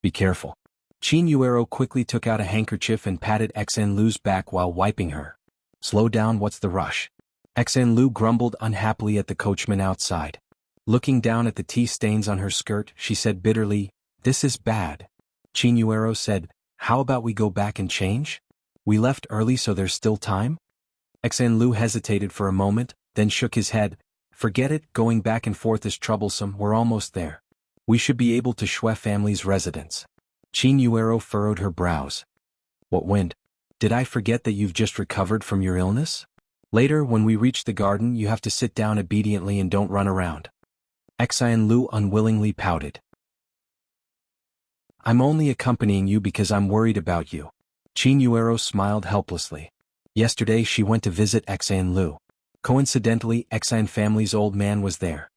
Be careful. Qin Yuero quickly took out a handkerchief and patted Xen Lu's back while wiping her. Slow down, what's the rush? Xen Lu grumbled unhappily at the coachman outside. Looking down at the tea stains on her skirt, she said bitterly, This is bad. Qin Yuero said, How about we go back and change? We left early so there's still time? Xen Lu hesitated for a moment, then shook his head. Forget it, going back and forth is troublesome, we're almost there. We should be able to Shui family's residence. Qin Yuero furrowed her brows. What wind? Did I forget that you've just recovered from your illness? Later, when we reach the garden, you have to sit down obediently and don't run around. Xen Lu unwillingly pouted. I'm only accompanying you because I'm worried about you. Qin Yuero smiled helplessly. Yesterday she went to visit Xen Lu. Coincidentally, Xen family's old man was there.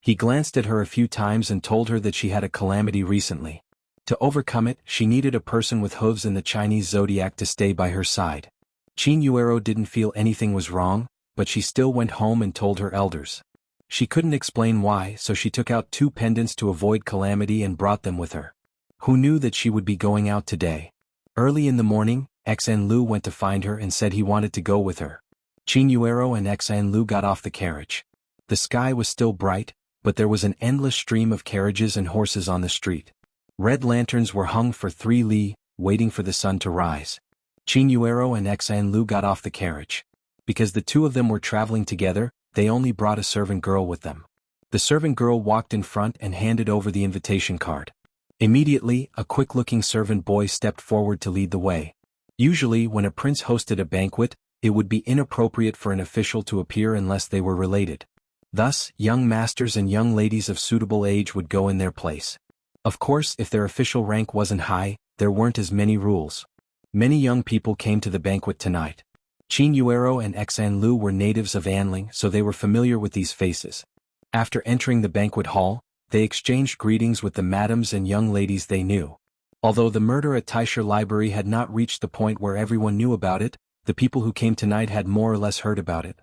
He glanced at her a few times and told her that she had a calamity recently. To overcome it, she needed a person with hooves in the Chinese zodiac to stay by her side. Qin Yuero didn't feel anything was wrong, but she still went home and told her elders. She couldn't explain why, so she took out 2 pendants to avoid calamity and brought them with her. Who knew that she would be going out today? Early in the morning, Xen Lu went to find her and said he wanted to go with her. Qin Yuero and Xen Lu got off the carriage. The sky was still bright, but there was an endless stream of carriages and horses on the street. Red lanterns were hung for 3 li, waiting for the sun to rise. Qin Yuero and Xen Lu got off the carriage. Because the two of them were traveling together, they only brought a servant girl with them. The servant girl walked in front and handed over the invitation card. Immediately, a quick-looking servant boy stepped forward to lead the way. Usually, when a prince hosted a banquet, it would be inappropriate for an official to appear unless they were related. Thus, young masters and young ladies of suitable age would go in their place. Of course, if their official rank wasn't high, there weren't as many rules. Many young people came to the banquet tonight. Qin Yuero and Xen Lu were natives of Anling, so they were familiar with these faces. After entering the banquet hall, they exchanged greetings with the madams and young ladies they knew. Although the murder at Taisha Library had not reached the point where everyone knew about it, the people who came tonight had more or less heard about it.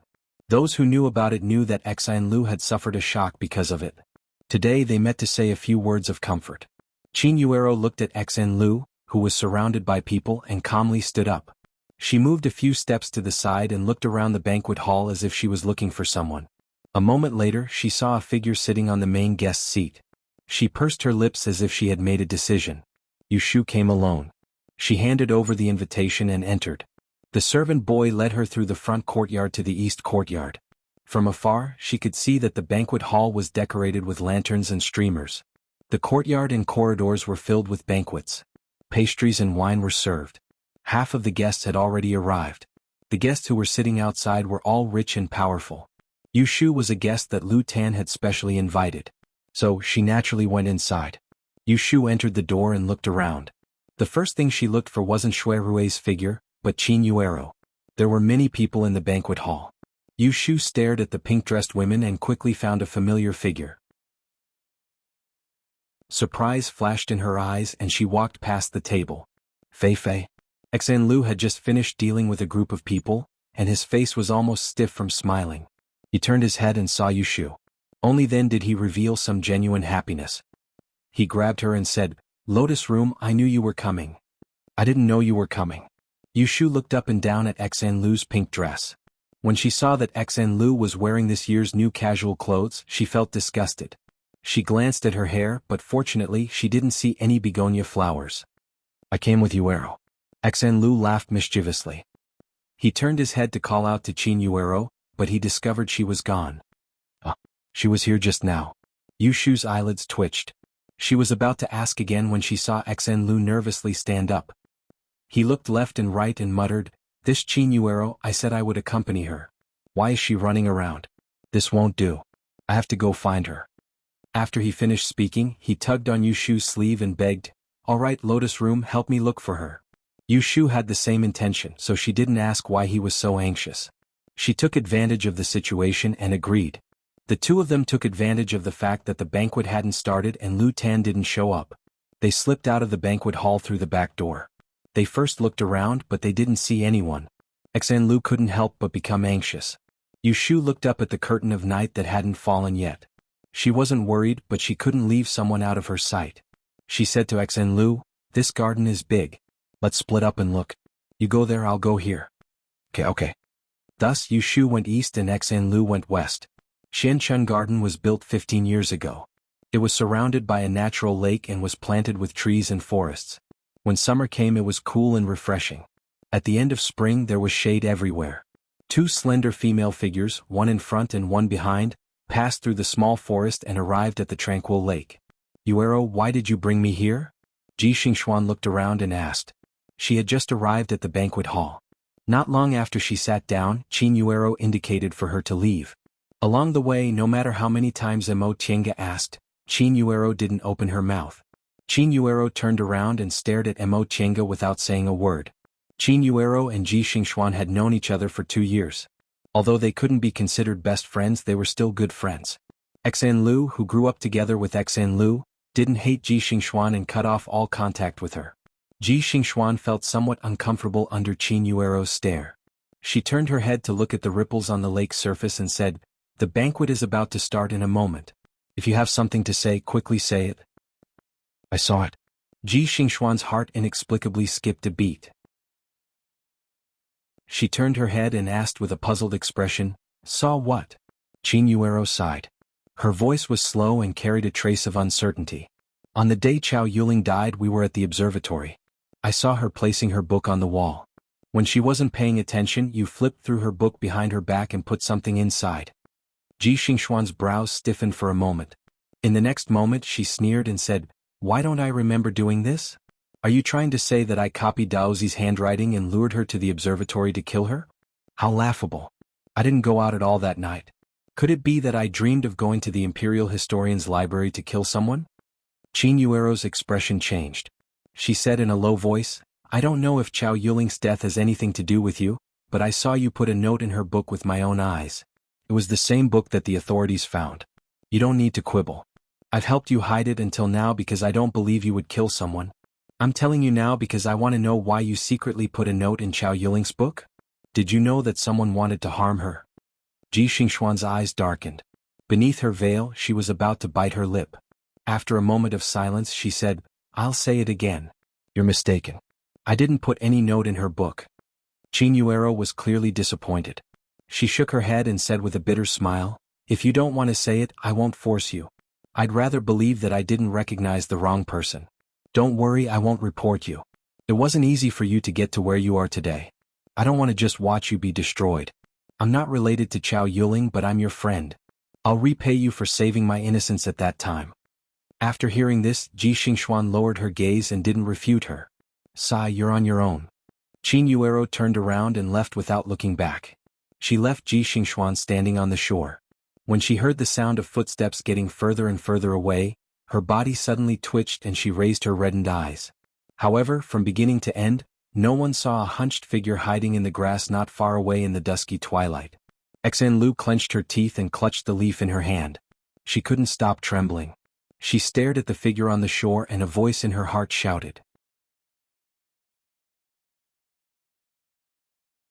Those who knew about it knew that Xen Lu had suffered a shock because of it. Today they met to say a few words of comfort. Qin Yuero looked at Xen Lu, who was surrounded by people, and calmly stood up. She moved a few steps to the side and looked around the banquet hall as if she was looking for someone. A moment later, she saw a figure sitting on the main guest seat. She pursed her lips as if she had made a decision. Yushu came alone. She handed over the invitation and entered. The servant boy led her through the front courtyard to the east courtyard. From afar, she could see that the banquet hall was decorated with lanterns and streamers. The courtyard and corridors were filled with banquets. Pastries and wine were served. Half of the guests had already arrived. The guests who were sitting outside were all rich and powerful. Yushu was a guest that Lu Tan had specially invited. So, she naturally went inside. Yushu entered the door and looked around. The first thing she looked for wasn't Shui Rui's figure, but Qin Yuero. There were many people in the banquet hall. Yushu stared at the pink-dressed women and quickly found a familiar figure. Surprise flashed in her eyes and she walked past the table. Fei Fei. Xan Lu had just finished dealing with a group of people, and his face was almost stiff from smiling. He turned his head and saw Yushu. Only then did he reveal some genuine happiness. He grabbed her and said, "Lotus Room, I knew you were coming." "I didn't know you were coming." Yushu looked up and down at Xan Lu's pink dress. When she saw that Xan Lu was wearing this year's new casual clothes, she felt disgusted. She glanced at her hair, but fortunately she didn't see any begonia flowers. "I came with Yuero." Xan Lu laughed mischievously. He turned his head to call out to Qin Yuero, but he discovered she was gone. She was here just now. Yushu's eyelids twitched. She was about to ask again when she saw Xan Lu nervously stand up. He looked left and right and muttered, "This Qin Yuero, I said I would accompany her. Why is she running around? This won't do. I have to go find her." After he finished speaking, he tugged on Yushu's sleeve and begged, "All right, Lotus Room, help me look for her." Yushu had the same intention, so she didn't ask why he was so anxious. She took advantage of the situation and agreed. The two of them took advantage of the fact that the banquet hadn't started and Lu Tan didn't show up. They slipped out of the banquet hall through the back door. They first looked around but they didn't see anyone. Xan Lu couldn't help but become anxious. Yushu looked up at the curtain of night that hadn't fallen yet. She wasn't worried but she couldn't leave someone out of her sight. She said to Xan Lu, "This garden is big. Let's split up and look. You go there, I'll go here." Okay. Thus Yushu went east and Xan Lu went west. Xianchun Garden was built 15 years ago. It was surrounded by a natural lake and was planted with trees and forests. When summer came it was cool and refreshing. At the end of spring there was shade everywhere. Two slender female figures, one in front and one behind, passed through the small forest and arrived at the tranquil lake. "Yuero, why did you bring me here?" Ji Xingxuan looked around and asked. She had just arrived at the banquet hall. Not long after she sat down, Qin Yuero indicated for her to leave. Along the way, no matter how many times Mo Tienga asked, Qin Yuero didn't open her mouth. Qin Yuero turned around and stared at Mo Tienga without saying a word. Qin Yuero and Ji Xingxuan had known each other for 2 years. Although they couldn't be considered best friends, they were still good friends. Xan Lu, who grew up together with Xan Lu, didn't hate Ji Xingxuan and cut off all contact with her. Ji Xingxuan felt somewhat uncomfortable under Qin Yuero's stare. She turned her head to look at the ripples on the lake's surface and said, "The banquet is about to start in a moment. If you have something to say, quickly say it." "I saw it." Ji Xingxuan's heart inexplicably skipped a beat. She turned her head and asked with a puzzled expression, "Saw what?" Qin Yuero sighed. Her voice was slow and carried a trace of uncertainty. "On the day Chao Yuling died, we were at the observatory. I saw her placing her book on the wall. When she wasn't paying attention, you flipped through her book behind her back and put something inside." Ji Xingxuan's brows stiffened for a moment. In the next moment she sneered and said, "Why don't I remember doing this? Are you trying to say that I copied Daozi's handwriting and lured her to the observatory to kill her? How laughable. I didn't go out at all that night. Could it be that I dreamed of going to the Imperial Historian's library to kill someone?" Qin Yuero's expression changed. She said in a low voice, "I don't know if Chao Yuling's death has anything to do with you, but I saw you put a note in her book with my own eyes. It was the same book that the authorities found. You don't need to quibble. I've helped you hide it until now because I don't believe you would kill someone. I'm telling you now because I want to know why you secretly put a note in Chao Yuling's book. Did you know that someone wanted to harm her?" Ji Xingxuan's eyes darkened. Beneath her veil, she was about to bite her lip. After a moment of silence, she said, "I'll say it again. You're mistaken. I didn't put any note in her book." Qin Yuero was clearly disappointed. She shook her head and said with a bitter smile, "If you don't want to say it, I won't force you. I'd rather believe that I didn't recognize the wrong person. Don't worry, I won't report you. It wasn't easy for you to get to where you are today. I don't want to just watch you be destroyed. I'm not related to Chao Yuling, but I'm your friend. I'll repay you for saving my innocence at that time." After hearing this, Ji Xingxuan lowered her gaze and didn't refute her. "Sai, you're on your own." Qin Yuero turned around and left without looking back. She left Ji Xingxuan standing on the shore. When she heard the sound of footsteps getting further and further away, her body suddenly twitched and she raised her reddened eyes. However, from beginning to end, no one saw a hunched figure hiding in the grass not far away in the dusky twilight. Xan Lu clenched her teeth and clutched the leaf in her hand. She couldn't stop trembling. She stared at the figure on the shore and a voice in her heart shouted.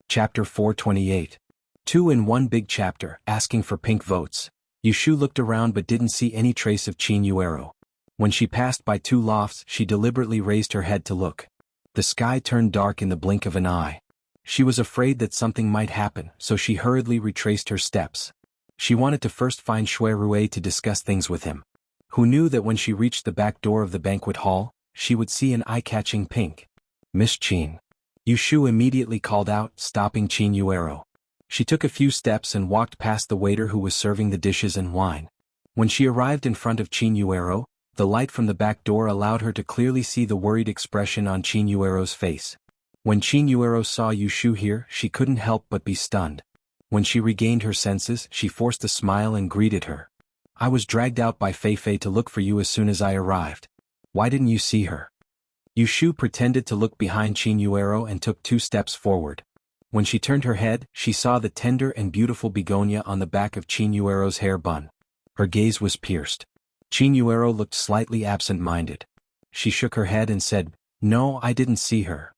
Chapter 428. 2 in 1 big chapter, asking for pink votes. Yushu looked around but didn't see any trace of Qin Yuero. When she passed by 2 lofts, she deliberately raised her head to look. The sky turned dark in the blink of an eye. She was afraid that something might happen, so she hurriedly retraced her steps. She wanted to first find Shui Rui to discuss things with him. Who knew that when she reached the back door of the banquet hall, she would see an eye-catching pink. "Miss Qin." Yushu immediately called out, stopping Qin Yuero. She took a few steps and walked past the waiter who was serving the dishes and wine. When she arrived in front of Qin Yuero, the light from the back door allowed her to clearly see the worried expression on Qin Yuero's face. When Qin Yuero saw Yushu here, she couldn't help but be stunned. When she regained her senses, she forced a smile and greeted her. "I was dragged out by Fei Fei to look for you as soon as I arrived. Why didn't you see her?" Yushu pretended to look behind Qin Yuero and took 2 steps forward. When she turned her head, she saw the tender and beautiful begonia on the back of Qin Yuero's hair bun. Her gaze was pierced. Qin Yuero looked slightly absent-minded. She shook her head and said, "No, I didn't see her."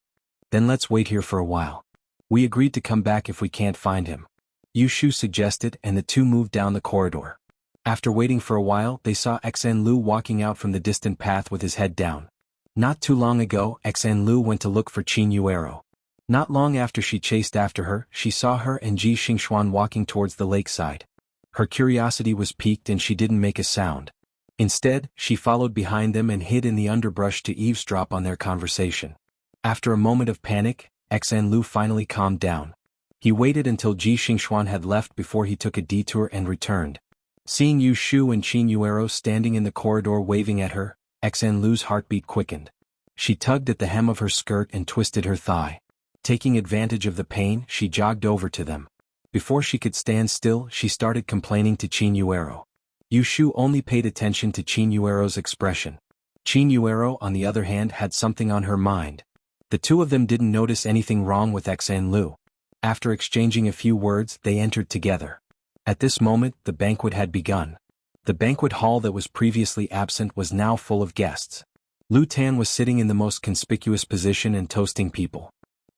"Then let's wait here for a while. We agreed to come back if we can't find him," Yushu suggested, and the 2 moved down the corridor. After waiting for a while, they saw Xan Lu walking out from the distant path with his head down. Not too long ago, Xan Lu went to look for Qin Yuero. Not long after she chased after her, she saw her and Ji Xingxuan walking towards the lakeside. Her curiosity was piqued and she didn't make a sound. Instead, she followed behind them and hid in the underbrush to eavesdrop on their conversation. After a moment of panic, Xan Lu finally calmed down. He waited until Ji Xingxuan had left before he took a detour and returned. Seeing Yushu and Qin Yuero standing in the corridor waving at her, Xan Lu's heartbeat quickened. She tugged at the hem of her skirt and twisted her thigh. Taking advantage of the pain, she jogged over to them. Before she could stand still, she started complaining to Qin Yuero. Yushu only paid attention to Qin Yuero's expression. Qin Yuero, on the other hand, had something on her mind. The 2 of them didn't notice anything wrong with Xan Lu. After exchanging a few words, they entered together. At this moment, the banquet had begun. The banquet hall that was previously absent was now full of guests. Lu Tan was sitting in the most conspicuous position and toasting people.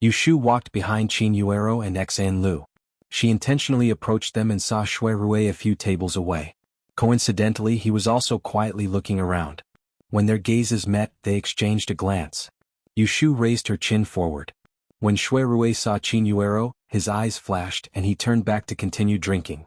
Yushu walked behind Qin Yuero and Xan Lu. She intentionally approached them and saw Shui Rui a few tables away. Coincidentally, he was also quietly looking around. When their gazes met, they exchanged a glance. Yushu raised her chin forward. When Shui Rui saw Qin Yuero, his eyes flashed and he turned back to continue drinking.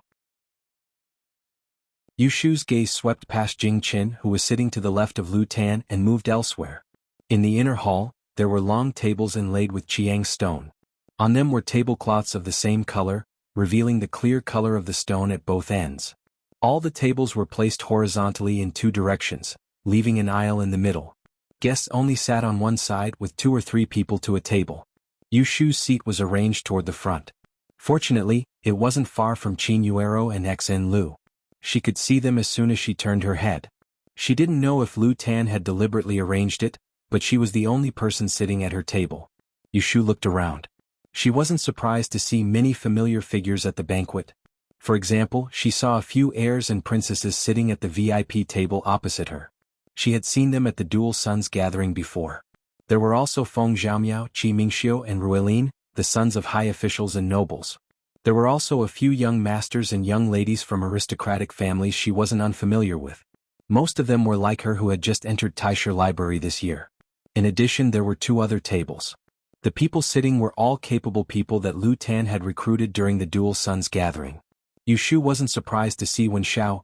Yushu's gaze swept past Jing Qin, who was sitting to the left of Lu Tan, and moved elsewhere. In the inner hall, there were long tables inlaid with Chiang stone. On them were tablecloths of the same color, revealing the clear color of the stone at both ends. All the tables were placed horizontally in 2 directions, leaving an aisle in the middle. Guests only sat on one side with 2 or 3 people to a table. Yushu's seat was arranged toward the front. Fortunately, it wasn't far from Qin Yuero and Xan Lu. She could see them as soon as she turned her head. She didn't know if Lu Tan had deliberately arranged it, but she was the only person sitting at her table. Yushu looked around. She wasn't surprised to see many familiar figures at the banquet. For example, she saw a few heirs and princesses sitting at the VIP table opposite her. She had seen them at the Dual Sons gathering before. There were also Feng Zhaomiao, Qi Mingxiu and Ruilin, the sons of high officials and nobles. There were also a few young masters and young ladies from aristocratic families she wasn't unfamiliar with. Most of them were like her who had just entered Taisher Library this year. In addition, there were 2 other tables. The people sitting were all capable people that Lu Tan had recruited during the Dual Sons gathering. Yu Shu wasn't surprised to see Wen Xiao,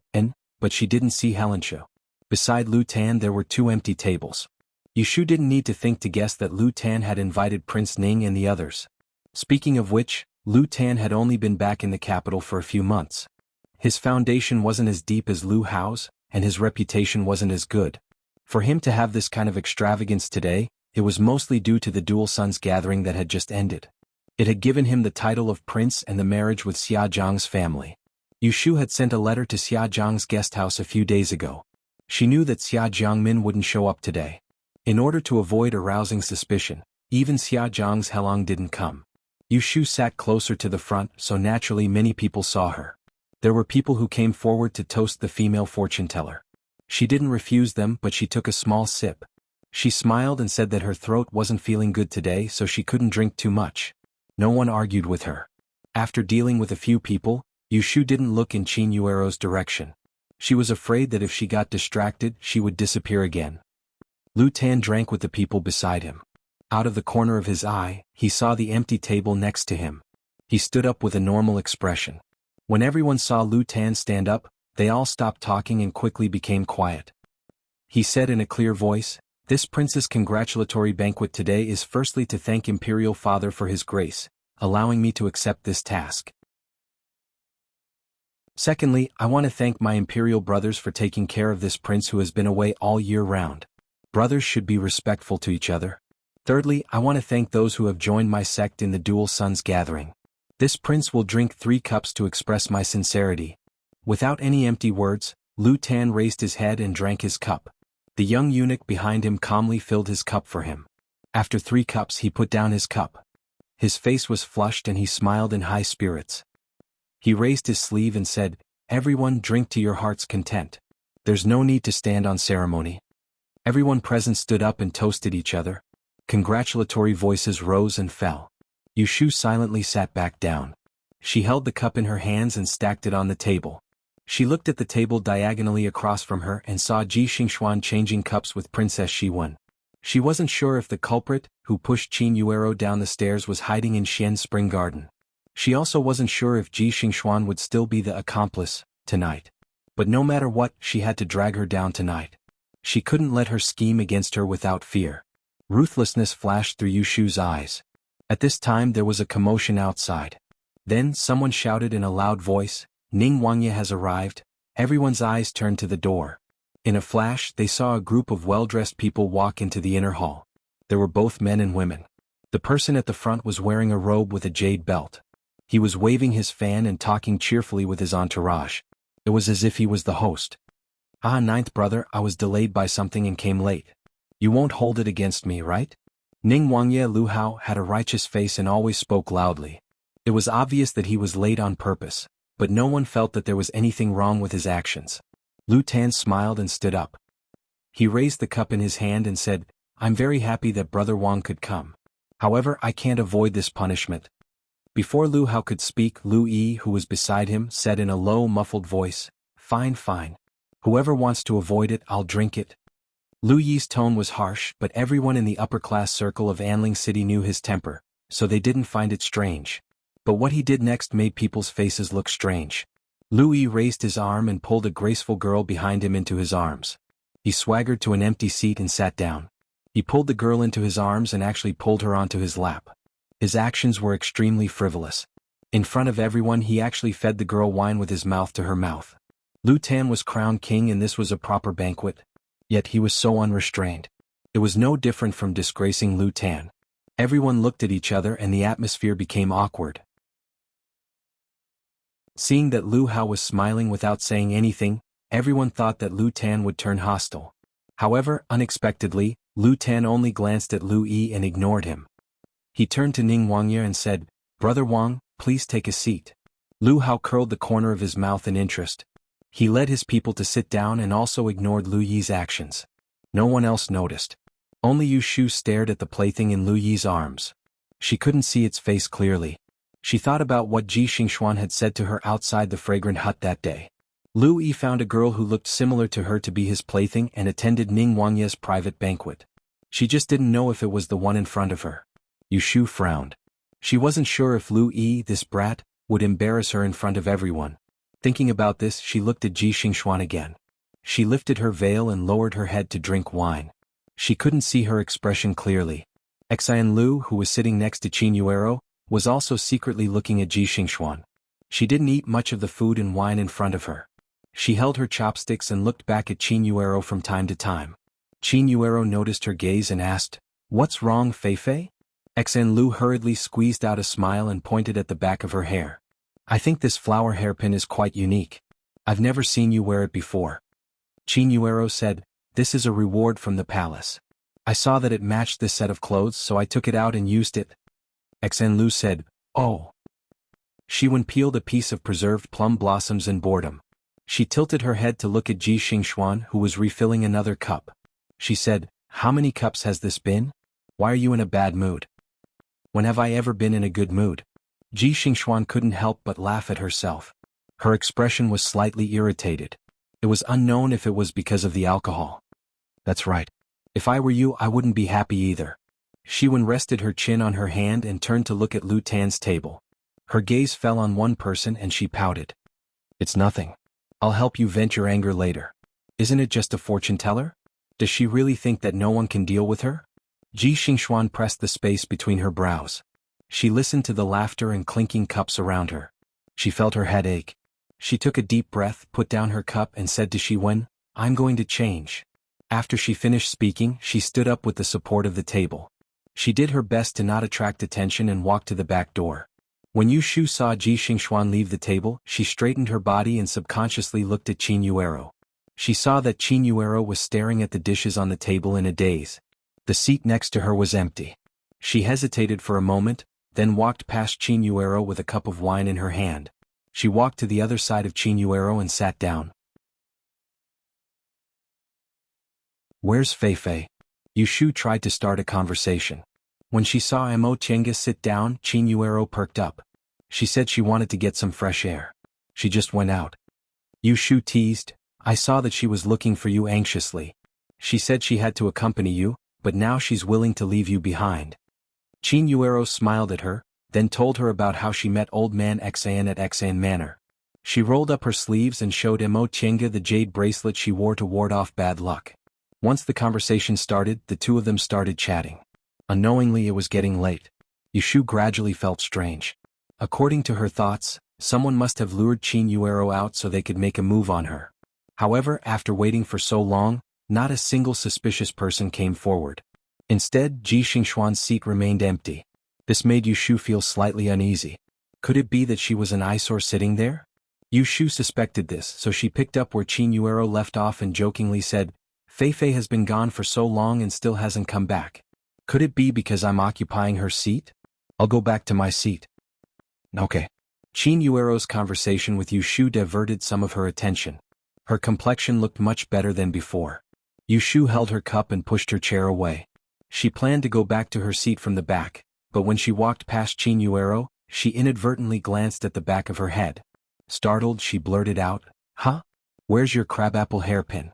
but she didn't see Helen Shu. Beside Lu Tan there were 2 empty tables. Yu Shu didn't need to think to guess that Lu Tan had invited Prince Ning and the others. Speaking of which, Lu Tan had only been back in the capital for a few months. His foundation wasn't as deep as Lu Hao's, and his reputation wasn't as good. For him to have this kind of extravagance today, it was mostly due to the Dual Sons gathering that had just ended. It had given him the title of prince and the marriage with Xia Zhang's family. Yu Shu had sent a letter to Xia Zhang's guest house a few days ago. She knew that Xia Jiangmin wouldn't show up today. In order to avoid arousing suspicion, even Xia Zhang's Helong didn't come. Yu Shu sat closer to the front, so naturally many people saw her. There were people who came forward to toast the female fortune teller. She didn't refuse them, but she took a small sip. She smiled and said that her throat wasn't feeling good today, so she couldn't drink too much. No one argued with her. After dealing with a few people, Yu Shu didn't look in Qin Yuero's direction. She was afraid that if she got distracted, she would disappear again. Lu Tan drank with the people beside him. Out of the corner of his eye, he saw the empty table next to him. He stood up with a normal expression. When everyone saw Lu Tan stand up, they all stopped talking and quickly became quiet. He said in a clear voice, "This prince's congratulatory banquet today is firstly to thank Imperial Father for his grace, allowing me to accept this task. Secondly, I want to thank my Imperial brothers for taking care of this prince who has been away all year round. Brothers should be respectful to each other. Thirdly, I want to thank those who have joined my sect in the Dual Sons gathering. This prince will drink 3 cups to express my sincerity." Without any empty words, Lu Tan raised his head and drank his cup. The young eunuch behind him calmly filled his cup for him. After 3 cups he put down his cup. His face was flushed and he smiled in high spirits. He raised his sleeve and said, "Everyone drink to your heart's content. There's no need to stand on ceremony." Everyone present stood up and toasted each other. Congratulatory voices rose and fell. Yu Shu silently sat back down. She held the cup in her hands and stacked it on the table. She looked at the table diagonally across from her and saw Ji Xingxuan changing cups with Princess Shiwen. She wasn't sure if the culprit, who pushed Qin Yuero down the stairs, was hiding in Xian's spring garden. She also wasn't sure if Ji Xingxuan would still be the accomplice tonight. But no matter what, she had to drag her down tonight. She couldn't let her scheme against her without fear. Ruthlessness flashed through Yu Shu's eyes. At this time there was a commotion outside. Then someone shouted in a loud voice, "Ning Wangye has arrived." Everyone's eyes turned to the door. In a flash they saw a group of well-dressed people walk into the inner hall. There were both men and women. The person at the front was wearing a robe with a jade belt. He was waving his fan and talking cheerfully with his entourage. It was as if he was the host. "Ah, ninth brother, I was delayed by something and came late. You won't hold it against me, right?" Ning Wangye Lu Hao had a righteous face and always spoke loudly. It was obvious that he was late on purpose, but no one felt that there was anything wrong with his actions. Lu Tan smiled and stood up. He raised the cup in his hand and said, "I'm very happy that Brother Wang could come. However, I can't avoid this punishment." Before Lu Hao could speak, Lu Yi, who was beside him, said in a low, muffled voice, "Fine, fine. Whoever wants to avoid it, I'll drink it." Lu Yi's tone was harsh, but everyone in the upper-class circle of Anling City knew his temper, so they didn't find it strange. But what he did next made people's faces look strange. Lu Yi raised his arm and pulled a graceful girl behind him into his arms. He swaggered to an empty seat and sat down. He pulled the girl into his arms and actually pulled her onto his lap. His actions were extremely frivolous. In front of everyone he actually fed the girl wine with his mouth to her mouth. Lu Tan was crowned king and this was a proper banquet. Yet he was so unrestrained. It was no different from disgracing Lu Tan. Everyone looked at each other and the atmosphere became awkward. Seeing that Lu Hao was smiling without saying anything, everyone thought that Lu Tan would turn hostile. However, unexpectedly, Lu Tan only glanced at Lu Yi and ignored him. He turned to Ning Wangye and said, "Brother Wang, please take a seat." Lu Hao curled the corner of his mouth in interest. He led his people to sit down and also ignored Lu Yi's actions. No one else noticed. Only Yu Shu stared at the plaything in Lu Yi's arms. She couldn't see its face clearly. She thought about what Ji Xingxuan had said to her outside the fragrant hut that day. Lu Yi found a girl who looked similar to her to be his plaything and attended Ning Wangye's private banquet. She just didn't know if it was the one in front of her. Yushu frowned. She wasn't sure if Lu Yi, this brat, would embarrass her in front of everyone. Thinking about this, she looked at Ji Xingxuan again. She lifted her veil and lowered her head to drink wine. She couldn't see her expression clearly. Xian Lu, who was sitting next to Qin Yuero, was also secretly looking at Ji Xingxuan. She didn't eat much of the food and wine in front of her. She held her chopsticks and looked back at Qin Yuero from time to time. Qin Yuero noticed her gaze and asked, "What's wrong, Fei-Fei?" Xian Lu hurriedly squeezed out a smile and pointed at the back of her hair. "I think this flower hairpin is quite unique. I've never seen you wear it before." Qin Yuero said, "This is a reward from the palace. I saw that it matched this set of clothes, so I took it out and used it." Xian Lu said, "Oh." She peeled a piece of preserved plum blossoms in boredom. She tilted her head to look at Ji Xingxuan, who was refilling another cup. She said, "How many cups has this been? Why are you in a bad mood?" "When have I ever been in a good mood?" Ji Xingxuan couldn't help but laugh at herself. Her expression was slightly irritated. It was unknown if it was because of the alcohol. "That's right. If I were you, I wouldn't be happy either." She rested her chin on her hand and turned to look at Lu Tan's table. Her gaze fell on one person and she pouted. "It's nothing. I'll help you vent your anger later. Isn't it just a fortune teller? Does she really think that no one can deal with her?" Ji Xingxuan pressed the space between her brows. She listened to the laughter and clinking cups around her. She felt her head ache. She took a deep breath, put down her cup and said to Shiwen, "I'm going to change." After she finished speaking, she stood up with the support of the table. She did her best to not attract attention and walked to the back door. When Yushu saw Ji Xingxuan leave the table, she straightened her body and subconsciously looked at Qin Yuero. She saw that Qin Yuero was staring at the dishes on the table in a daze. The seat next to her was empty. She hesitated for a moment, then walked past Qin Yuero with a cup of wine in her hand. She walked to the other side of Qin Yuero and sat down. "Where's Fei-Fei?" Yushu tried to start a conversation. When she saw Mo Chenga sit down, Qin Yuero perked up. She said she wanted to get some fresh air. She just went out. Yushu teased, "I saw that she was looking for you anxiously. She said she had to accompany you, but now she's willing to leave you behind." Qin Yuero smiled at her, then told her about how she met old man Xian at Xian Manor. She rolled up her sleeves and showed Mo Chenga the jade bracelet she wore to ward off bad luck. Once the conversation started, the two of them started chatting. Unknowingly, it was getting late. Yushu gradually felt strange. According to her thoughts, someone must have lured Qin Yuero out so they could make a move on her. However, after waiting for so long, not a single suspicious person came forward. Instead, Ji Xingxuan's seat remained empty. This made Yushu feel slightly uneasy. Could it be that she was an eyesore sitting there? Yushu suspected this, so she picked up where Qin Yuero left off and jokingly said, "Fei-Fei has been gone for so long and still hasn't come back. Could it be because I'm occupying her seat? I'll go back to my seat." "Okay." Qin Yuero's conversation with Yushu diverted some of her attention. Her complexion looked much better than before. Yushu held her cup and pushed her chair away. She planned to go back to her seat from the back, but when she walked past Qin Yuero, she inadvertently glanced at the back of her head. Startled, she blurted out, "Huh? Where's your crabapple hairpin?"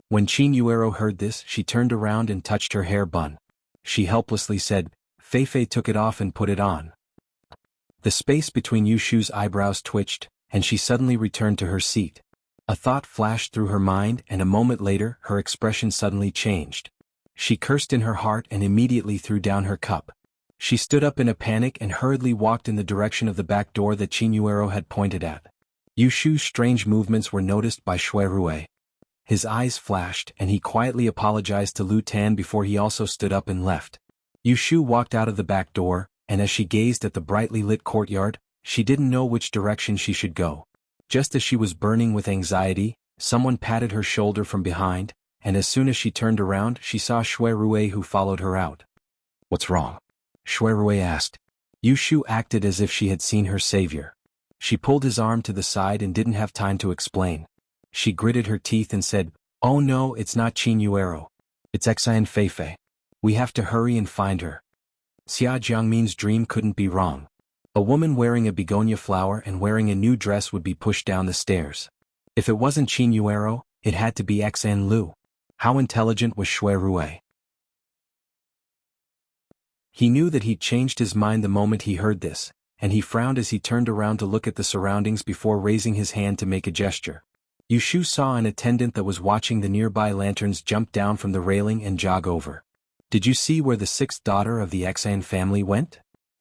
When Qin Yuero heard this, she turned around and touched her hair bun. She helplessly said, "Fei-Fei took it off and put it on." The space between Yushu's eyebrows twitched, and she suddenly returned to her seat. A thought flashed through her mind, and a moment later, her expression suddenly changed. She cursed in her heart and immediately threw down her cup. She stood up in a panic and hurriedly walked in the direction of the back door that Qin Yuero had pointed at. Yushu's strange movements were noticed by Shui Rui. His eyes flashed, and he quietly apologized to Lu Tan before he also stood up and left. Yushu walked out of the back door, and as she gazed at the brightly lit courtyard, she didn't know which direction she should go. Just as she was burning with anxiety, someone patted her shoulder from behind, and as soon as she turned around, she saw Shui Rui, who followed her out. "What's wrong?" Shui Rui asked. Yushu acted as if she had seen her savior. She pulled his arm to the side and didn't have time to explain. She gritted her teeth and said, "Oh no, it's not Qin Yuero. It's Xian Fei-Fei. We have to hurry and find her." Xia Jiangmin's dream couldn't be wrong. A woman wearing a begonia flower and wearing a new dress would be pushed down the stairs. If it wasn't Qin Yuero, it had to be Xian Lu. How intelligent was Shui Rui? He knew that he'd changed his mind the moment he heard this, and he frowned as he turned around to look at the surroundings before raising his hand to make a gesture. Yushu saw an attendant that was watching the nearby lanterns jump down from the railing and jog over. Did you see where the sixth daughter of the Exan family went?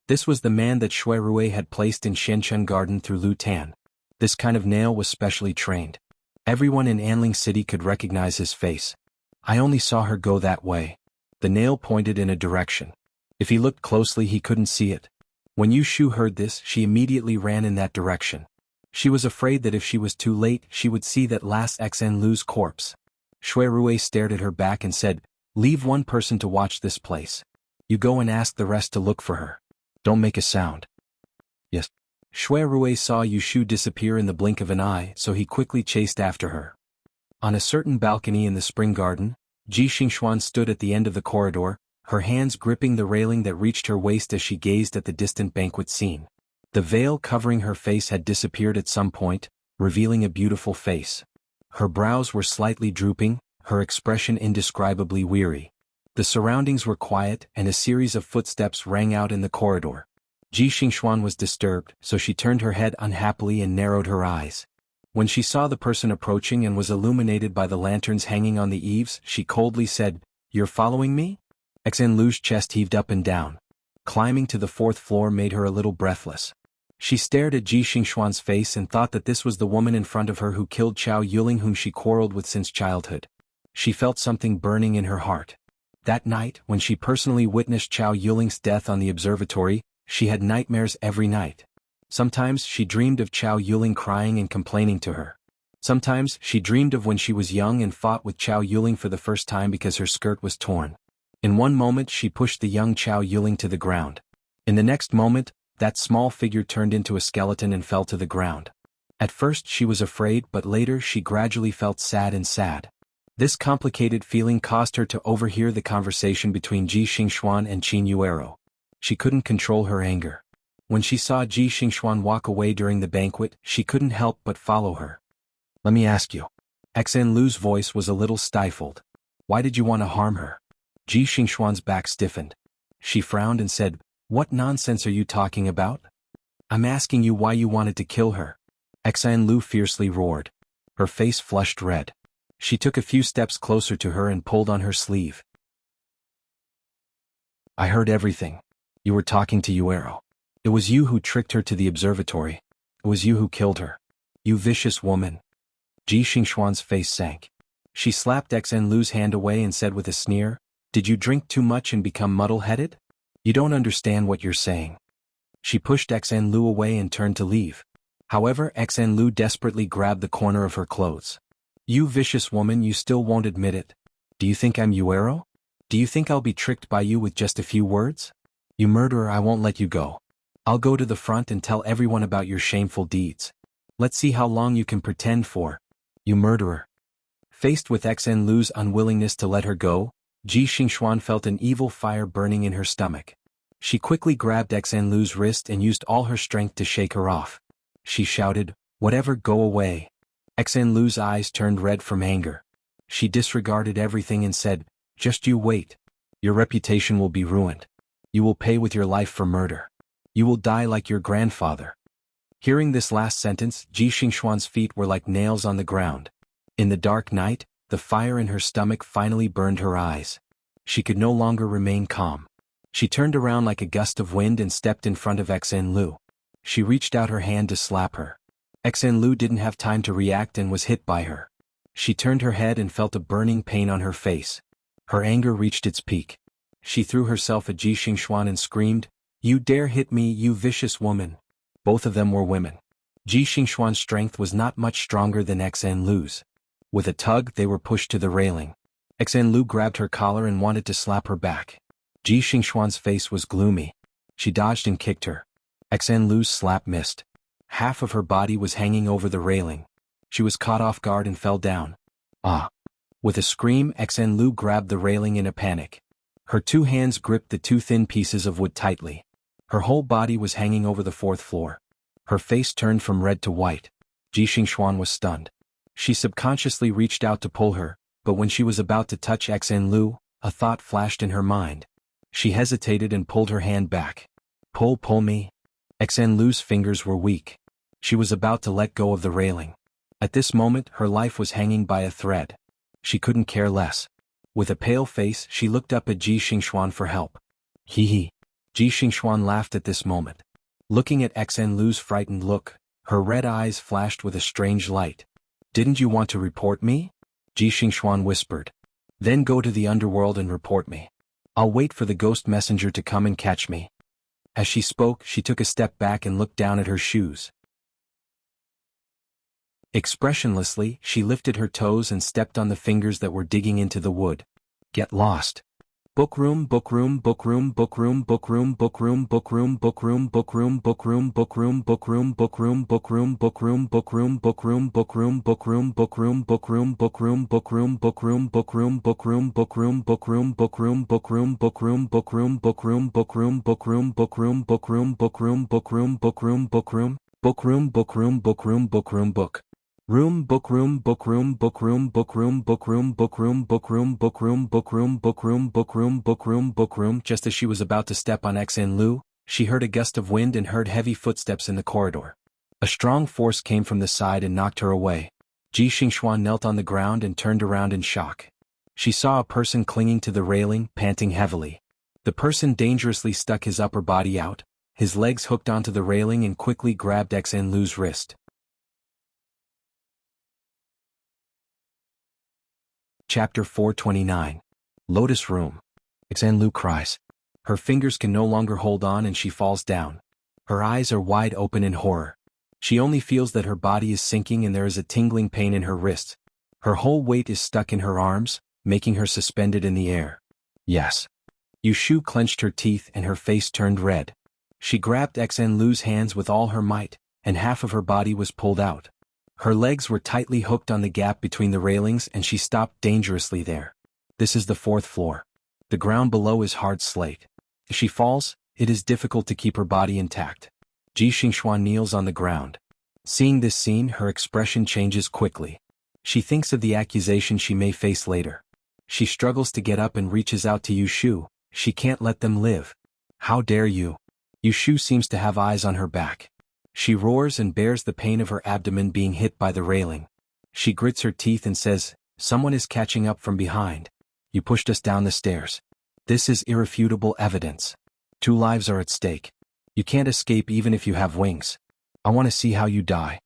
This was the man that Shui Rui had placed in Shenzhen Garden through Lu Tan. This kind of nail was specially trained. Everyone in Anling City could recognize his face. I only saw her go that way. The nail pointed in a direction. If he looked closely he couldn't see it. When Yushu heard this, she immediately ran in that direction. She was afraid that if she was too late she would see that last Xen Lu's corpse. Shui Rui stared at her back and said, "Leave one person to watch this place. You go and ask the rest to look for her. Don't make a sound." Yes. Shui Rui saw Yushu disappear in the blink of an eye, so he quickly chased after her. On a certain balcony in the spring garden, Ji Xingxuan stood at the end of the corridor, her hands gripping the railing that reached her waist as she gazed at the distant banquet scene. The veil covering her face had disappeared at some point, revealing a beautiful face. Her brows were slightly drooping, her expression indescribably weary. The surroundings were quiet and a series of footsteps rang out in the corridor. Ji Xingxuan was disturbed, so she turned her head unhappily and narrowed her eyes. When she saw the person approaching and was illuminated by the lanterns hanging on the eaves, she coldly said, "You're following me?" Xen Lu's chest heaved up and down. Climbing to the fourth floor made her a little breathless. She stared at Ji Xingxuan's face and thought that this was the woman in front of her who killed Chao Yuling, whom she quarreled with since childhood. She felt something burning in her heart. That night, when she personally witnessed Chao Yuling's death on the observatory, she had nightmares every night. Sometimes she dreamed of Chao Yuling crying and complaining to her. Sometimes she dreamed of when she was young and fought with Chao Yuling for the first time because her skirt was torn. In one moment she pushed the young Chao Yuling to the ground. In the next moment, that small figure turned into a skeleton and fell to the ground. At first she was afraid, but later she gradually felt sad. This complicated feeling caused her to overhear the conversation between Ji Xingxuan and Qin Yuero. She couldn't control her anger. When she saw Ji Xingxuan walk away during the banquet, she couldn't help but follow her. "Let me ask you." Xen Lu's voice was a little stifled. "Why did you want to harm her?" Ji Xingxuan's back stiffened. She frowned and said, "What nonsense are you talking about? I'm asking you why you wanted to kill her." Xen Lu fiercely roared. Her face flushed red. She took a few steps closer to her and pulled on her sleeve. "I heard everything. You were talking to Yuero. It was you who tricked her to the observatory. It was you who killed her. You vicious woman." Ji Xingxuan's face sank. She slapped Xen Lu's hand away and said with a sneer, "Did you drink too much and become muddle-headed? You don't understand what you're saying." She pushed Xen Lu away and turned to leave. However, Xen Lu desperately grabbed the corner of her clothes. "You vicious woman, you still won't admit it. Do you think I'm Yuero? Do you think I'll be tricked by you with just a few words? You murderer, I won't let you go. I'll go to the front and tell everyone about your shameful deeds. Let's see how long you can pretend for. You murderer." Faced with Xen Lu's unwillingness to let her go, Ji Xingxuan felt an evil fire burning in her stomach. She quickly grabbed Xen Lu's wrist and used all her strength to shake her off. She shouted, "Whatever, go away." Xen Lu's eyes turned red from anger. She disregarded everything and said, "Just you wait. Your reputation will be ruined. You will pay with your life for murder. You will die like your grandfather." Hearing this last sentence, Ji Xingxuan's feet were like nails on the ground. In the dark night, the fire in her stomach finally burned her eyes. She could no longer remain calm. She turned around like a gust of wind and stepped in front of Xen Lu. She reached out her hand to slap her. Xen Lu didn't have time to react and was hit by her. She turned her head and felt a burning pain on her face. Her anger reached its peak. She threw herself at Ji Xingxuan and screamed, "You dare hit me, you vicious woman." Both of them were women. Ji Xingxuan's strength was not much stronger than Xen Lu's. With a tug, they were pushed to the railing. Xen Lu grabbed her collar and wanted to slap her back. Ji Xingxuan's face was gloomy. She dodged and kicked her. Xen Lu's slap missed. Half of her body was hanging over the railing. She was caught off guard and fell down. "Ah!" With a scream, Xen Lu grabbed the railing in a panic. Her two hands gripped the two thin pieces of wood tightly. Her whole body was hanging over the fourth floor. Her face turned from red to white. Ji Xingxuan was stunned. She subconsciously reached out to pull her, but when she was about to touch Xen Lu, a thought flashed in her mind. She hesitated and pulled her hand back. Pull me. Xen Lu's fingers were weak. She was about to let go of the railing. At this moment, her life was hanging by a thread. She couldn't care less. With a pale face, she looked up at Ji Xingxuan for help. Hee. Ji Xingxuan laughed at this moment. Looking at Xen Lu's frightened look, her red eyes flashed with a strange light. Didn't you want to report me? Ji Xingxuan whispered. Then go to the underworld and report me. I'll wait for the ghost messenger to come and catch me. As she spoke, she took a step back and looked down at her shoes. Expressionlessly, she lifted her toes and stepped on the fingers that were digging into the wood. Get lost. Bookroom. Just as she was about to step on Xen Lu, she heard a gust of wind and heard heavy footsteps in the corridor. A strong force came from the side and knocked her away. Ji Xingxuan knelt on the ground and turned around in shock. She saw a person clinging to the railing, panting heavily. The person dangerously stuck his upper body out, his legs hooked onto the railing and quickly grabbed Xen Lu's wrist. Chapter 429. Lotus Room. Xen Lu cries. Her fingers can no longer hold on and she falls down. Her eyes are wide open in horror. She only feels that her body is sinking and there is a tingling pain in her wrists. Her whole weight is stuck in her arms, making her suspended in the air. Yes. Yushu clenched her teeth and her face turned red. She grabbed Xen Lu's hands with all her might, and half of her body was pulled out. Her legs were tightly hooked on the gap between the railings and she stopped dangerously there. This is the 4th floor. The ground below is hard slate. If she falls, it is difficult to keep her body intact. Ji Xingxuan kneels on the ground. Seeing this scene, her expression changes quickly. She thinks of the accusation she may face later. She struggles to get up and reaches out to Yushu. She can't let them live. How dare you? Yushu seems to have eyes on her back. She roars and bears the pain of her abdomen being hit by the railing. She grits her teeth and says, "Someone is catching up from behind. You pushed us down the stairs. This is irrefutable evidence. 2 lives are at stake. You can't escape even if you have wings. I want to see how you die."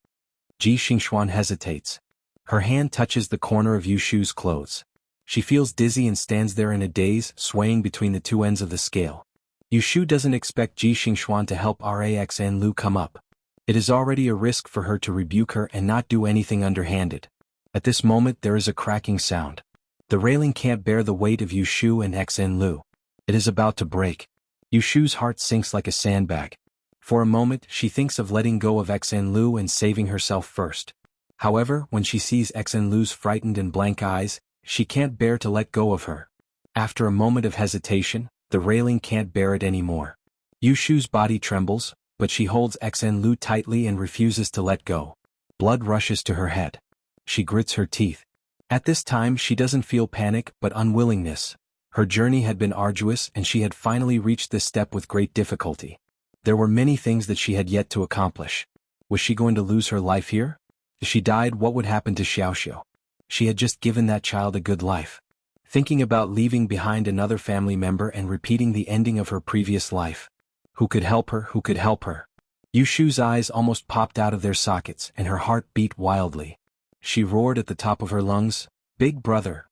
Ji Xingxuan hesitates. Her hand touches the corner of Yushu's clothes. She feels dizzy and stands there in a daze, swaying between the 2 ends of the scale. Yushu doesn't expect Ji Xingxuan to help Xen Lu come up. It is already a risk for her to rebuke her and not do anything underhanded. At this moment there is a cracking sound. The railing can't bear the weight of Yushu and Xen Lu. It is about to break. Yushu's heart sinks like a sandbag. For a moment she thinks of letting go of Xen Lu and saving herself first. However, when she sees Xen Lu's frightened and blank eyes, she can't bear to let go of her. After a moment of hesitation, the railing can't bear it anymore. Yushu's body trembles, but she holds Xen Lu tightly and refuses to let go. Blood rushes to her head. She grits her teeth. At this time she doesn't feel panic but unwillingness. Her journey had been arduous and she had finally reached this step with great difficulty. There were many things that she had yet to accomplish. Was she going to lose her life here? If she died, what would happen to Xiaoxiu? She had just given that child a good life. Thinking about leaving behind another family member and repeating the ending of her previous life. Who could help her? Who could help her? Yushu's eyes almost popped out of their sockets and her heart beat wildly. She roared at the top of her lungs, "Big brother!"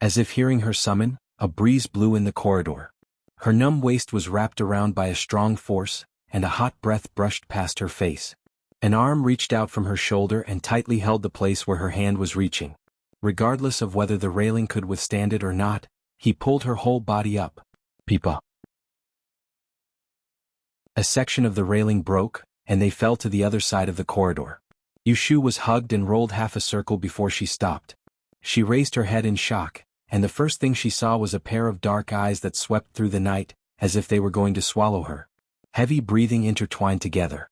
As if hearing her summon, a breeze blew in the corridor. Her numb waist was wrapped around by a strong force, and a hot breath brushed past her face. An arm reached out from her shoulder and tightly held the place where her hand was reaching. Regardless of whether the railing could withstand it or not, he pulled her whole body up. Pipa. A section of the railing broke, and they fell to the other side of the corridor. Yushu was hugged and rolled half a circle before she stopped. She raised her head in shock, and the first thing she saw was a pair of dark eyes that swept through the night, as if they were going to swallow her. Heavy breathing intertwined together.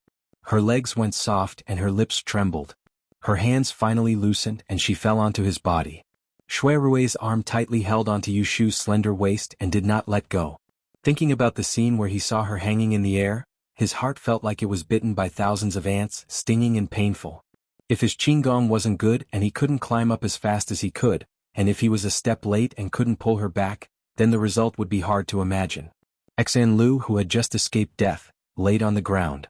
Her legs went soft and her lips trembled. Her hands finally loosened and she fell onto his body. Shuirui's arm tightly held onto Yushu's slender waist and did not let go. Thinking about the scene where he saw her hanging in the air, his heart felt like it was bitten by thousands of ants, stinging and painful. If his qigong wasn't good and he couldn't climb up as fast as he could, and if he was a step late and couldn't pull her back, then the result would be hard to imagine. Xan Lu, who had just escaped death, laid on the ground.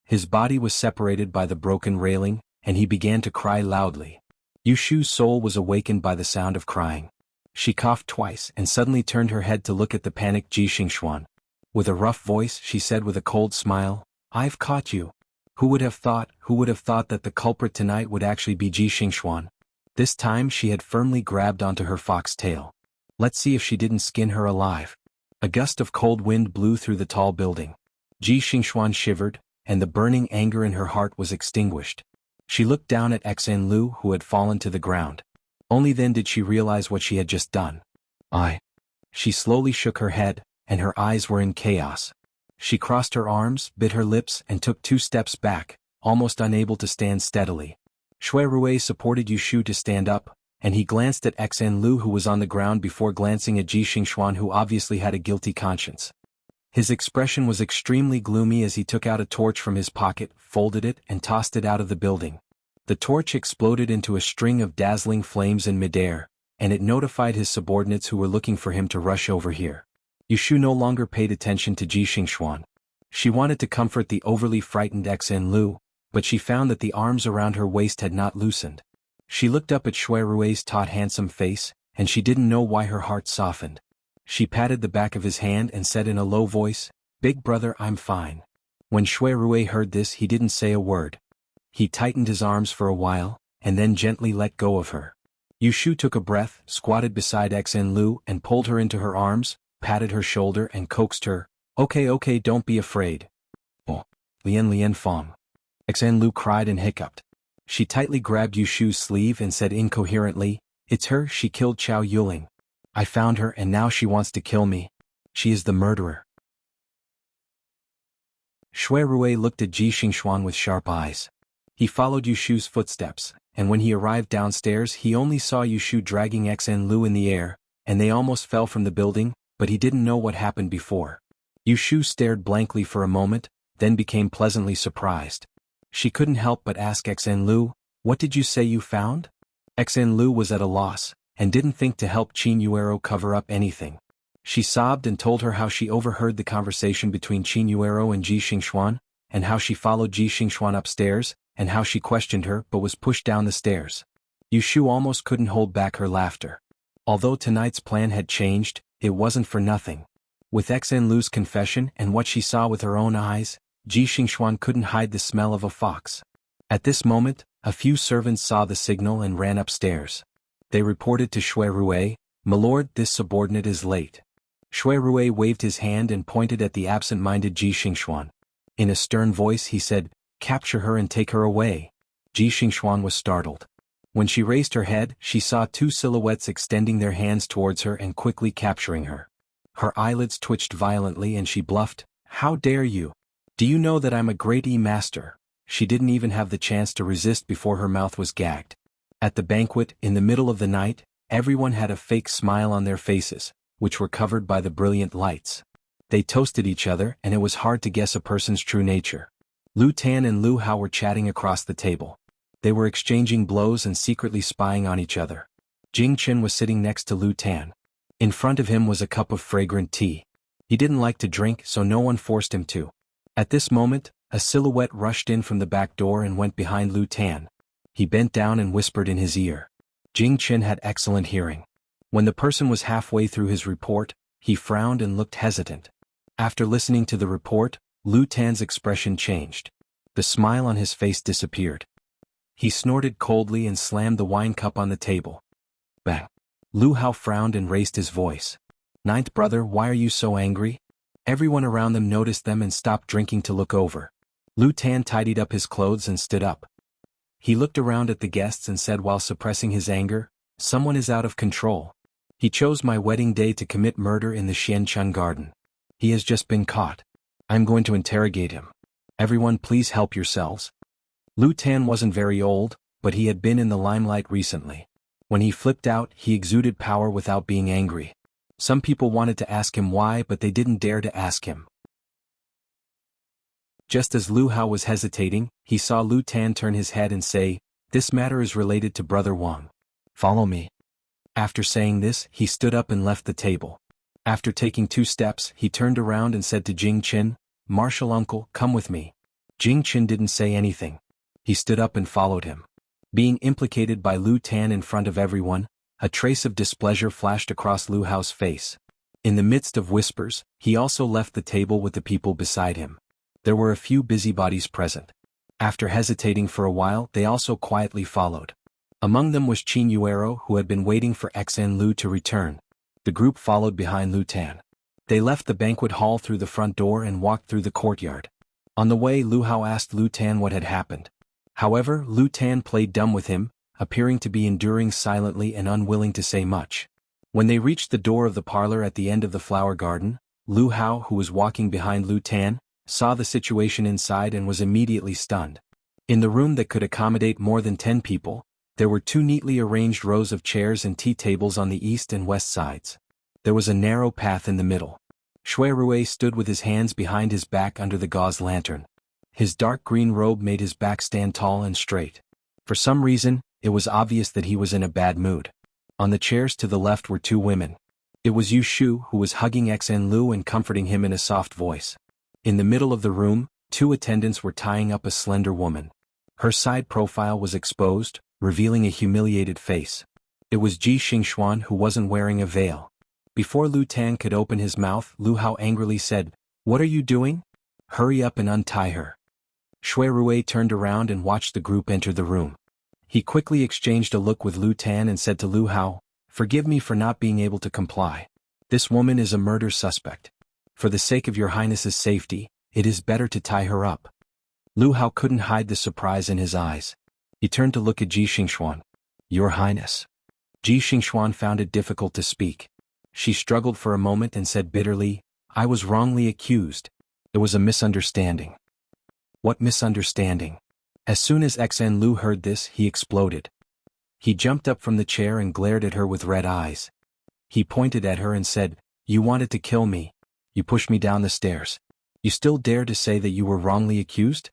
His body was separated by the broken railing, and he began to cry loudly. Yushu's soul was awakened by the sound of crying. She coughed twice and suddenly turned her head to look at the panicked Ji Xingxuan. With a rough voice she said with a cold smile, "I've caught you." Who would have thought that the culprit tonight would actually be Ji Xingxuan? This time she had firmly grabbed onto her fox tail. Let's see if she didn't skin her alive. A gust of cold wind blew through the tall building. Ji Xingxuan shivered, and the burning anger in her heart was extinguished. She looked down at Xan Lu, who had fallen to the ground. Only then did she realize what she had just done. She slowly shook her head, and her eyes were in chaos. She crossed her arms, bit her lips and took 2 steps back, almost unable to stand steadily. Shui Rui supported Yushu to stand up, and he glanced at Xan Lu, who was on the ground, before glancing at Ji Xingxuan, who obviously had a guilty conscience. His expression was extremely gloomy as he took out a torch from his pocket, folded it and tossed it out of the building. The torch exploded into a string of dazzling flames in midair, and it notified his subordinates who were looking for him to rush over here. Yushu no longer paid attention to Ji Xingxuan. She wanted to comfort the overly frightened Xan Lu, but she found that the arms around her waist had not loosened. She looked up at Shui Rui's taut handsome face, and she didn't know why her heart softened. She patted the back of his hand and said in a low voice, "Big brother, I'm fine." When Shui Rui heard this, he didn't say a word. He tightened his arms for a while, and then gently let go of her. Yushu took a breath, squatted beside Xan Lu and pulled her into her arms, patted her shoulder and coaxed her, Okay, don't be afraid." "Oh, Lian Fong." Xan Lu cried and hiccuped. She tightly grabbed Yushu's sleeve and said incoherently, "It's her, she killed Chao Yuling. I found her and now she wants to kill me. She is the murderer." Shui Rui looked at Ji Xingxuan with sharp eyes. He followed Yushu's footsteps, and when he arrived downstairs he only saw Yushu dragging Xan Lu in the air, and they almost fell from the building, but he didn't know what happened before. Yushu stared blankly for a moment, then became pleasantly surprised. She couldn't help but ask Xan Lu, "What did you say you found?" Xan Lu was at a loss, and didn't think to help Qin Yuero cover up anything. She sobbed and told her how she overheard the conversation between Qin Yuero and Ji Xingxuan, and how she followed Ji Xingxuan upstairs, and how she questioned her but was pushed down the stairs. Yushu almost couldn't hold back her laughter. Although tonight's plan had changed, it wasn't for nothing. With Xan Lu's confession and what she saw with her own eyes, Ji Xingxuan couldn't hide the smell of a fox. At this moment, a few servants saw the signal and ran upstairs. They reported to Shui Rui, "My lord, this subordinate is late." Shui Rui waved his hand and pointed at the absent-minded Ji Xingxuan. In a stern voice he said, "Capture her and take her away." Ji Xingxuan was startled. When she raised her head, she saw 2 silhouettes extending their hands towards her and quickly capturing her. Her eyelids twitched violently and she bluffed, "How dare you? Do you know that I'm a great master?" She didn't even have the chance to resist before her mouth was gagged. At the banquet, in the middle of the night, everyone had a fake smile on their faces, which were covered by the brilliant lights. They toasted each other and it was hard to guess a person's true nature. Lu Tan and Lu Hao were chatting across the table. They were exchanging blows and secretly spying on each other. Jing Chen was sitting next to Lu Tan. In front of him was a cup of fragrant tea. He didn't like to drink, so no one forced him to. At this moment, a silhouette rushed in from the back door and went behind Lu Tan. He bent down and whispered in his ear. Jing Chen had excellent hearing. When the person was halfway through his report, he frowned and looked hesitant. After listening to the report, Lu Tan's expression changed. The smile on his face disappeared. He snorted coldly and slammed the wine cup on the table. Bang! Lu Hao frowned and raised his voice. "Ninth brother, why are you so angry?" Everyone around them noticed them and stopped drinking to look over. Lu Tan tidied up his clothes and stood up. He looked around at the guests and said while suppressing his anger, "Someone is out of control. He chose my wedding day to commit murder in the Xianchun garden. He has just been caught. I'm going to interrogate him. Everyone please help yourselves." Lu Tan wasn't very old, but he had been in the limelight recently. When he flipped out, he exuded power without being angry. Some people wanted to ask him why, but they didn't dare to ask him. Just as Lu Hao was hesitating, he saw Lu Tan turn his head and say, "This matter is related to Brother Wang. Follow me." After saying this, he stood up and left the table. After taking 2 steps, he turned around and said to Jing Qin, "Martial uncle, come with me." Jing Qin didn't say anything. He stood up and followed him. Being implicated by Lu Tan in front of everyone, a trace of displeasure flashed across Lu Hao's face. In the midst of whispers, he also left the table with the people beside him. There were a few busybodies present. After hesitating for a while, they also quietly followed. Among them was Qin Yuero, who had been waiting for Xn Lu to return. The group followed behind Lu Tan. They left the banquet hall through the front door and walked through the courtyard. On the way, Lu Hao asked Lu Tan what had happened. However, Lu Tan played dumb with him, appearing to be enduring silently and unwilling to say much. When they reached the door of the parlor at the end of the flower garden, Lu Hao, who was walking behind Lu Tan, saw the situation inside and was immediately stunned. In the room that could accommodate more than 10 people, there were 2 neatly arranged rows of chairs and tea tables on the east and west sides. There was a narrow path in the middle. Shui Rui stood with his hands behind his back under the gauze lantern. His dark green robe made his back stand tall and straight. For some reason, it was obvious that he was in a bad mood. On the chairs to the left were 2 women. It was Yu Shu, who was hugging Xn Lu and comforting him in a soft voice. In the middle of the room, 2 attendants were tying up a slender woman. Her side profile was exposed, revealing a humiliated face. It was Ji Xingxuan, who wasn't wearing a veil. Before Lu Tan could open his mouth, Lu Hao angrily said, "What are you doing? Hurry up and untie her." Shui Rui turned around and watched the group enter the room. He quickly exchanged a look with Lu Tan and said to Lu Hao, "Forgive me for not being able to comply. This woman is a murder suspect. For the sake of your highness's safety, it is better to tie her up." Lu Hao couldn't hide the surprise in his eyes. He turned to look at Ji Xingxuan. "Your Highness." Ji Xingxuan found it difficult to speak. She struggled for a moment and said bitterly, "I was wrongly accused. There was a misunderstanding." "What misunderstanding?" As soon as Xn Lu heard this, he exploded. He jumped up from the chair and glared at her with red eyes. He pointed at her and said, "You wanted to kill me. You pushed me down the stairs. You still dare to say that you were wrongly accused?"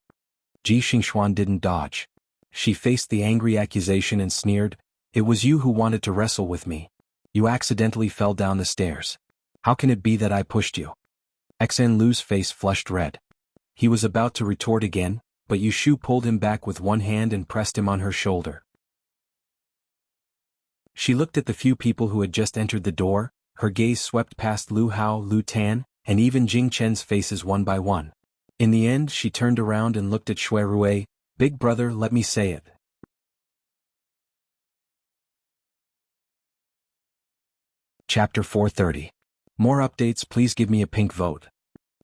Ji Xingxuan didn't dodge. She faced the angry accusation and sneered, "It was you who wanted to wrestle with me. You accidentally fell down the stairs. How can it be that I pushed you?" Xn Lu's face flushed red. He was about to retort again, but Yu Shu pulled him back with one hand and pressed him on her shoulder. She looked at the few people who had just entered the door. Her gaze swept past Lu Hao, Lu Tan, and even Jing Chen's faces one by one. In the end, she turned around and looked at Shui Rui. "Big brother, let me say it." Chapter 430. More updates, please give me a pink vote.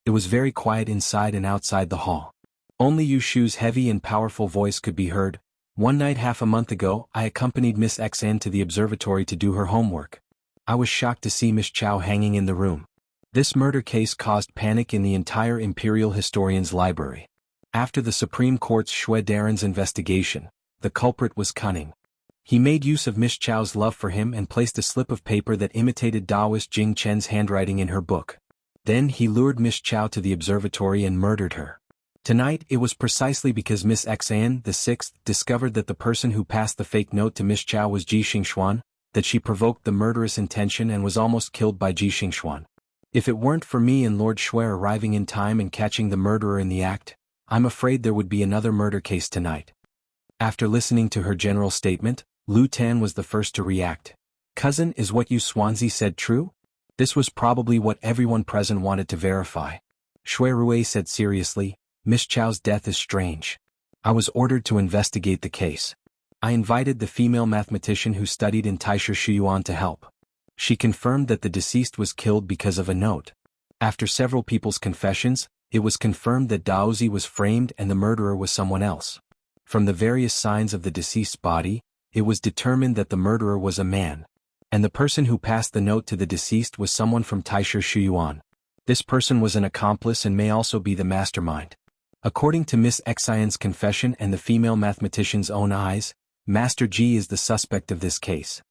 It was very quiet inside and outside the hall. Only Yu Shu's heavy and powerful voice could be heard. "One night half a month ago, I accompanied Miss Xn to the observatory to do her homework. I was shocked to see Miss Chao hanging in the room. This murder case caused panic in the entire Imperial Historian's Library. After the Supreme Court's Shui Daren's investigation, the culprit was cunning. He made use of Miss Chao's love for him and placed a slip of paper that imitated Taoist Jing Chen's handwriting in her book. Then he lured Miss Chao to the observatory and murdered her. Tonight, it was precisely because Miss Xan, the sixth, discovered that the person who passed the fake note to Miss Chao was Ji Xingxuan, that she provoked the murderous intention and was almost killed by Ji Xingxuan. If it weren't for me and Lord Shui arriving in time and catching the murderer in the act, I'm afraid there would be another murder case tonight." After listening to her general statement, Lu Tan was the first to react. "Cousin, is what you Swansea said true?" This was probably what everyone present wanted to verify. Shui Rui said seriously, "Miss Chao's death is strange. I was ordered to investigate the case. I invited the female mathematician who studied in Taisha Shuyuan to help. She confirmed that the deceased was killed because of a note. After several people's confessions, it was confirmed that Daozi was framed and the murderer was someone else. From the various signs of the deceased's body, it was determined that the murderer was a man. And the person who passed the note to the deceased was someone from Taisha Shuyuan. This person was an accomplice and may also be the mastermind. According to Miss Xian's confession and the female mathematician's own eyes, Master Ji is the suspect of this case."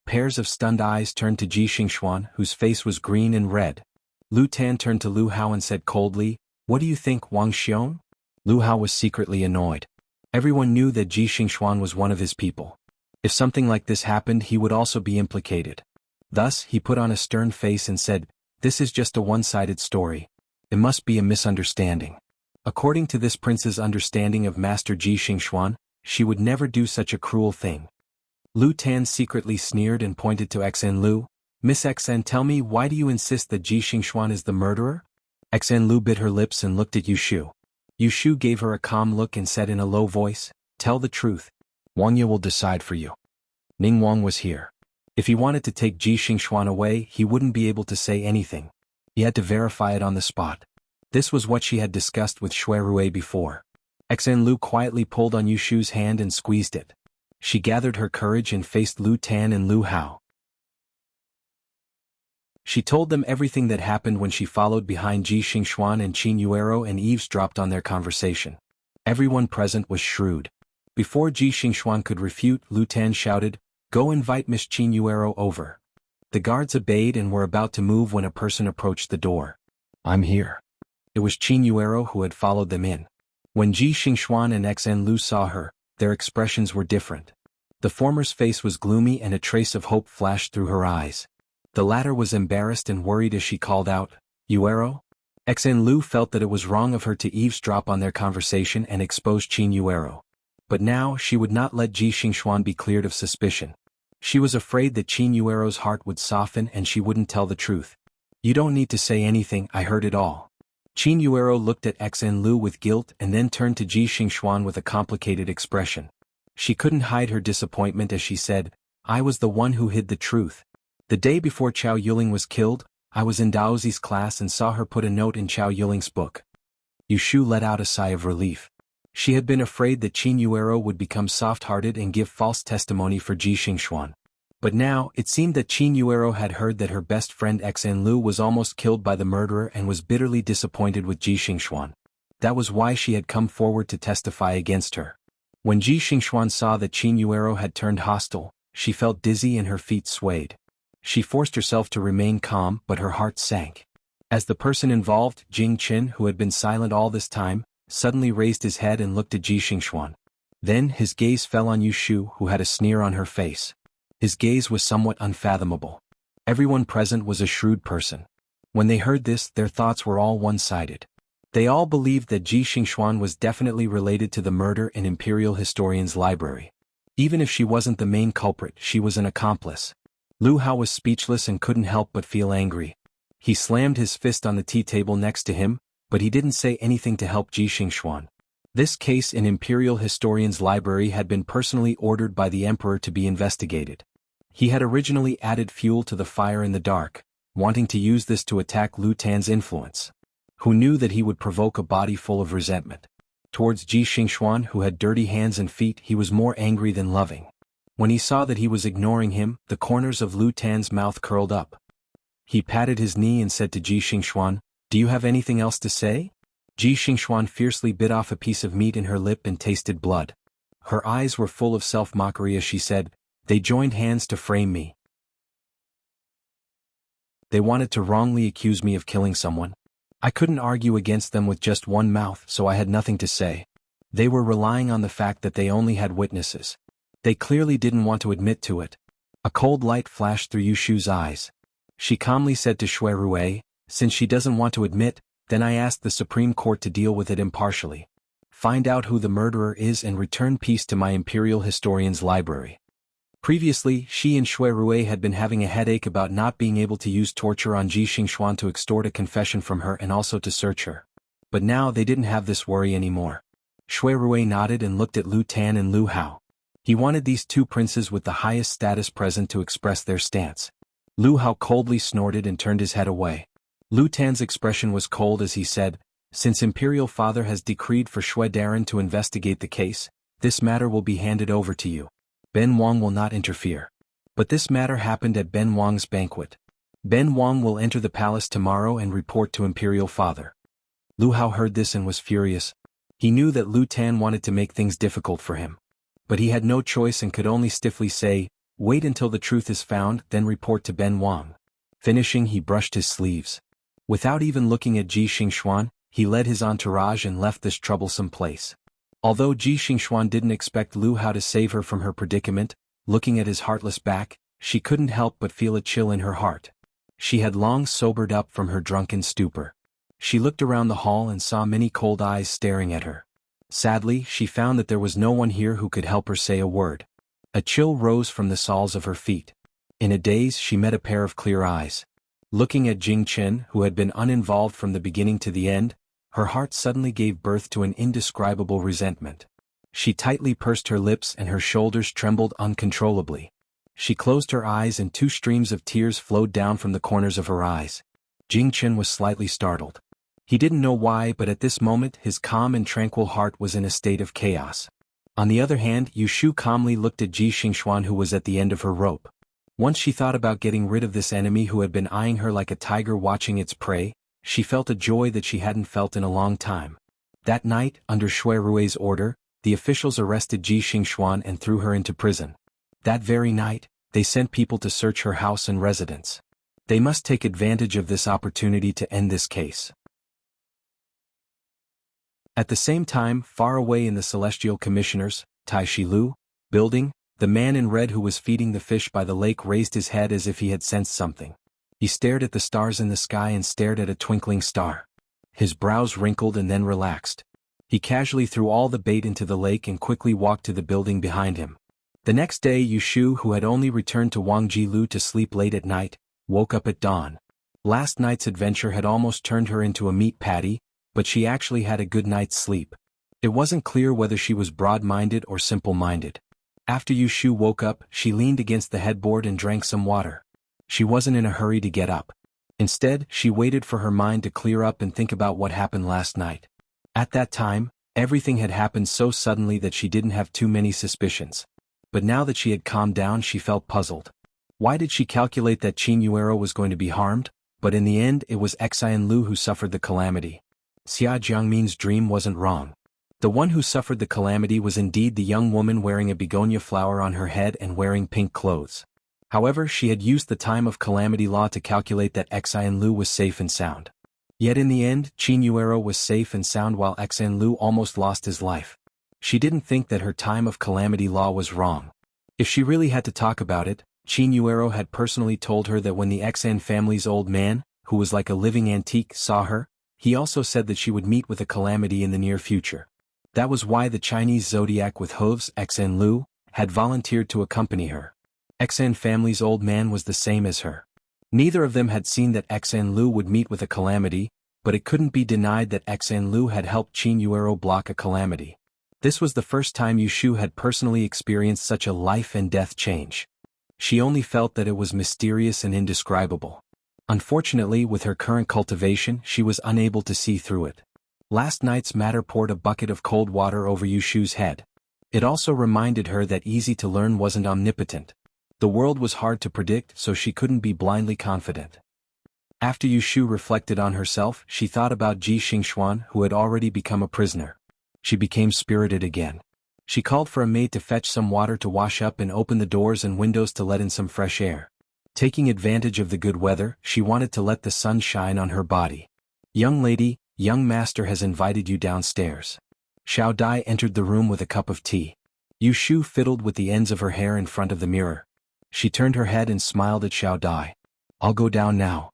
Pairs of stunned eyes turned to Ji Xingxuan, whose face was green and red. Lu Tan turned to Lu Hao and said coldly, "What do you think, Wang Xiong?" Lu Hao was secretly annoyed. Everyone knew that Ji Xingxuan was one of his people. If something like this happened, he would also be implicated. Thus, he put on a stern face and said, "This is just a one-sided story. It must be a misunderstanding. According to this prince's understanding of Master Ji Xingxuan, she would never do such a cruel thing." Lu Tan secretly sneered and pointed to Xn Lu. "Miss Xn, tell me, why do you insist that Ji Xingxuan is the murderer?" Xn Lu bit her lips and looked at Yu Shu. Yu Shu gave her a calm look and said in a low voice, "Tell the truth. Wang Ye will decide for you." Ning Wang was here. If he wanted to take Ji Xingxuan away, he wouldn't be able to say anything. He had to verify it on the spot. This was what she had discussed with Shui Rui before. Xn Lu quietly pulled on Yu Shu's hand and squeezed it. She gathered her courage and faced Lu Tan and Lu Hao. She told them everything that happened when she followed behind Ji Xingxuan and Qin Yuero and eavesdropped on their conversation. Everyone present was shrewd. Before Ji Xingxuan could refute, Lu Tan shouted, "Go invite Miss Qin Yuero over." The guards obeyed and were about to move when a person approached the door. "I'm here." It was Qin Yuero who had followed them in. When Ji Xingxuan and Xn Lu saw her, their expressions were different. The former's face was gloomy and a trace of hope flashed through her eyes. The latter was embarrassed and worried as she called out, "Yuero?" Xn Lu felt that it was wrong of her to eavesdrop on their conversation and expose Qin Yuero. But now she would not let Ji Xingxuan be cleared of suspicion. She was afraid that Qin Yuero's heart would soften and she wouldn't tell the truth. "You don't need to say anything, I heard it all." Qin Yuero looked at Xn Lu with guilt and then turned to Ji Xingxuan with a complicated expression. She couldn't hide her disappointment as she said, "I was the one who hid the truth. The day before Chao Yuling was killed, I was in Daozi's class and saw her put a note in Chao Yuling's book." Yu Shu let out a sigh of relief. She had been afraid that Qin Yuero would become soft-hearted and give false testimony for Ji Xingxuan. But now, it seemed that Qin Yuero had heard that her best friend Xn Lu was almost killed by the murderer and was bitterly disappointed with Ji Xingxuan. That was why she had come forward to testify against her. When Ji Xingxuan saw that Qin Yuero had turned hostile, she felt dizzy and her feet swayed. She forced herself to remain calm, but her heart sank. As the person involved, Jing Qin, who had been silent all this time, suddenly raised his head and looked at Ji Xingxuan. Then his gaze fell on Yu Shu, who had a sneer on her face. His gaze was somewhat unfathomable. Everyone present was a shrewd person. When they heard this, their thoughts were all one-sided. They all believed that Ji Xingxuan was definitely related to the murder in Imperial Historian's library. Even if she wasn't the main culprit, she was an accomplice. Lu Hao was speechless and couldn't help but feel angry. He slammed his fist on the tea table next to him, but he didn't say anything to help Ji Xingxuan. This case in Imperial Historian's library had been personally ordered by the Emperor to be investigated. He had originally added fuel to the fire in the dark, wanting to use this to attack Lu Tan's influence. Who knew that he would provoke a body full of resentment? Towards Ji Xingxuan, who had dirty hands and feet, he was more angry than loving. When he saw that he was ignoring him, the corners of Lu Tan's mouth curled up. He patted his knee and said to Ji Xingxuan, "Do you have anything else to say?" Ji Xingxuan fiercely bit off a piece of meat in her lip and tasted blood. Her eyes were full of self-mockery as she said, "They joined hands to frame me. They wanted to wrongly accuse me of killing someone. I couldn't argue against them with just one mouth, so I had nothing to say. They were relying on the fact that they only had witnesses. They clearly didn't want to admit to it." A cold light flashed through Yu Shu's eyes. She calmly said to Shui Rui, "Since she doesn't want to admit, then I ask the Supreme Court to deal with it impartially. Find out who the murderer is and return peace to my Imperial Historian's library." Previously, she and Shui Rui had been having a headache about not being able to use torture on Ji Xingxuan to extort a confession from her and also to search her. But now they didn't have this worry anymore. Shui Rui nodded and looked at Lu Tan and Lu Hao. He wanted these two princes with the highest status present to express their stance. Lu Hao coldly snorted and turned his head away. Lu Tan's expression was cold as he said, "Since Imperial Father has decreed for Shui Daren to investigate the case, this matter will be handed over to you. Ben Wang will not interfere." But this matter happened at Ben Wang's banquet. Ben Wang will enter the palace tomorrow and report to Imperial Father. Lu Hao heard this and was furious. He knew that Lu Tan wanted to make things difficult for him. But he had no choice and could only stiffly say, Wait until the truth is found, then report to Ben Wang. Finishing, he brushed his sleeves. Without even looking at Ji Xingxuan, he led his entourage and left this troublesome place. Although Ji Xingxuan didn't expect Lu Hao to save her from her predicament, looking at his heartless back, she couldn't help but feel a chill in her heart. She had long sobered up from her drunken stupor. She looked around the hall and saw many cold eyes staring at her. Sadly, she found that there was no one here who could help her say a word. A chill rose from the soles of her feet. In a daze, she met a pair of clear eyes. Looking at Jing Chen, who had been uninvolved from the beginning to the end, her heart suddenly gave birth to an indescribable resentment. She tightly pursed her lips and her shoulders trembled uncontrollably. She closed her eyes and 2 streams of tears flowed down from the corners of her eyes. Jing Chen was slightly startled. He didn't know why, but at this moment his calm and tranquil heart was in a state of chaos. On the other hand, Yu Shu calmly looked at Ji Xingxuan, who was at the end of her rope. Once she thought about getting rid of this enemy who had been eyeing her like a tiger watching its prey, she felt a joy that she hadn't felt in a long time. That night, under Shui Rui's order, the officials arrested Ji Xingxuan and threw her into prison. That very night, they sent people to search her house and residence. They must take advantage of this opportunity to end this case. At the same time, far away in the Celestial Commissioner's, Tai Shilu, building, the man in red who was feeding the fish by the lake raised his head as if he had sensed something. He stared at the stars in the sky and stared at a twinkling star. His brows wrinkled and then relaxed. He casually threw all the bait into the lake and quickly walked to the building behind him. The next day, Yu Shu, who had only returned to Wang Jilu to sleep late at night, woke up at dawn. Last night's adventure had almost turned her into a meat patty, but she actually had a good night's sleep. It wasn't clear whether she was broad-minded or simple-minded. After Yu Shu woke up, she leaned against the headboard and drank some water. She wasn't in a hurry to get up. Instead, she waited for her mind to clear up and think about what happened last night. At that time, everything had happened so suddenly that she didn't have too many suspicions. But now that she had calmed down, she felt puzzled. Why did she calculate that Qin Yuero was going to be harmed? But in the end, it was Xian Lu who suffered the calamity. Xia Jiangmin's dream wasn't wrong. The one who suffered the calamity was indeed the young woman wearing a begonia flower on her head and wearing pink clothes. However, she had used the time of calamity law to calculate that Xian Lu was safe and sound. Yet in the end, Qin Yuero was safe and sound while Xian Lu almost lost his life. She didn't think that her time of calamity law was wrong. If she really had to talk about it, Qin Yuero had personally told her that when the Xian family's old man, who was like a living antique, saw her, he also said that she would meet with a calamity in the near future. That was why the Chinese zodiac with hooves, Xian Lu, had volunteered to accompany her. Xian family's old man was the same as her. Neither of them had seen that Xian Lu would meet with a calamity, but it couldn't be denied that Xian Lu had helped Qin Yuero block a calamity. This was the first time Yu Shu had personally experienced such a life and death change. She only felt that it was mysterious and indescribable. Unfortunately, with her current cultivation, she was unable to see through it. Last night's matter poured a bucket of cold water over Yu Shu's head. It also reminded her that easy to learn wasn't omnipotent. The world was hard to predict, so she couldn't be blindly confident. After Yu Shu reflected on herself, she thought about Ji Xingxuan, who had already become a prisoner. She became spirited again. She called for a maid to fetch some water to wash up and open the doors and windows to let in some fresh air. Taking advantage of the good weather, she wanted to let the sun shine on her body. "Young lady, young master has invited you downstairs." Xiao Dai entered the room with a cup of tea. Yu Shu fiddled with the ends of her hair in front of the mirror. She turned her head and smiled at Xiao Dai. "I'll go down now."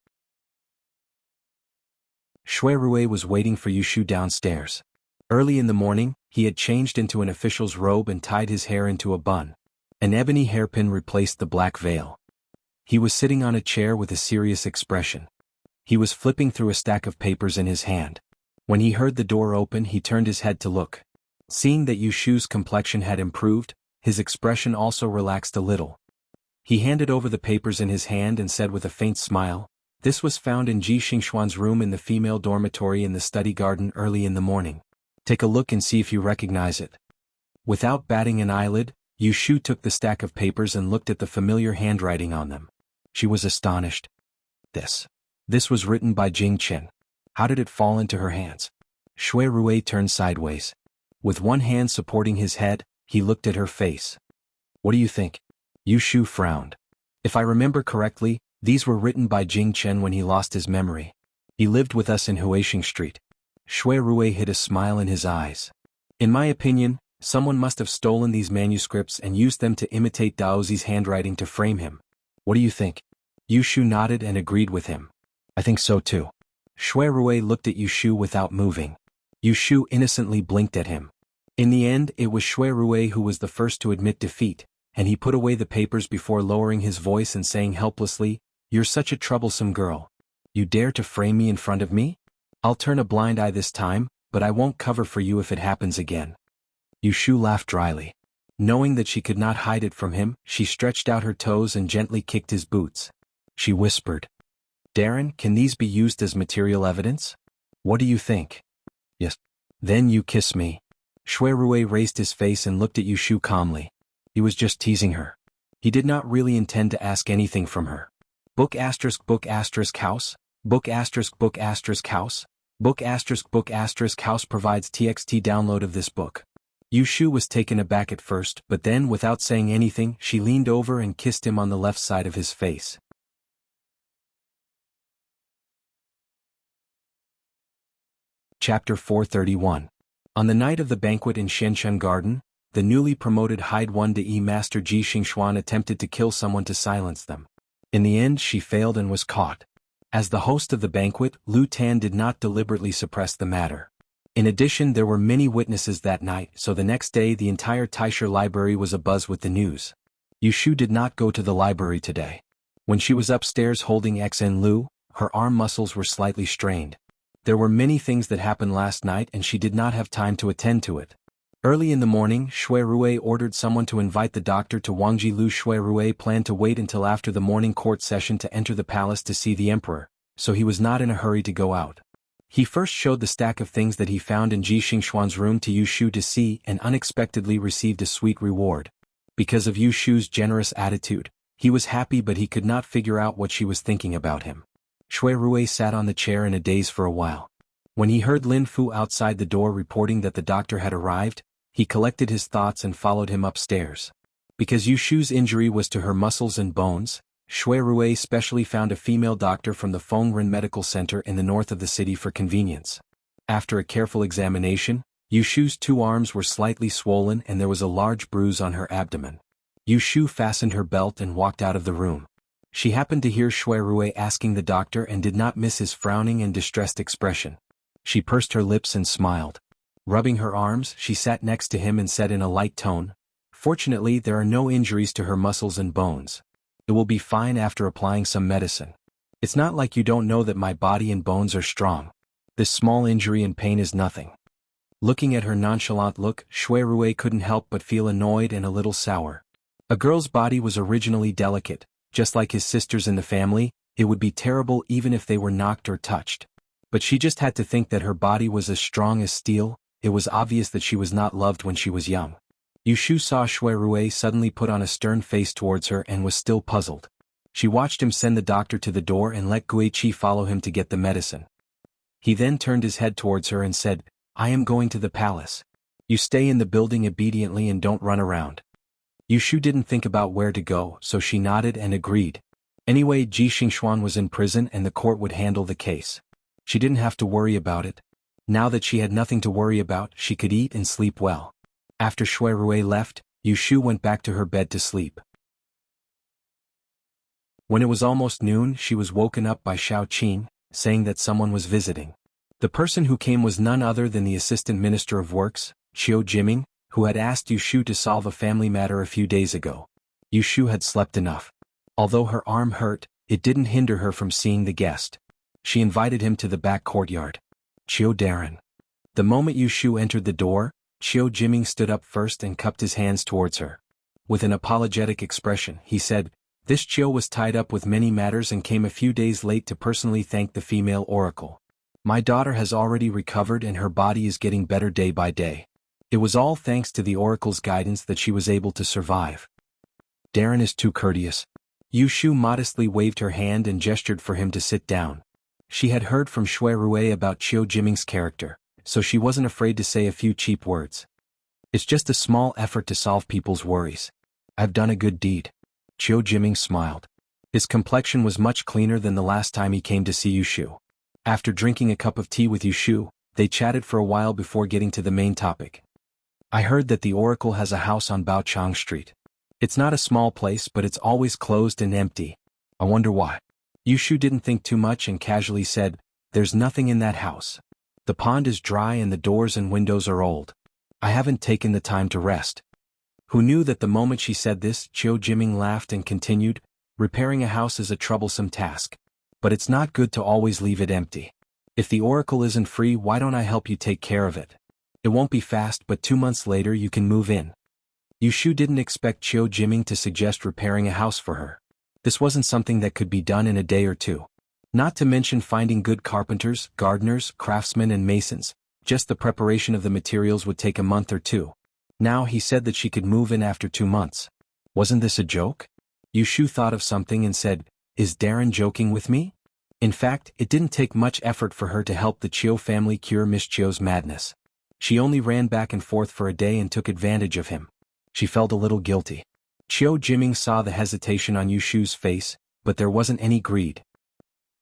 Shui Rui was waiting for Yu Shu downstairs. Early in the morning, he had changed into an official's robe and tied his hair into a bun. An ebony hairpin replaced the black veil. He was sitting on a chair with a serious expression. He was flipping through a stack of papers in his hand. When he heard the door open, he turned his head to look. Seeing that Yu Shu's complexion had improved, his expression also relaxed a little. He handed over the papers in his hand and said with a faint smile, "This was found in Ji Xingxuan's room in the female dormitory in the study garden early in the morning. Take a look and see if you recognize it." Without batting an eyelid, Yu Shu took the stack of papers and looked at the familiar handwriting on them. She was astonished. This was written by Jing Chen. How did it fall into her hands? Shui Rui turned sideways. With one hand supporting his head, he looked at her face. "What do you think?" Yu Shu frowned. If I remember correctly, these were written by Jing Chen when he lost his memory. He lived with us in Huixing Street. Shui Rui hid a smile in his eyes. In my opinion, someone must have stolen these manuscripts and used them to imitate Daozi's handwriting to frame him. What do you think? Yu Shu nodded and agreed with him. I think so too. Shui Rui looked at Yu Shu without moving. Yu Shu innocently blinked at him. In the end, it was Shui Rui who was the first to admit defeat, and he put away the papers before lowering his voice and saying helplessly, "You're such a troublesome girl. You dare to frame me in front of me? I'll turn a blind eye this time, but I won't cover for you if it happens again." Yu Shu laughed dryly. Knowing that she could not hide it from him, she stretched out her toes and gently kicked his boots. She whispered, "Darren, can these be used as material evidence? What do you think?" "Yes." "Then you kiss me." Shui Rui raised his face and looked at Yu Shu calmly. He was just teasing her. He did not really intend to ask anything from her. Book asterisk house, book asterisk house, book asterisk house provides TXT download of this book. Yu Shu was taken aback at first, but then without saying anything, she leaned over and kissed him on the left side of his face. Chapter 431. On the night of the banquet in Shenshen Garden, the newly promoted Hyde 1-E Master Ji Xingxuan attempted to kill someone to silence them. In the end, she failed and was caught. As the host of the banquet, Lu Tan did not deliberately suppress the matter. In addition, there were many witnesses that night, so the next day the entire Taisha library was abuzz with the news. Yu Shu did not go to the library today. When she was upstairs holding XN Lu, her arm muscles were slightly strained. There were many things that happened last night and she did not have time to attend to it. Early in the morning, Shui Rui ordered someone to invite the doctor to Wangji Lu. Shui Rui planned to wait until after the morning court session to enter the palace to see the emperor, so he was not in a hurry to go out. He first showed the stack of things that he found in Ji Xingxuan's room to Yu Shu to see and unexpectedly received a sweet reward. Because of Yu Shu's generous attitude, he was happy but he could not figure out what she was thinking about him. Shui Rui sat on the chair in a daze for a while. When he heard Lin Fu outside the door reporting that the doctor had arrived, he collected his thoughts and followed him upstairs. Because Yu Shu's injury was to her muscles and bones, Shui Rui specially found a female doctor from the Fengren Medical Center in the north of the city for convenience. After a careful examination, Yu Shu's 2 arms were slightly swollen and there was a large bruise on her abdomen. Yu Shu fastened her belt and walked out of the room. She happened to hear Shui Rui asking the doctor and did not miss his frowning and distressed expression. She pursed her lips and smiled. Rubbing her arms, she sat next to him and said in a light tone, "Fortunately, there are no injuries to her muscles and bones. It will be fine after applying some medicine. It's not like you don't know that my body and bones are strong. This small injury and pain is nothing." Looking at her nonchalant look, Shui Rui couldn't help but feel annoyed and a little sour. A girl's body was originally delicate, just like his sisters in the family. It would be terrible even if they were knocked or touched. But she just had to think that her body was as strong as steel. It was obvious that she was not loved when she was young. Yu Shu saw Shui Rui suddenly put on a stern face towards her and was still puzzled. She watched him send the doctor to the door and let Gui Qi follow him to get the medicine. He then turned his head towards her and said, "I am going to the palace. You stay in the building obediently and don't run around." Yu Shu didn't think about where to go, so she nodded and agreed. Anyway, Ji Xingxuan was in prison and the court would handle the case. She didn't have to worry about it. Now that she had nothing to worry about, she could eat and sleep well. After Shui Rui left, Yu Shu went back to her bed to sleep. When it was almost noon, she was woken up by Xiao Qin, saying that someone was visiting. The person who came was none other than the Assistant Minister of Works, Qiu Jiming, who had asked Yu Shu to solve a family matter a few days ago. Yu Shu had slept enough. Although her arm hurt, it didn't hinder her from seeing the guest. She invited him to the back courtyard. "Qiu Darren." The moment Yu Shu entered the door, Qiu Jiming stood up first and cupped his hands towards her. With an apologetic expression, he said, "This Qiu was tied up with many matters and came a few days late to personally thank the female oracle. My daughter has already recovered and her body is getting better day by day. It was all thanks to the oracle's guidance that she was able to survive." "Darren is too courteous." Yu Shu modestly waved her hand and gestured for him to sit down. She had heard from Shui Rui about Qiu Jiming's character, so she wasn't afraid to say a few cheap words. "It's just a small effort to solve people's worries. I've done a good deed." Chiu Jiming smiled. His complexion was much cleaner than the last time he came to see Yushu. After drinking a cup of tea with Yushu, they chatted for a while before getting to the main topic. I heard that the Oracle has a house on Baochang Street. It's not a small place, but it's always closed and empty. I wonder why. Yushu didn't think too much and casually said, "There's nothing in that house. The pond is dry and the doors and windows are old. I haven't taken the time to rest." Who knew that the moment she said this, Chiu Jiming laughed and continued, "Repairing a house is a troublesome task. But it's not good to always leave it empty. If the Oracle isn't free, why don't I help you take care of it? It won't be fast, but 2 months later you can move in." Yushu didn't expect Chiu Jiming to suggest repairing a house for her. This wasn't something that could be done in a day or two. Not to mention finding good carpenters, gardeners, craftsmen and masons. Just the preparation of the materials would take a month or two. Now he said that she could move in after 2 months. Wasn't this a joke? Yushu thought of something and said, "Is Darren joking with me?" In fact, it didn't take much effort for her to help the Chiu family cure Miss Chiu's madness. She only ran back and forth for a day and took advantage of him. She felt a little guilty. Chiu Jiming saw the hesitation on Yushu's face, but there wasn't any greed.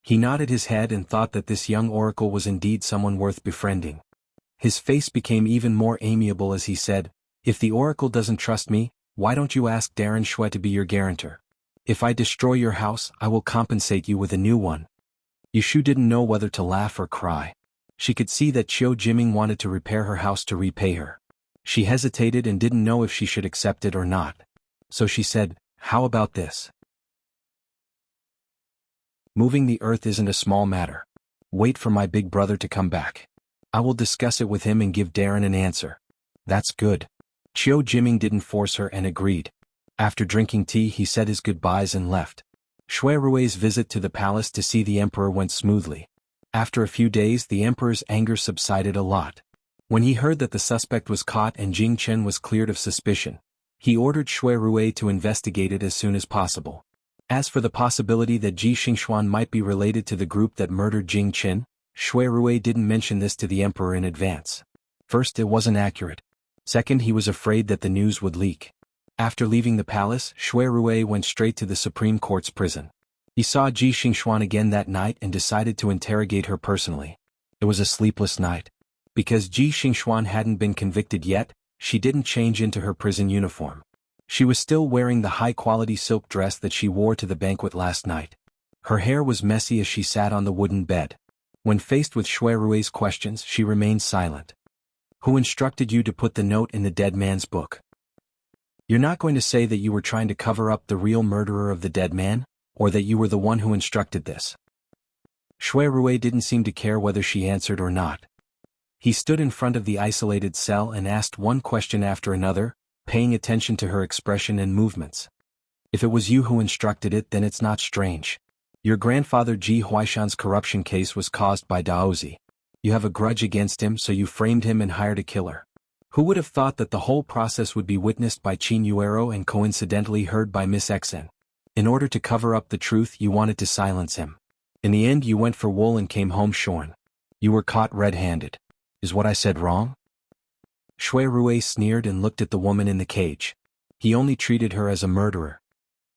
He nodded his head and thought that this young oracle was indeed someone worth befriending. His face became even more amiable as he said, "If the oracle doesn't trust me, why don't you ask Darren Shui to be your guarantor? If I destroy your house, I will compensate you with a new one." Yushu didn't know whether to laugh or cry. She could see that Chiu Jiming wanted to repair her house to repay her. She hesitated and didn't know if she should accept it or not. So she said, "How about this? Moving the earth isn't a small matter. Wait for my big brother to come back. I will discuss it with him and give Darren an answer." "That's good." Chiu Jiming didn't force her and agreed. After drinking tea he said his goodbyes and left. Shui Rui's visit to the palace to see the emperor went smoothly. After a few days the emperor's anger subsided a lot. When he heard that the suspect was caught and Jing Chen was cleared of suspicion, he ordered Shui Rui to investigate it as soon as possible. As for the possibility that Ji Xingxuan might be related to the group that murdered Jing Chen, Shui Rui didn't mention this to the emperor in advance. First, it wasn't accurate. Second, he was afraid that the news would leak. After leaving the palace, Shui Rui went straight to the Supreme Court's prison. He saw Ji Xingxuan again that night and decided to interrogate her personally. It was a sleepless night. Because Ji Xingxuan hadn't been convicted yet, she didn't change into her prison uniform. She was still wearing the high-quality silk dress that she wore to the banquet last night. Her hair was messy as she sat on the wooden bed. When faced with Shui Rui's questions, she remained silent. "Who instructed you to put the note in the dead man's book? You're not going to say that you were trying to cover up the real murderer of the dead man, or that you were the one who instructed this?" Shui Rui didn't seem to care whether she answered or not. He stood in front of the isolated cell and asked one question after another, paying attention to her expression and movements. "If it was you who instructed it, then it's not strange. Your grandfather Ji Huaishan's corruption case was caused by Daozi. You have a grudge against him, so you framed him and hired a killer. Who would have thought that the whole process would be witnessed by Qin Yuero and coincidentally heard by Miss Xen? In order to cover up the truth, you wanted to silence him. In the end, you went for wool and came home shorn. You were caught red-handed. Is what I said wrong?" Shui Rui sneered and looked at the woman in the cage. He only treated her as a murderer.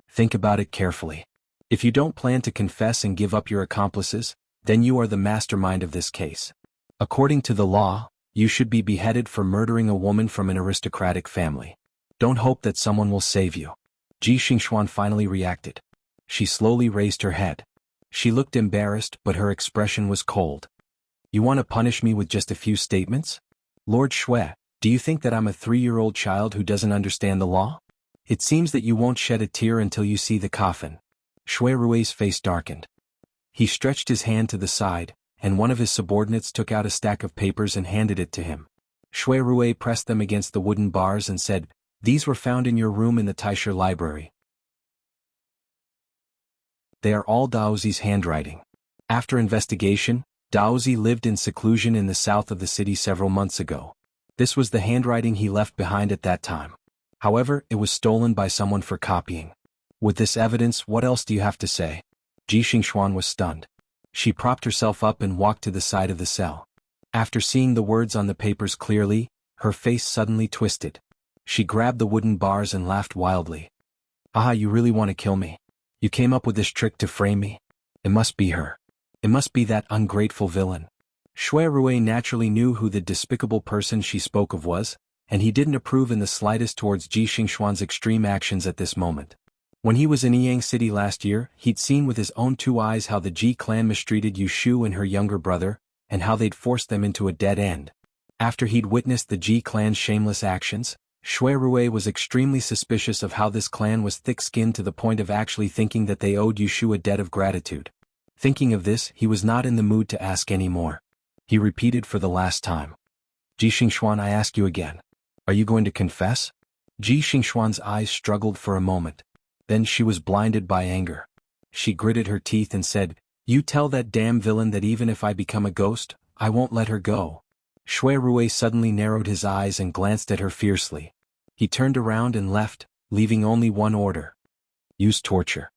"Think about it carefully. If you don't plan to confess and give up your accomplices, then you are the mastermind of this case. According to the law, you should be beheaded for murdering a woman from an aristocratic family. Don't hope that someone will save you." Ji Xingxuan finally reacted. She slowly raised her head. She looked embarrassed, but her expression was cold. "You want to punish me with just a few statements? Lord Shui, do you think that I'm a 3-year-old child who doesn't understand the law? It seems that you won't shed a tear until you see the coffin." Shui Rui's face darkened. He stretched his hand to the side, and one of his subordinates took out a stack of papers and handed it to him. Shui Rui pressed them against the wooden bars and said, "These were found in your room in the Taisher library. They are all Daozi's handwriting. After investigation, Daozi lived in seclusion in the south of the city several months ago. This was the handwriting he left behind at that time. However, it was stolen by someone for copying. With this evidence, what else do you have to say?" Ji Xingxuan was stunned. She propped herself up and walked to the side of the cell. After seeing the words on the papers clearly, her face suddenly twisted. She grabbed the wooden bars and laughed wildly. "Ah, you really want to kill me? You came up with this trick to frame me? It must be her. It must be that ungrateful villain." Shui Rui naturally knew who the despicable person she spoke of was, and he didn't approve in the slightest towards Ji Xingxuan's extreme actions at this moment. When he was in Yiyang City last year, he'd seen with his own two eyes how the Ji clan mistreated Yu Shu and her younger brother, and how they'd forced them into a dead end. After he'd witnessed the Ji clan's shameless actions, Shui Rui was extremely suspicious of how this clan was thick-skinned to the point of actually thinking that they owed Yu Shu a debt of gratitude. Thinking of this, he was not in the mood to ask any more. He repeated for the last time. "Ji Xingxuan, I ask you again. Are you going to confess?" Ji Xingxuan's eyes struggled for a moment. Then she was blinded by anger. She gritted her teeth and said, "You tell that damn villain that even if I become a ghost, I won't let her go." Shui Rui suddenly narrowed his eyes and glanced at her fiercely. He turned around and left, leaving only one order. Use torture.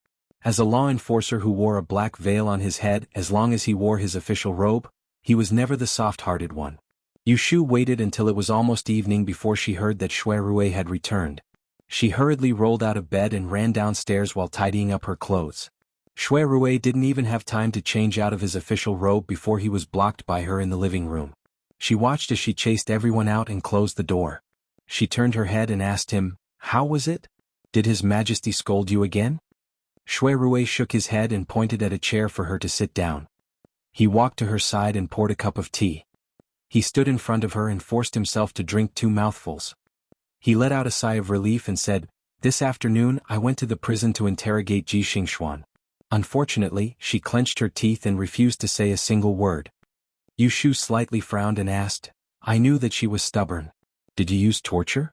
As a law enforcer who wore a black veil on his head as long as he wore his official robe, he was never the soft-hearted one. Yu Shu waited until it was almost evening before she heard that Shui Rui had returned. She hurriedly rolled out of bed and ran downstairs while tidying up her clothes. Shui Rui didn't even have time to change out of his official robe before he was blocked by her in the living room. She watched as she chased everyone out and closed the door. She turned her head and asked him, "How was it? Did His Majesty scold you again?" Shui Rui shook his head and pointed at a chair for her to sit down. He walked to her side and poured a cup of tea. He stood in front of her and forced himself to drink 2 mouthfuls. He let out a sigh of relief and said, "This afternoon I went to the prison to interrogate Ji Xingxuan. Unfortunately, she clenched her teeth and refused to say a single word." Yu Shu slightly frowned and asked, "I knew that she was stubborn. Did you use torture?"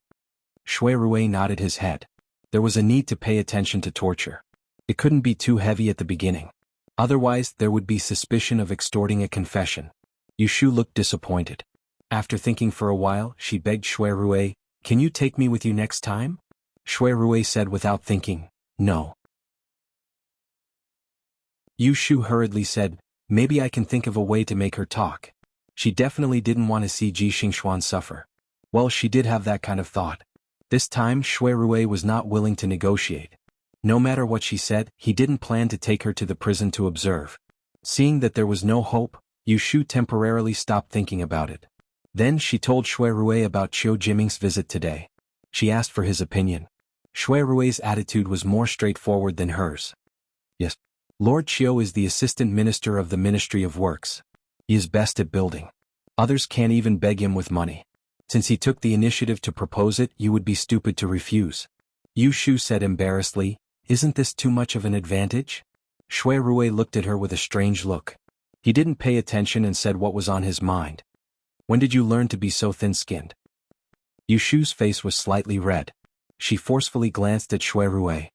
Shui Rui nodded his head. There was a need to pay attention to torture. It couldn't be too heavy at the beginning. Otherwise, there would be suspicion of extorting a confession. Yu Shu looked disappointed. After thinking for a while, she begged Shui Rui, "Can you take me with you next time?" Shui Rui said without thinking, "No." Yu Shu hurriedly said, "Maybe I can think of a way to make her talk." She definitely didn't want to see Ji Xingxuan suffer. Well, she did have that kind of thought. This time Shui Rui was not willing to negotiate. No matter what she said, he didn't plan to take her to the prison to observe. Seeing that there was no hope, Yu Shu temporarily stopped thinking about it. Then she told Shui Rui about Qiu Jiming's visit today. She asked for his opinion. Shui Rui's attitude was more straightforward than hers. "Yes. Lord Qiu is the assistant minister of the Ministry of Works. He is best at building. Others can't even beg him with money. Since he took the initiative to propose it, you would be stupid to refuse." Yu Shu said embarrassedly, "Isn't this too much of an advantage?" Shui Rui looked at her with a strange look. He didn't pay attention and said what was on his mind. "When did you learn to be so thin-skinned?" Yu Shu's face was slightly red. She forcefully glanced at Shui Rui.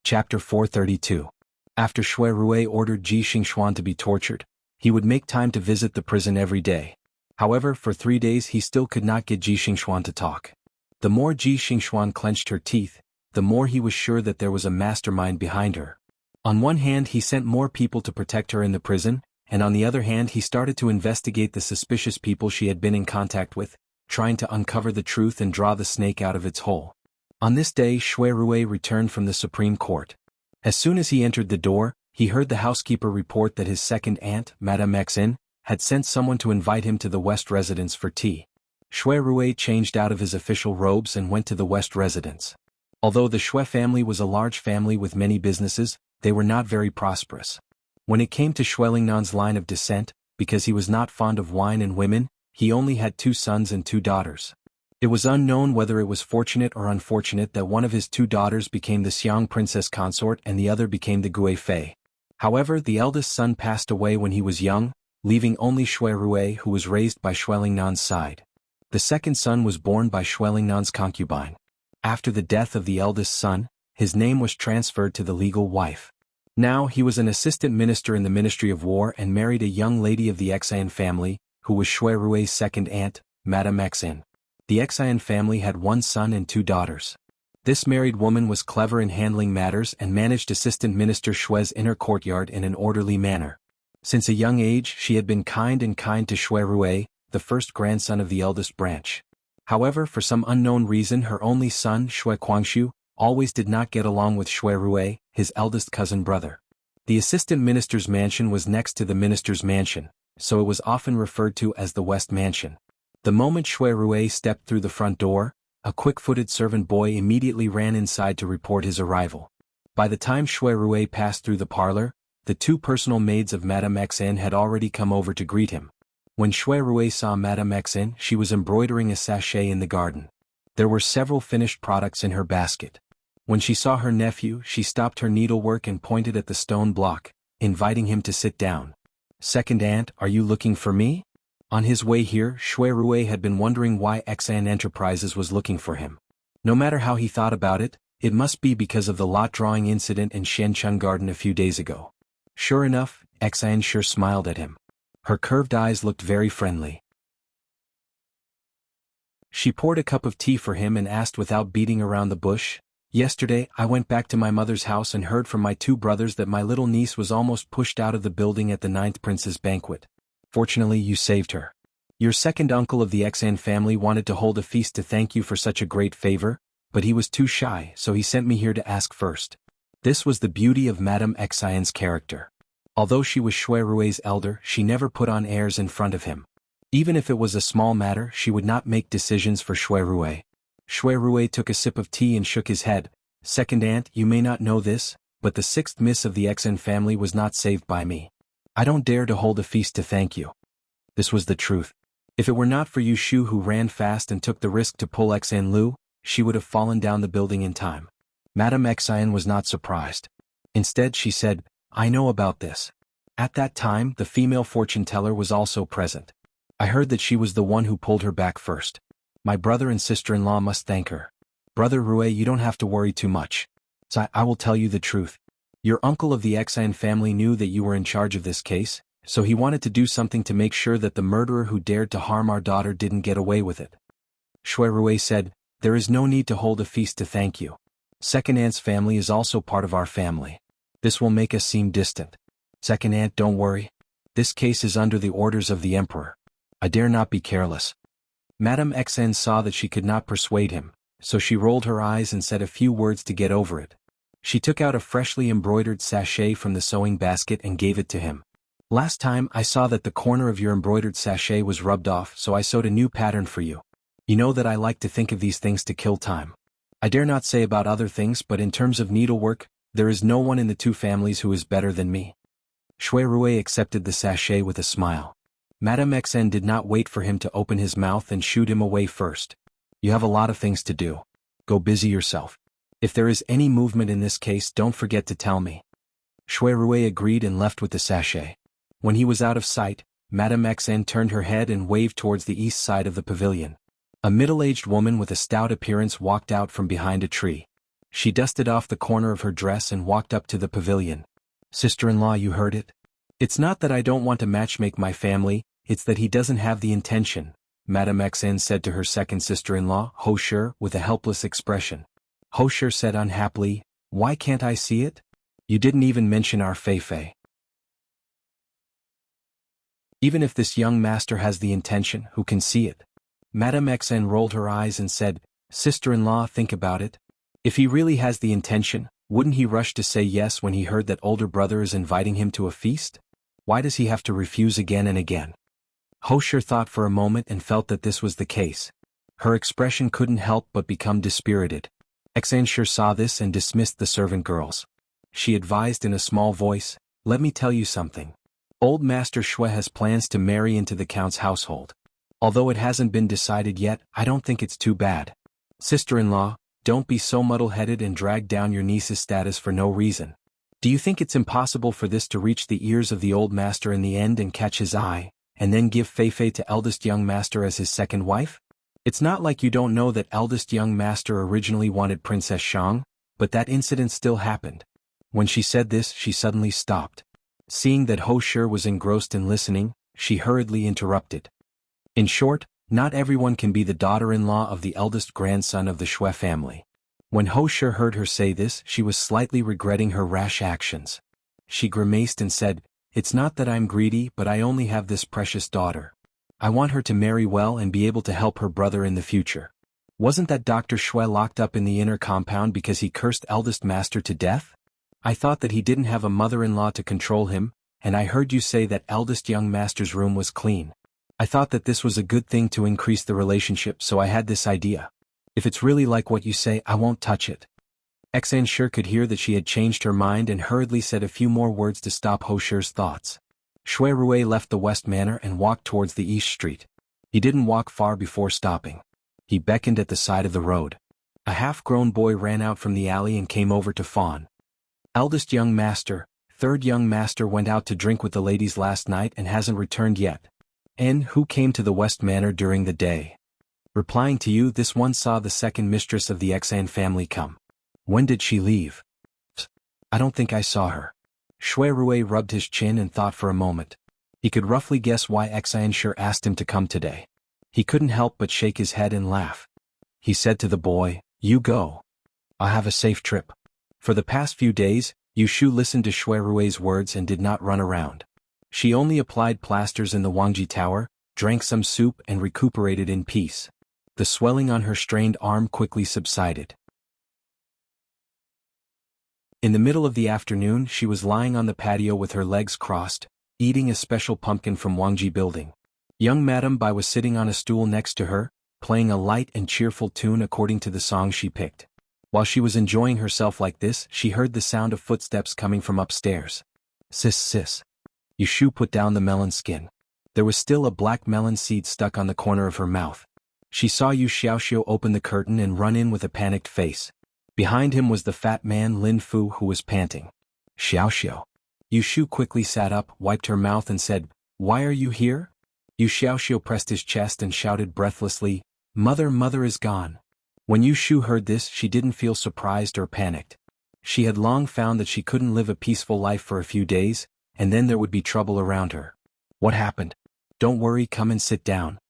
Chapter 432. After Shui Rui ordered Ji Xingxuan to be tortured, he would make time to visit the prison every day. However, for 3 days he still could not get Ji Xingxuan to talk. The more Ji Xingxuan clenched her teeth, the more he was sure that there was a mastermind behind her. On one hand, he sent more people to protect her in the prison, and on the other hand he started to investigate the suspicious people she had been in contact with, trying to uncover the truth and draw the snake out of its hole. On this day Shui Rui returned from the Supreme Court. As soon as he entered the door, he heard the housekeeper report that his second aunt, Madame Xin, had sent someone to invite him to the West residence for tea. Shui Rui changed out of his official robes and went to the West residence. Although the Shui family was a large family with many businesses, they were not very prosperous. When it came to Shui Lingnan's line of descent, because he was not fond of wine and women, he only had 2 sons and 2 daughters. It was unknown whether it was fortunate or unfortunate that one of his 2 daughters became the Xiang princess consort and the other became the Gui Fei. However, the eldest son passed away when he was young, leaving only Shui Rui, who was raised by Shui Lingnan's side. The second son was born by Shui Lingnan's concubine. After the death of the eldest son, his name was transferred to the legal wife. Now he was an assistant minister in the Ministry of War and married a young lady of the Xian family, who was Shui Rui's second aunt, Madame Xin. The Xian family had 1 son and 2 daughters. This married woman was clever in handling matters and managed Assistant Minister Shui's inner courtyard in an orderly manner. Since a young age she had been kind to Shui Rui, the first grandson of the eldest branch. However, for some unknown reason her only son, Shui Guangshu, always did not get along with Shui Rui, his eldest cousin brother. The assistant minister's mansion was next to the minister's mansion, so it was often referred to as the West Mansion. The moment Shui Rui stepped through the front door, a quick-footed servant boy immediately ran inside to report his arrival. By the time Shui Rui passed through the parlor, the two personal maids of Madame Xn had already come over to greet him. When Shui Rui saw Madame Xn, she was embroidering a sachet in the garden. There were several finished products in her basket. When she saw her nephew, she stopped her needlework and pointed at the stone block, inviting him to sit down. "Second aunt, are you looking for me?" On his way here, Shui Rui had been wondering why Xan Enterprises was looking for him. No matter how he thought about it, it must be because of the lot drawing incident in Shencheng Garden a few days ago. Sure enough, Xan sure smiled at him. Her curved eyes looked very friendly. She poured a cup of tea for him and asked without beating around the bush, "Yesterday, I went back to my mother's house and heard from my two brothers that my little niece was almost pushed out of the building at the 9th Prince's banquet. Fortunately, you saved her. Your second uncle of the Xan family wanted to hold a feast to thank you for such a great favor, but he was too shy, so he sent me here to ask first." This was the beauty of Madame Xian's character. Although she was Shui Rui's elder, she never put on airs in front of him. Even if it was a small matter, she would not make decisions for Shui Rui. Shui Rui took a sip of tea and shook his head. "Second aunt, you may not know this, but the 6th miss of the Xan family was not saved by me. I don't dare to hold a feast to thank you." This was the truth. If it were not for Yu Shu who ran fast and took the risk to pull Xan Lu, she would have fallen down the building in time. Madame Xian was not surprised. Instead she said, "I know about this." At that time, the female fortune teller was also present. "I heard that she was the one who pulled her back first. My brother and sister-in-law must thank her. Brother Rui, you don't have to worry too much. So I will tell you the truth. Your uncle of the Xian family knew that you were in charge of this case, so he wanted to do something to make sure that the murderer who dared to harm our daughter didn't get away with it." Shui Rui said, "There is no need to hold a feast to thank you. Second aunt's family is also part of our family. This will make us seem distant. Second aunt, don't worry. This case is under the orders of the emperor. I dare not be careless." Madame Xn saw that she could not persuade him, so she rolled her eyes and said a few words to get over it. She took out a freshly embroidered sachet from the sewing basket and gave it to him. "Last time I saw that the corner of your embroidered sachet was rubbed off, so I sewed a new pattern for you. You know that I like to think of these things to kill time. I dare not say about other things, but in terms of needlework, there is no one in the two families who is better than me." Shui Rui accepted the sachet with a smile. Madame Xn did not wait for him to open his mouth and shooed him away first. "You have a lot of things to do. Go busy yourself. If there is any movement in this case, don't forget to tell me." Shui Rui agreed and left with the sachet. When he was out of sight, Madame Xn turned her head and waved towards the east side of the pavilion. A middle-aged woman with a stout appearance walked out from behind a tree. She dusted off the corner of her dress and walked up to the pavilion. "Sister-in-law, you heard it? It's not that I don't want to matchmake my family, it's that he doesn't have the intention," Madame Xn said to her second sister-in-law, Ho Shi, with a helpless expression. Ho Shi said unhappily, "Why can't I see it? You didn't even mention our Fei-Fei. Even if this young master has the intention, who can see it?" Madame Xn rolled her eyes and said, "Sister-in-law, think about it. If he really has the intention, wouldn't he rush to say yes when he heard that older brother is inviting him to a feast? Why does he have to refuse again and again?" Ho Shi thought for a moment and felt that this was the case. Her expression couldn't help but become dispirited. Xan Shi saw this and dismissed the servant girls. She advised in a small voice, "Let me tell you something. Old Master Shui has plans to marry into the Count's household. Although it hasn't been decided yet, I don't think it's too bad. Sister-in-law, don't be so muddle-headed and drag down your niece's status for no reason. Do you think it's impossible for this to reach the ears of the old master in the end and catch his eye, and then give Fei-Fei to eldest young master as his second wife? It's not like you don't know that eldest young master originally wanted Princess Shang, but that incident still happened." When she said this, she suddenly stopped. Seeing that Ho Shi was engrossed in listening, she hurriedly interrupted. "In short, not everyone can be the daughter-in-law of the eldest grandson of the Shui family." When Ho Shi heard her say this, she was slightly regretting her rash actions. She grimaced and said, "It's not that I'm greedy, but I only have this precious daughter. I want her to marry well and be able to help her brother in the future. Wasn't that Dr. Shui locked up in the inner compound because he cursed eldest master to death? I thought that he didn't have a mother-in-law to control him, and I heard you say that eldest young master's room was clean. I thought that this was a good thing to increase the relationship, so I had this idea. If it's really like what you say, I won't touch it. Xan Shi could hear that she had changed her mind and hurriedly said a few more words to stop Ho Shi's thoughts. Shui Rui left the West Manor and walked towards the East Street. He didn't walk far before stopping. He beckoned at the side of the road. A half-grown boy ran out from the alley and came over to Fawn. Eldest young master, third young master went out to drink with the ladies last night and hasn't returned yet. And who came to the West Manor during the day? Replying to you, this one saw the second mistress of the Xan family come. When did she leave? I don't think I saw her. Shui Rui rubbed his chin and thought for a moment. He could roughly guess why Xan Shi asked him to come today. He couldn't help but shake his head and laugh. He said to the boy, "You go. I'll have a safe trip." For the past few days, Yu Shu listened to Shui Rui's words and did not run around. She only applied plasters in the Wangji Tower, drank some soup and recuperated in peace. The swelling on her strained arm quickly subsided. In the middle of the afternoon, she was lying on the patio with her legs crossed, eating a special pumpkin from Wangji building. Young Madame Bai was sitting on a stool next to her, playing a light and cheerful tune according to the song she picked. While she was enjoying herself like this, she heard the sound of footsteps coming from upstairs. Sis. Yu Shu put down the melon skin. There was still a black melon seed stuck on the corner of her mouth. She saw Yu Xiaoxiu open the curtain and run in with a panicked face. Behind him was the fat man Lin Fu, who was panting. Xiaoxiu. Yu Shu quickly sat up, wiped her mouth and said, "Why are you here?" Yu Xiaoxiu pressed his chest and shouted breathlessly, Mother is gone." When Yu Shu heard this, she didn't feel surprised or panicked. She had long found that she couldn't live a peaceful life for a few days, and then there would be trouble around her. What happened? Don't worry, come and sit down.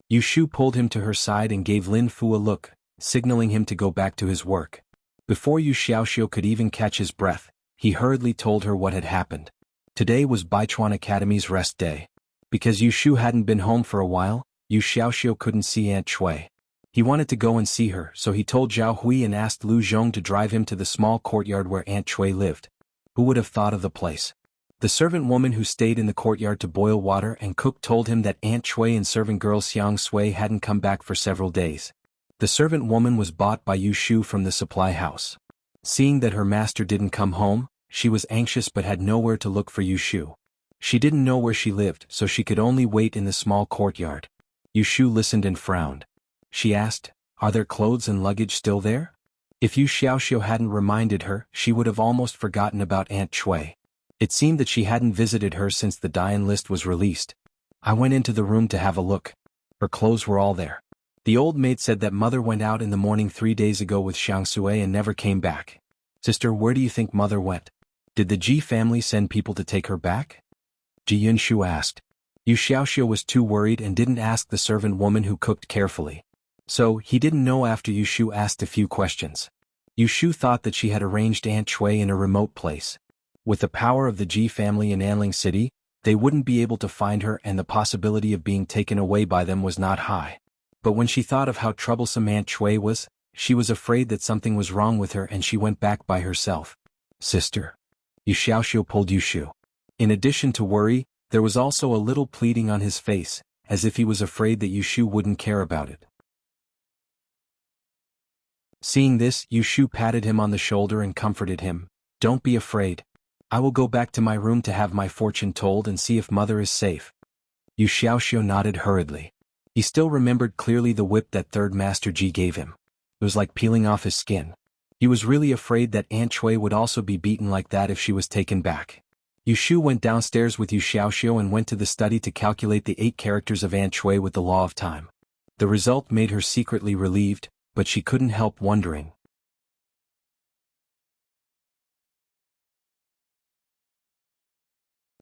Yu Shu pulled him to her side and gave Lin Fu a look, signaling him to go back to his work. Before Yu Xiaoxiu could even catch his breath, he hurriedly told her what had happened. Today was Baichuan Academy's rest day. Because Yu Shu hadn't been home for a while, Yu Xiaoxiu couldn't see Aunt Chui. He wanted to go and see her, so he told Zhao Hui and asked Lu Zhong to drive him to the small courtyard where Aunt Chui lived. Who would have thought of the place? The servant woman who stayed in the courtyard to boil water and cook told him that Aunt Chui and servant girl Xiang Sui hadn't come back for several days. The servant woman was bought by Yu Shu from the supply house. Seeing that her master didn't come home, she was anxious but had nowhere to look for Yu Shu. She didn't know where she lived, so she could only wait in the small courtyard. Yu Shu listened and frowned. She asked, "Are their clothes and luggage still there?" If Yu Xiaoxiu hadn't reminded her, she would have almost forgotten about Aunt Chui. It seemed that she hadn't visited her since the Dian list was released. I went into the room to have a look. Her clothes were all there. The old maid said that mother went out in the morning 3 days ago with Xiang Sui and never came back. Sister, where do you think mother went? Did the Ji family send people to take her back? Ji Yunshu asked. Yu Xiaoxiu was too worried and didn't ask the servant woman who cooked carefully. So, he didn't know after Yu Shu asked a few questions. Yu Shu thought that she had arranged Aunt Chui in a remote place. With the power of the Ji family in Anling City, they wouldn't be able to find her and the possibility of being taken away by them was not high. But when she thought of how troublesome Aunt Chui was, she was afraid that something was wrong with her and she went back by herself. Sister. Yu Xiaoxiu pulled Yu Shu. In addition to worry, there was also a little pleading on his face, as if he was afraid that Yu Shu wouldn't care about it. Seeing this, Yu Shu patted him on the shoulder and comforted him. Don't be afraid. I will go back to my room to have my fortune told and see if mother is safe. Yu Xiaoxiu nodded hurriedly. He still remembered clearly the whip that third Master Ji gave him. It was like peeling off his skin. He was really afraid that Aunt Chui would also be beaten like that if she was taken back. Yu Shu went downstairs with Yu Xiaoxiu and went to the study to calculate the 8 characters of Aunt Chui with the law of time. The result made her secretly relieved, but she couldn't help wondering.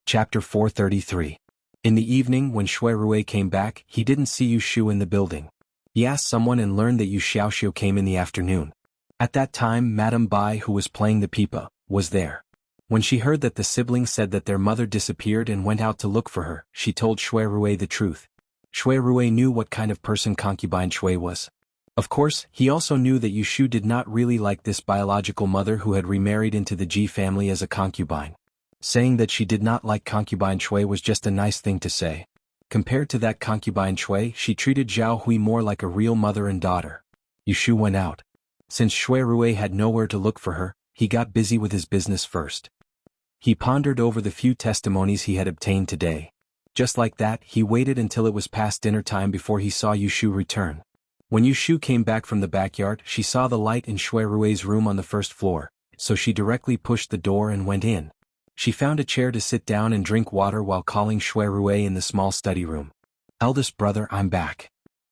Chapter 433. In the evening when Shui Rui came back, he didn't see Yu Shu in the building. He asked someone and learned that Yu Xiaoxiu came in the afternoon. At that time, Madame Bai, who was playing the pipa, was there. When she heard that the siblings said that their mother disappeared and went out to look for her, she told Shui Rui the truth. Shui Rui knew what kind of person concubine Shui was. Of course, he also knew that Yushu did not really like this biological mother who had remarried into the Ji family as a concubine. Saying that she did not like concubine Shui was just a nice thing to say. Compared to that concubine Shui, she treated Zhao Hui more like a real mother and daughter. Yushu went out. Since Shui Rui had nowhere to look for her, he got busy with his business first. He pondered over the few testimonies he had obtained today. Just like that, he waited until it was past dinner time before he saw Yushu return. When Yushu came back from the backyard, she saw the light in Shui Rui's room on the first floor, so she directly pushed the door and went in. She found a chair to sit down and drink water while calling Shui Rui in the small study room. "Eldest brother, I'm back."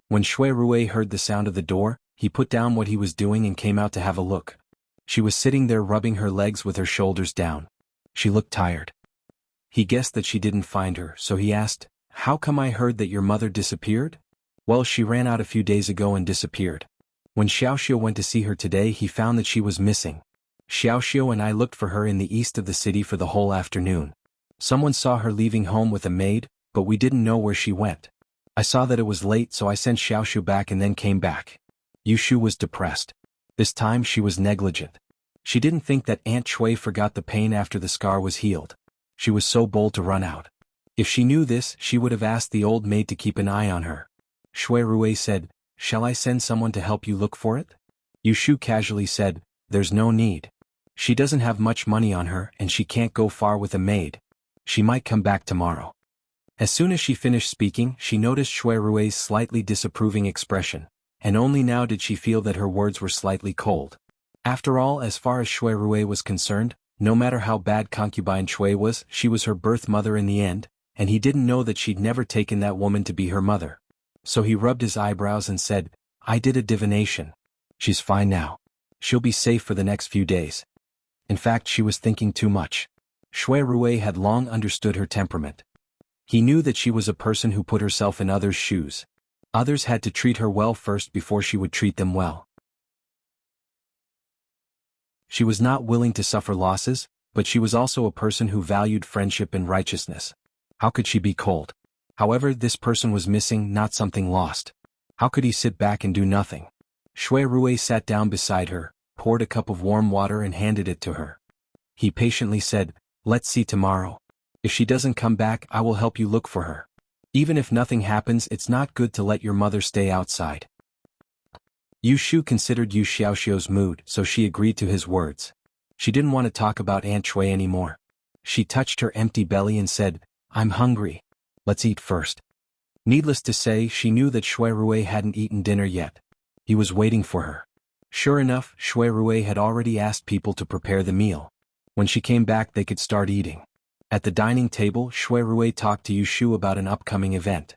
When Shui Rui heard the sound of the door, he put down what he was doing and came out to have a look. She was sitting there rubbing her legs with her shoulders down. She looked tired. He guessed that she didn't find her, so he asked, "How come I heard that your mother disappeared?" "Well, she ran out a few days ago and disappeared. When Xiaoxiu went to see her today, he found that she was missing. Xiaoxiu and I looked for her in the east of the city for the whole afternoon. Someone saw her leaving home with a maid, but we didn't know where she went. I saw that it was late, so I sent Xiaoxiu back and then came back." Yushu was depressed. This time she was negligent. She didn't think that Aunt Shui forgot the pain after the scar was healed. She was so bold to run out. If she knew this, she would have asked the old maid to keep an eye on her. Shui Rui said, "Shall I send someone to help you look for it?" Yushu casually said, "There's no need. She doesn't have much money on her and she can't go far with a maid. She might come back tomorrow." As soon as she finished speaking, she noticed Shui Rui's slightly disapproving expression, and only now did she feel that her words were slightly cold. After all, as far as Shui Rui was concerned, no matter how bad concubine Shui was, she was her birth mother in the end, and he didn't know that she'd never taken that woman to be her mother. So he rubbed his eyebrows and said, "I did a divination. She's fine now. She'll be safe for the next few days." In fact, she was thinking too much. Shui Rui had long understood her temperament. He knew that she was a person who put herself in others' shoes. Others had to treat her well first before she would treat them well. She was not willing to suffer losses, but she was also a person who valued friendship and righteousness. How could she be cold? However, this person was missing, not something lost. How could he sit back and do nothing? Shui Rui sat down beside her, poured a cup of warm water and handed it to her. He patiently said, "Let's see tomorrow. If she doesn't come back, I will help you look for her. Even if nothing happens, it's not good to let your mother stay outside." Yushu considered Yu Xiaoxiu's mood, so she agreed to his words. She didn't want to talk about Aunt Shui anymore. She touched her empty belly and said, "I'm hungry. Let's eat first." Needless to say, she knew that Shui Rui hadn't eaten dinner yet. He was waiting for her. Sure enough, Shui Rui had already asked people to prepare the meal. When she came back, they could start eating. At the dining table, Shui Rui talked to Yushu about an upcoming event.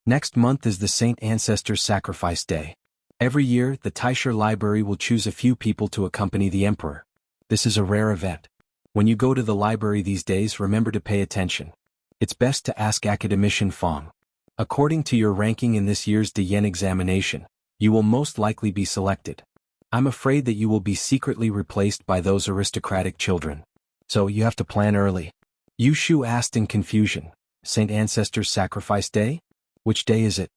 Next month is the Saint Ancestors Sacrifice Day. Every year, the Taisha Library will choose a few people to accompany the emperor. This is a rare event. When you go to the library these days, remember to pay attention. It's best to ask Academician Fong. According to your ranking in this year's De Yen examination, you will most likely be selected. I'm afraid that you will be secretly replaced by those aristocratic children. So you have to plan early. Yushu asked in confusion, "Saint Ancestors Sacrifice Day? Which day is it?"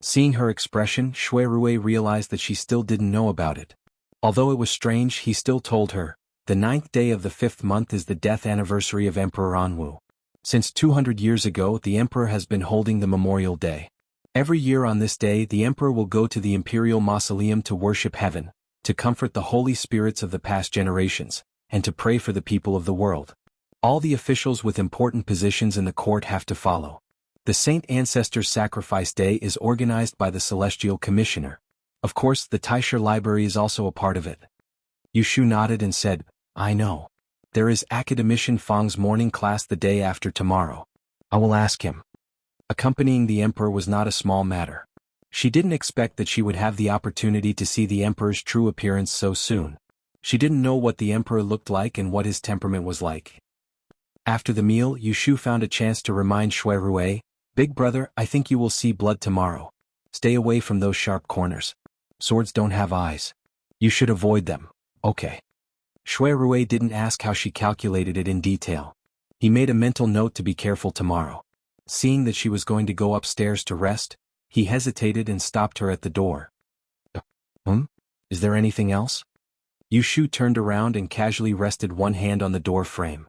Seeing her expression, Shui Rui realized that she still didn't know about it. Although it was strange, he still told her, "The 9th day of the 5th month is the death anniversary of Emperor Anwu. Since 200 years ago, the emperor has been holding the Memorial Day. Every year on this day, the emperor will go to the imperial mausoleum to worship heaven, to comfort the holy spirits of the past generations, and to pray for the people of the world. All the officials with important positions in the court have to follow. The Saint Ancestors Sacrifice Day is organized by the Celestial Commissioner. Of course, the Taisha Library is also a part of it." Yushu nodded and said, "I know. There is Academician Fong's morning class the day after tomorrow. I will ask him." Accompanying the emperor was not a small matter. She didn't expect that she would have the opportunity to see the emperor's true appearance so soon. She didn't know what the emperor looked like and what his temperament was like. After the meal, Yushu found a chance to remind Shui Rui, "Big brother, I think you will see blood tomorrow. Stay away from those sharp corners. Swords don't have eyes. You should avoid them, okay?" Shui Rui didn't ask how she calculated it in detail. He made a mental note to be careful tomorrow. Seeing that she was going to go upstairs to rest, he hesitated and stopped her at the door. "Hmm? Is there anything else?" Yu Shu turned around and casually rested one hand on the door frame.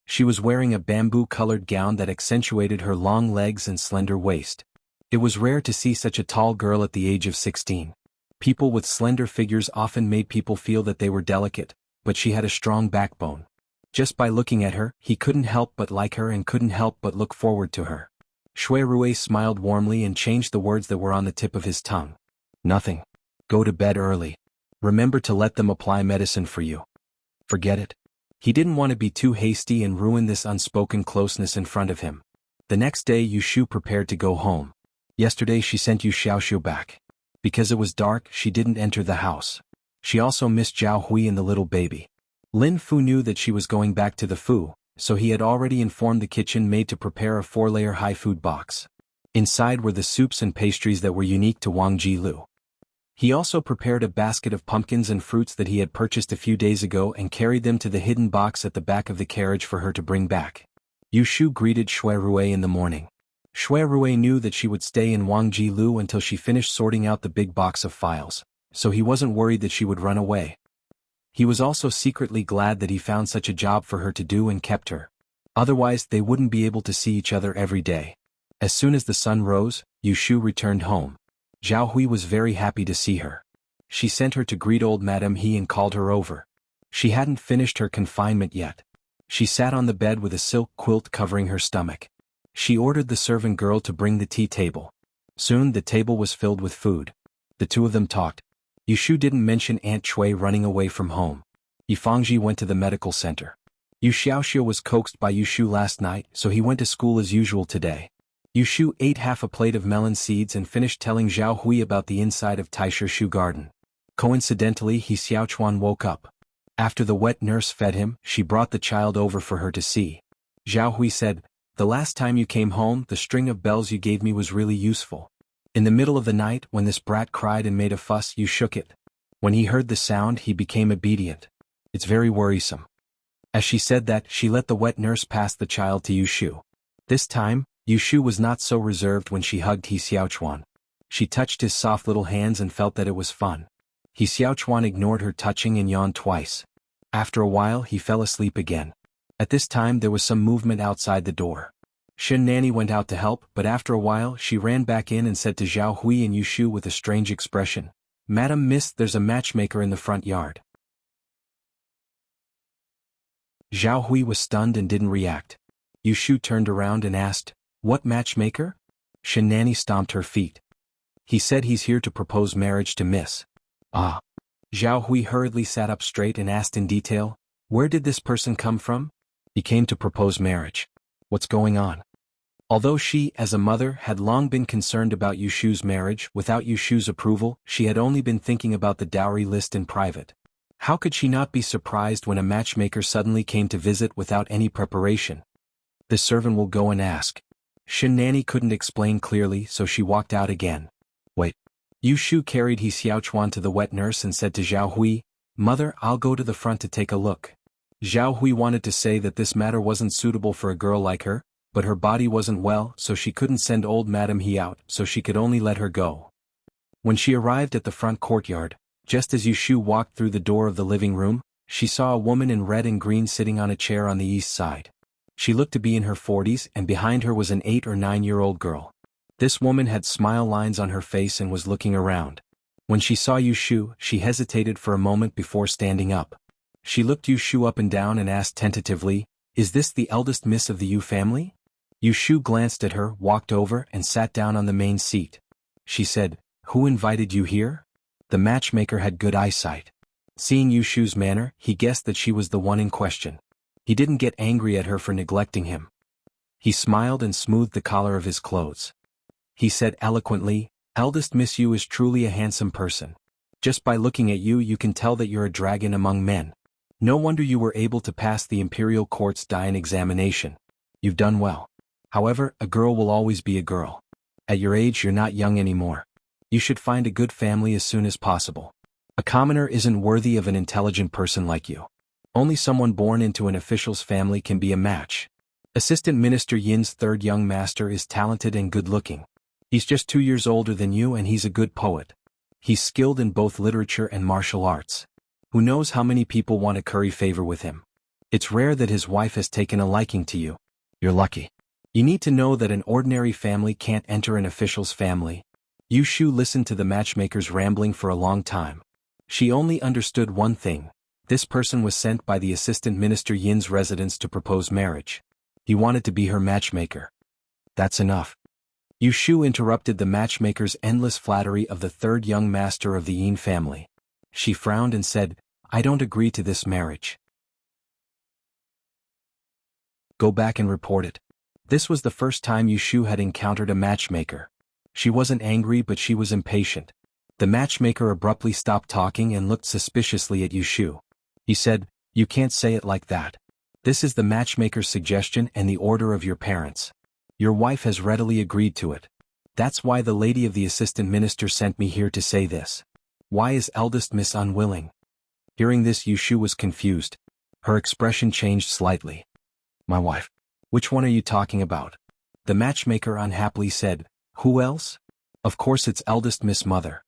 She was wearing a bamboo-colored gown that accentuated her long legs and slender waist. It was rare to see such a tall girl at the age of 16. People with slender figures often made people feel that they were delicate, but she had a strong backbone. Just by looking at her, he couldn't help but like her and couldn't help but look forward to her. Shui Rui smiled warmly and changed the words that were on the tip of his tongue. "Nothing. Go to bed early. Remember to let them apply medicine for you. Forget it." He didn't want to be too hasty and ruin this unspoken closeness in front of him. The next day Yu Shu prepared to go home. Yesterday she sent Yu Xiaoxiu back. Because it was dark, she didn't enter the house. She also missed Zhao Hui and the little baby. Lin Fu knew that she was going back to the Fu, so he had already informed the kitchen maid to prepare a 4-layer high food box. Inside were the soups and pastries that were unique to Wang Jilu. He also prepared a basket of pumpkins and fruits that he had purchased a few days ago and carried them to the hidden box at the back of the carriage for her to bring back. Yu Shu greeted Shui Rui in the morning. Shui Rui knew that she would stay in Wang Jilu until she finished sorting out the big box of files, so he wasn't worried that she would run away. He was also secretly glad that he found such a job for her to do and kept her. Otherwise they wouldn't be able to see each other every day. As soon as the sun rose, Yu Shu returned home. Zhao Hui was very happy to see her. She sent her to greet old Madame He and called her over. She hadn't finished her confinement yet. She sat on the bed with a silk quilt covering her stomach. She ordered the servant girl to bring the tea table. Soon the table was filled with food. The two of them talked. Yu Shu didn't mention Aunt Chui running away from home. Yifangji went to the medical center. Yu Xiaoxiu was coaxed by Yu Shu last night, so he went to school as usual today. Yu Shu ate half a plate of melon seeds and finished telling Zhao Hui about the inside of Taisha Shu garden. Coincidentally, He Xiaochuan woke up. After the wet nurse fed him, she brought the child over for her to see. Zhao Hui said, "The last time you came home, the string of bells you gave me was really useful. In the middle of the night, when this brat cried and made a fuss, you shook it. When he heard the sound, he became obedient. It's very worrisome." As she said that, she let the wet nurse pass the child to Yu Shu. This time, Yu Shu was not so reserved when she hugged He Xiaochuan. She touched his soft little hands and felt that it was fun. He Xiaochuan ignored her touching and yawned twice. After a while he fell asleep again. At this time there was some movement outside the door. Shen Nanny went out to help, but after a while she ran back in and said to Zhao Hui and Yu Shu with a strange expression, "Madam Miss, there's a matchmaker in the front yard." Zhao Hui was stunned and didn't react. Yu Shu turned around and asked, "What matchmaker?" Shen Nanny stomped her feet. "He said he's here to propose marriage to Miss." "Ah." Zhao Hui hurriedly sat up straight and asked in detail, "Where did this person come from?" "He came to propose marriage." "What's going on?" Although she, as a mother, had long been concerned about Yu Shu's marriage, without Yu Shu's approval, she had only been thinking about the dowry list in private. How could she not be surprised when a matchmaker suddenly came to visit without any preparation? "The servant will go and ask." Shen Nanny couldn't explain clearly, so she walked out again. "Wait." Yu Shu carried He Xiaochuan to the wet nurse and said to Zhao Hui, "Mother, I'll go to the front to take a look." Zhao Hui wanted to say that this matter wasn't suitable for a girl like her, but her body wasn't well, so she couldn't send old Madame He out, so she could only let her go. When she arrived at the front courtyard, just as Yu Shu walked through the door of the living room, she saw a woman in red and green sitting on a chair on the east side. She looked to be in her 40s, and behind her was an 8 or 9-year-old girl. This woman had smile lines on her face and was looking around. When she saw Yu Shu, she hesitated for a moment before standing up. She looked Yu Shu up and down and asked tentatively, "Is this the eldest miss of the Yu family?" Yu Shu glanced at her, walked over, and sat down on the main seat. She said, "Who invited you here?" The matchmaker had good eyesight. Seeing Yu Shu's manner, he guessed that she was the one in question. He didn't get angry at her for neglecting him. He smiled and smoothed the collar of his clothes. He said eloquently, "Eldest Miss Yu is truly a handsome person. Just by looking at you, you can tell that you're a dragon among men. No wonder you were able to pass the Imperial Court's Dayan examination. You've done well. However, a girl will always be a girl. At your age, you're not young anymore. You should find a good family as soon as possible. A commoner isn't worthy of an intelligent person like you. Only someone born into an official's family can be a match." Assistant Minister Yin's third young master is talented and good-looking. He's just 2 years older than you and he's a good poet. He's skilled in both literature and martial arts. Who knows how many people want to curry favor with him. It's rare that his wife has taken a liking to you. You're lucky. You need to know that an ordinary family can't enter an official's family. Yu Shu listened to the matchmaker's rambling for a long time. She only understood one thing. This person was sent by the Assistant Minister Yin's residence to propose marriage. He wanted to be her matchmaker. That's enough. Yu Shu interrupted the matchmaker's endless flattery of the third young master of the Yin family. She frowned and said, I don't agree to this marriage. Go back and report it. This was the first time Yu Shu had encountered a matchmaker. She wasn't angry but she was impatient. The matchmaker abruptly stopped talking and looked suspiciously at Yu Shu. He said, You can't say it like that. This is the matchmaker's suggestion and the order of your parents. Your wife has readily agreed to it. That's why the lady of the assistant minister sent me here to say this. Why is eldest miss unwilling? Hearing this, Yu Shu was confused. Her expression changed slightly. My wife. Which one are you talking about? The matchmaker unhappily said, Who else? Of course it's eldest miss mother.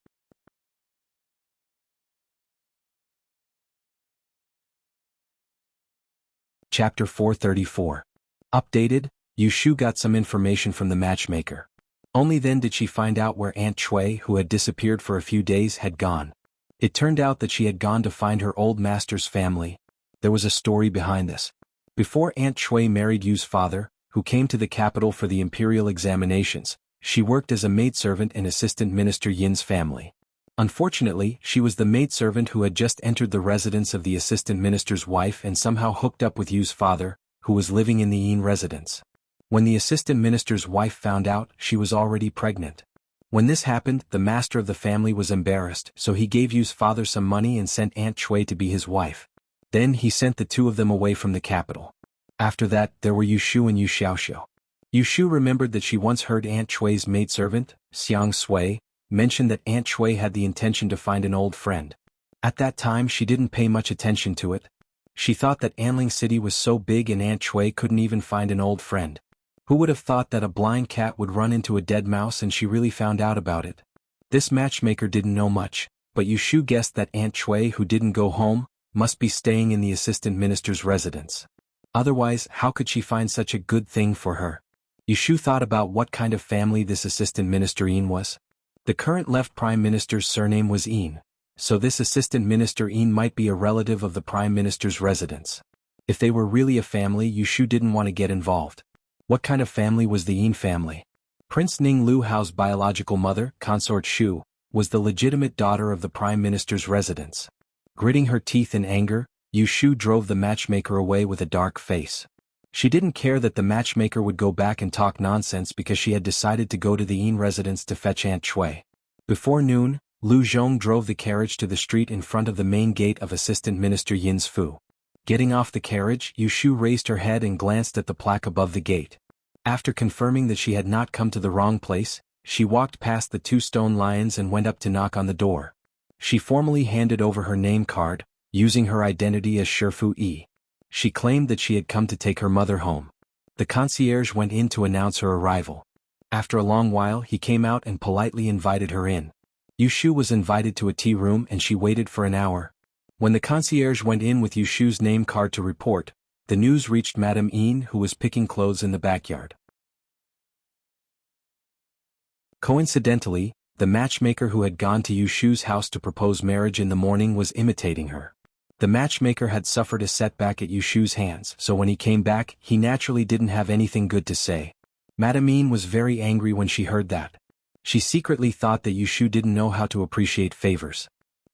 Chapter 434. Updated, Yu Shu got some information from the matchmaker. Only then did she find out where Aunt Chui, who had disappeared for a few days, had gone. It turned out that she had gone to find her old master's family. There was a story behind this. Before Aunt Chui married Yu's father, who came to the capital for the imperial examinations, she worked as a maidservant in Assistant Minister Yin's family. Unfortunately, she was the maidservant who had just entered the residence of the assistant minister's wife and somehow hooked up with Yu's father, who was living in the Yin residence. When the assistant minister's wife found out, she was already pregnant. When this happened, the master of the family was embarrassed, so he gave Yu's father some money and sent Aunt Chui to be his wife. Then he sent the two of them away from the capital. After that, there were Yu Shu and Yu Xiaoxiu. Yu Shu remembered that she once heard Aunt Chui's maidservant, Xiang Sui, mention that Aunt Chui had the intention to find an old friend. At that time she didn't pay much attention to it. She thought that Anling City was so big and Aunt Chui couldn't even find an old friend. Who would have thought that a blind cat would run into a dead mouse and she really found out about it? This matchmaker didn't know much, but Yu Shu guessed that Aunt Chui, who didn't go home, must be staying in the assistant minister's residence. Otherwise, how could she find such a good thing for her? Yu Shu thought about what kind of family this assistant minister Yin was. The current left prime minister's surname was Yin, so this assistant minister Yin might be a relative of the prime minister's residence. If they were really a family, Yu Shu didn't want to get involved. What kind of family was the Yin family? Prince Ning Lu Hao's biological mother, Consort Shu, was the legitimate daughter of the prime minister's residence. Gritting her teeth in anger, Yu Shu drove the matchmaker away with a dark face. She didn't care that the matchmaker would go back and talk nonsense because she had decided to go to the Yin residence to fetch Aunt Chui. Before noon, Lu Zhong drove the carriage to the street in front of the main gate of Assistant Minister Yin's Fu. Getting off the carriage, Yu Shu raised her head and glanced at the plaque above the gate. After confirming that she had not come to the wrong place, she walked past the two stone lions and went up to knock on the door. She formally handed over her name card, using her identity as Shifu Yi. She claimed that she had come to take her mother home. The concierge went in to announce her arrival. After a long while he came out and politely invited her in. Yu Shu was invited to a tea room and she waited for an hour. When the concierge went in with Yu Shu's name card to report, the news reached Madame Yin, who was picking clothes in the backyard. Coincidentally, the matchmaker who had gone to Yu Shu's house to propose marriage in the morning was imitating her. The matchmaker had suffered a setback at Yu Shu's hands, so when he came back, he naturally didn't have anything good to say. Madame Yin was very angry when she heard that. She secretly thought that Yu Shu didn't know how to appreciate favors.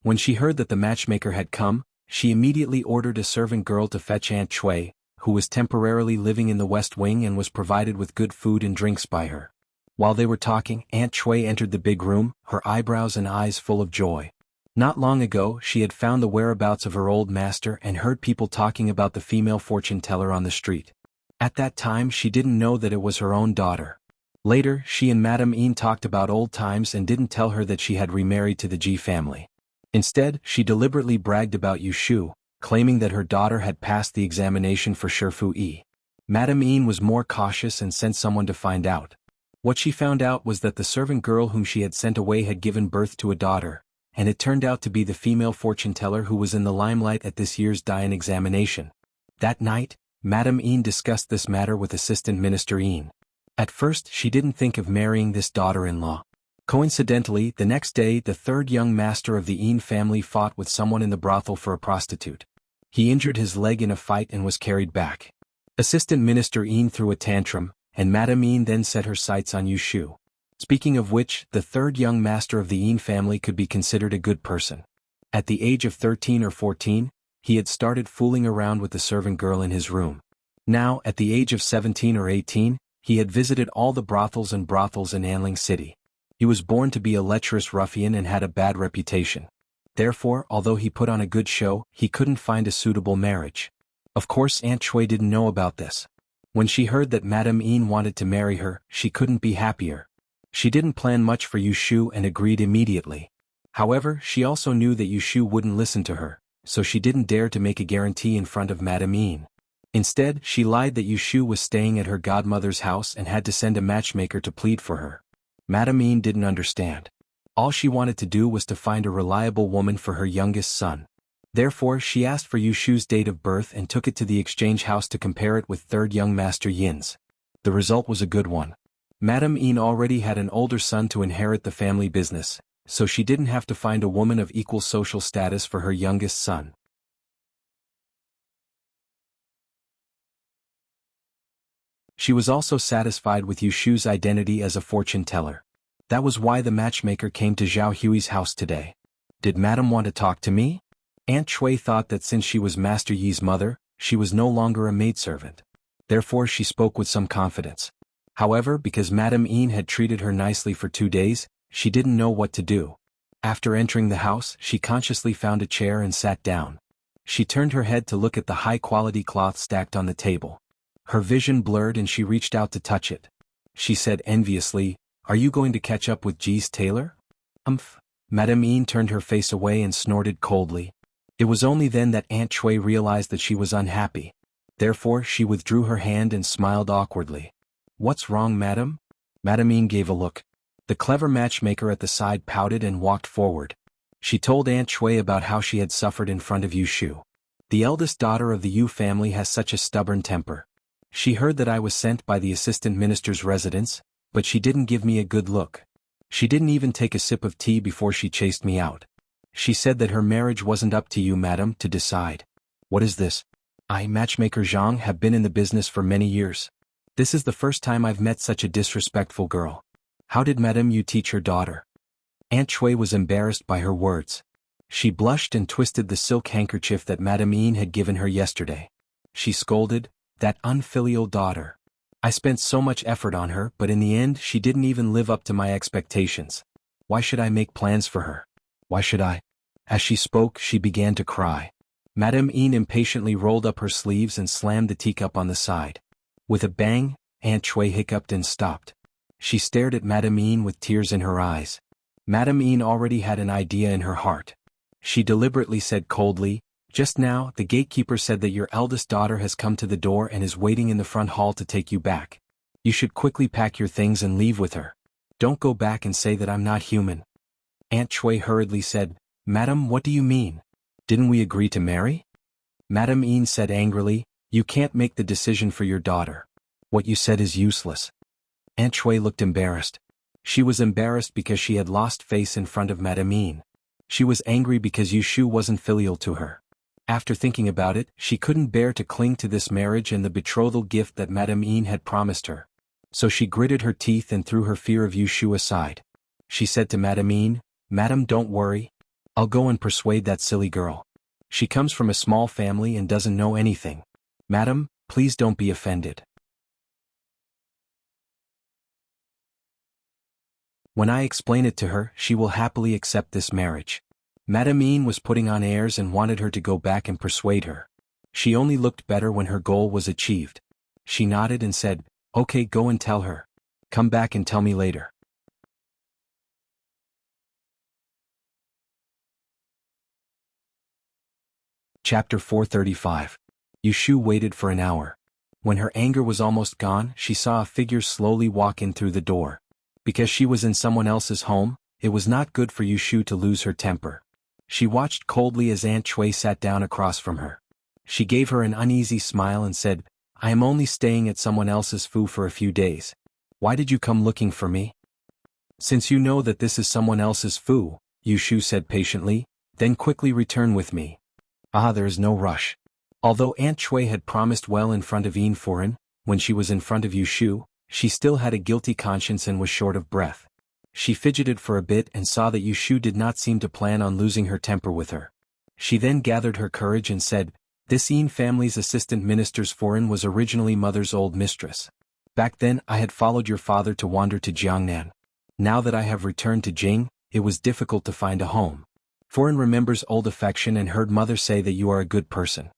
When she heard that the matchmaker had come, she immediately ordered a servant girl to fetch Aunt Chui, who was temporarily living in the West Wing and was provided with good food and drinks by her. While they were talking, Aunt Chui entered the big room, her eyebrows and eyes full of joy. Not long ago, she had found the whereabouts of her old master and heard people talking about the female fortune teller on the street. At that time, she didn't know that it was her own daughter. Later, she and Madame Yin talked about old times and didn't tell her that she had remarried to the Ji family. Instead, she deliberately bragged about Yu Shu, claiming that her daughter had passed the examination for Shifu Yi. Madame Yin was more cautious and sent someone to find out. What she found out was that the servant girl whom she had sent away had given birth to a daughter, and it turned out to be the female fortune teller who was in the limelight at this year's Dian examination. That night, Madame Yin discussed this matter with Assistant Minister Yin. At first she didn't think of marrying this daughter-in-law. Coincidentally, the next day the third young master of the Yin family fought with someone in the brothel for a prostitute. He injured his leg in a fight and was carried back. Assistant Minister Yin threw a tantrum, and Madame Yin then set her sights on Yushu. Speaking of which, the third young master of the Yin family could be considered a good person. At the age of 13 or 14, he had started fooling around with the servant girl in his room. Now, at the age of 17 or 18, he had visited all the brothels in Anling City. He was born to be a lecherous ruffian and had a bad reputation. Therefore, although he put on a good show, he couldn't find a suitable marriage. Of course Aunt Chui didn't know about this. When she heard that Madame Yin wanted to marry her, she couldn't be happier. She didn't plan much for Yushu and agreed immediately. However, she also knew that Yushu wouldn't listen to her, so she didn't dare to make a guarantee in front of Madame Yin. Instead, she lied that Yushu was staying at her godmother's house and had to send a matchmaker to plead for her. Madame Yin didn't understand. All she wanted to do was to find a reliable woman for her youngest son. Therefore, she asked for Yushu's date of birth and took it to the exchange house to compare it with third young master Yin's. The result was a good one. Madame Yin already had an older son to inherit the family business, so she didn't have to find a woman of equal social status for her youngest son. She was also satisfied with Yushu's identity as a fortune teller. That was why the matchmaker came to Zhao Hui's house today. Did Madame want to talk to me? Aunt Chui thought that since she was Master Yi's mother, she was no longer a maidservant. Therefore she spoke with some confidence. However, because Madame Yin had treated her nicely for 2 days, she didn't know what to do. After entering the house, she consciously found a chair and sat down. She turned her head to look at the high-quality cloth stacked on the table. Her vision blurred and she reached out to touch it. She said enviously, "Are you going to catch up with Ji's tailor?" Madame Yin turned her face away and snorted coldly. It was only then that Aunt Chui realized that she was unhappy. Therefore she withdrew her hand and smiled awkwardly. "What's wrong, madam?" Madame Yin gave a look. The clever matchmaker at the side pouted and walked forward. She told Aunt Chui about how she had suffered in front of Yushu. The eldest daughter of the Yu family has such a stubborn temper. She heard that I was sent by the assistant minister's residence, but she didn't give me a good look. She didn't even take a sip of tea before she chased me out. She said that her marriage wasn't up to you, madam, to decide. What is this? I, matchmaker Zhang, have been in the business for many years. This is the first time I've met such a disrespectful girl. How did Madame Yu teach her daughter? Aunt Chui was embarrassed by her words. She blushed and twisted the silk handkerchief that Madame Yin had given her yesterday. She scolded, "That unfilial daughter. I spent so much effort on her, but in the end she didn't even live up to my expectations. Why should I make plans for her? Why should I?" As she spoke, she began to cry. Madame Yin impatiently rolled up her sleeves and slammed the teacup on the side. With a bang, Aunt Chui hiccuped and stopped. She stared at Madame Yin with tears in her eyes. Madame Yin already had an idea in her heart. She deliberately said coldly, "Just now, the gatekeeper said that your eldest daughter has come to the door and is waiting in the front hall to take you back. You should quickly pack your things and leave with her. Don't go back and say that I'm not human." Aunt Chui hurriedly said, "Madam, what do you mean? Didn't we agree to marry?" Madame Yin said angrily, "You can't make the decision for your daughter. What you said is useless." Aunt Chui looked embarrassed. She was embarrassed because she had lost face in front of Madame Yin. She was angry because Yushu wasn't filial to her. After thinking about it, she couldn't bear to cling to this marriage and the betrothal gift that Madame Yin had promised her. So she gritted her teeth and threw her fear of Yushu aside. She said to Madame Yin, "Madam, don't worry. I'll go and persuade that silly girl. She comes from a small family and doesn't know anything. Madam, please don't be offended. When I explain it to her, she will happily accept this marriage." Madame Yin was putting on airs and wanted her to go back and persuade her. She only looked better when her goal was achieved. She nodded and said, "Okay, go and tell her. Come back and tell me later." Chapter 435. Yushu waited for an hour. When her anger was almost gone, she saw a figure slowly walk in through the door. Because she was in someone else's home, it was not good for Yushu to lose her temper. She watched coldly as Aunt Chui sat down across from her. She gave her an uneasy smile and said, "I am only staying at someone else's fu for a few days. Why did you come looking for me?" "Since you know that this is someone else's fu," Yushu said patiently, "then quickly return with me." "Ah, there is no rush." Although Aunt Chui had promised well in front of Yin Foreign, when she was in front of Yushu, she still had a guilty conscience and was short of breath. She fidgeted for a bit and saw that Yushu did not seem to plan on losing her temper with her. She then gathered her courage and said, "This Yin family's assistant minister's Foreign was originally mother's old mistress. Back then I had followed your father to wander to Jiangnan. Now that I have returned to Jing, it was difficult to find a home. Foreign remembers old affection and heard mother say that you are a good person.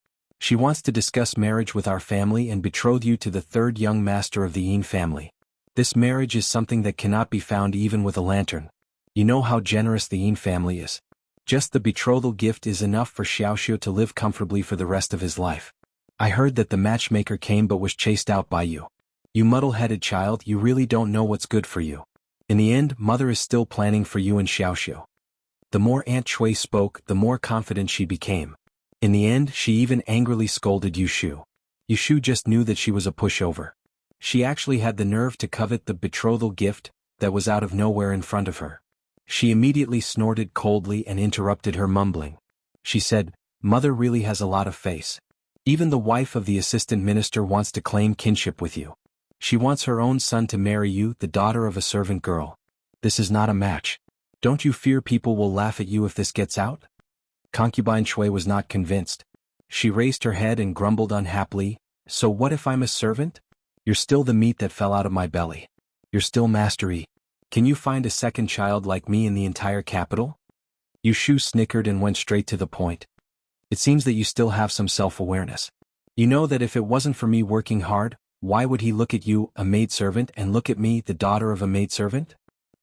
She wants to discuss marriage with our family and betroth you to the third young master of the Yin family. This marriage is something that cannot be found even with a lantern. You know how generous the Yin family is. Just the betrothal gift is enough for Xiaoxiu to live comfortably for the rest of his life. I heard that the matchmaker came but was chased out by you. You muddle-headed child, you really don't know what's good for you. In the end, mother is still planning for you and Xiaoxiu." The more Aunt Chui spoke, the more confident she became. In the end, she even angrily scolded Yushu. Yushu just knew that she was a pushover. She actually had the nerve to covet the betrothal gift that was out of nowhere in front of her. She immediately snorted coldly and interrupted her mumbling. She said, "Mother really has a lot of face. Even the wife of the assistant minister wants to claim kinship with you. She wants her own son to marry you, the daughter of a servant girl. This is not a match. Don't you fear people will laugh at you if this gets out?" Concubine Chui was not convinced. She raised her head and grumbled unhappily, "So what if I'm a servant? You're still the meat that fell out of my belly. You're still Master Yi. Can you find a second child like me in the entire capital?" Yushu snickered and went straight to the point. "It seems that you still have some self-awareness. You know that if it wasn't for me working hard, why would he look at you, a maidservant, and look at me, the daughter of a maidservant?"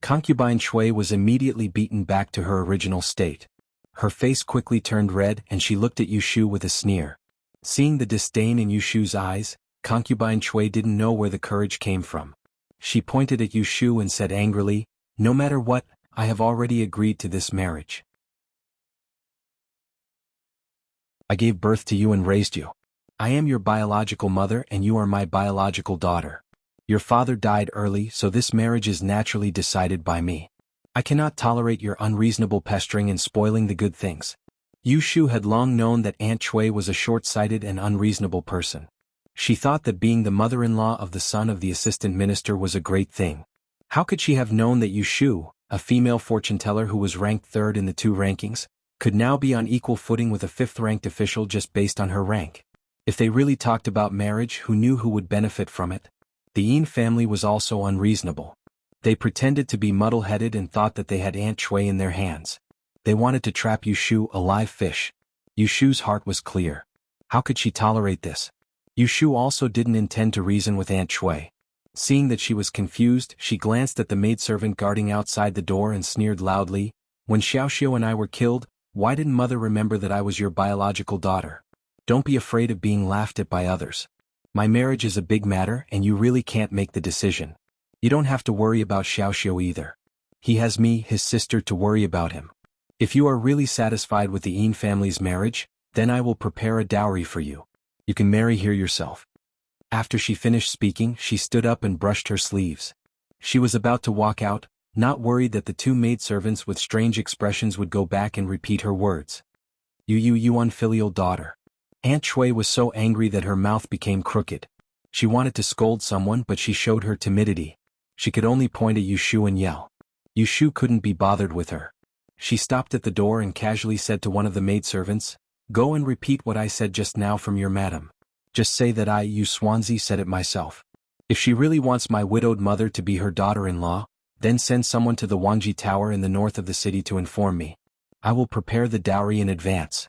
Concubine Chui was immediately beaten back to her original state. Her face quickly turned red and she looked at Yushu with a sneer. Seeing the disdain in Yushu's eyes, Concubine Chui didn't know where the courage came from. She pointed at Yushu and said angrily, "No matter what, I have already agreed to this marriage. I gave birth to you and raised you. I am your biological mother and you are my biological daughter. Your father died early, so this marriage is naturally decided by me. I cannot tolerate your unreasonable pestering and spoiling the good things." Yushu had long known that Aunt Chui was a short-sighted and unreasonable person. She thought that being the mother-in-law of the son of the assistant minister was a great thing. How could she have known that Yushu, a female fortune-teller who was ranked third in the two rankings, could now be on equal footing with a fifth-ranked official just based on her rank? If they really talked about marriage, who knew who would benefit from it? The Yin family was also unreasonable. They pretended to be muddle-headed and thought that they had Aunt Chui in their hands. They wanted to trap Yushu, a live fish. Yushu's heart was clear. How could she tolerate this? Yushu also didn't intend to reason with Aunt Chui. Seeing that she was confused, she glanced at the maidservant guarding outside the door and sneered loudly, "When Xiaoxiu and I were killed, why didn't mother remember that I was your biological daughter? Don't be afraid of being laughed at by others. My marriage is a big matter and you really can't make the decision. You don't have to worry about Xiaoxiu either. He has me, his sister, to worry about him. If you are really satisfied with the Yin family's marriage, then I will prepare a dowry for you. You can marry here yourself." After she finished speaking, she stood up and brushed her sleeves. She was about to walk out, not worried that the two maidservants with strange expressions would go back and repeat her words. You unfilial daughter." Aunt Chui was so angry that her mouth became crooked. She wanted to scold someone but she showed her timidity. She could only point at Yushu and yell. Yushu couldn't be bothered with her. She stopped at the door and casually said to one of the maidservants, "Go and repeat what I said just now from your madam. Just say that I, Yu Swansea, said it myself. If she really wants my widowed mother to be her daughter-in-law, then send someone to the Wangji Tower in the north of the city to inform me. I will prepare the dowry in advance."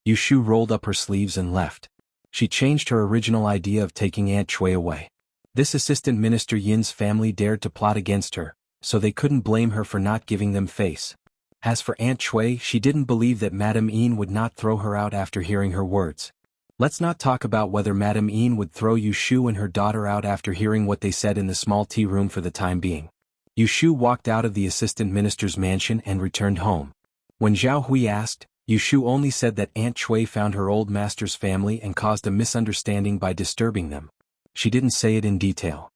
Yushu rolled up her sleeves and left. She changed her original idea of taking Aunt Chui away. This assistant minister Yin's family dared to plot against her, so they couldn't blame her for not giving them face. As for Aunt Chui, she didn't believe that Madame Yin would not throw her out after hearing her words. Let's not talk about whether Madame Yin would throw Yu Shu and her daughter out after hearing what they said in the small tea room for the time being. Yu Shu walked out of the assistant minister's mansion and returned home. When Zhao Hui asked, Yu Shu only said that Aunt Cui found her old master's family and caused a misunderstanding by disturbing them. She didn't say it in detail.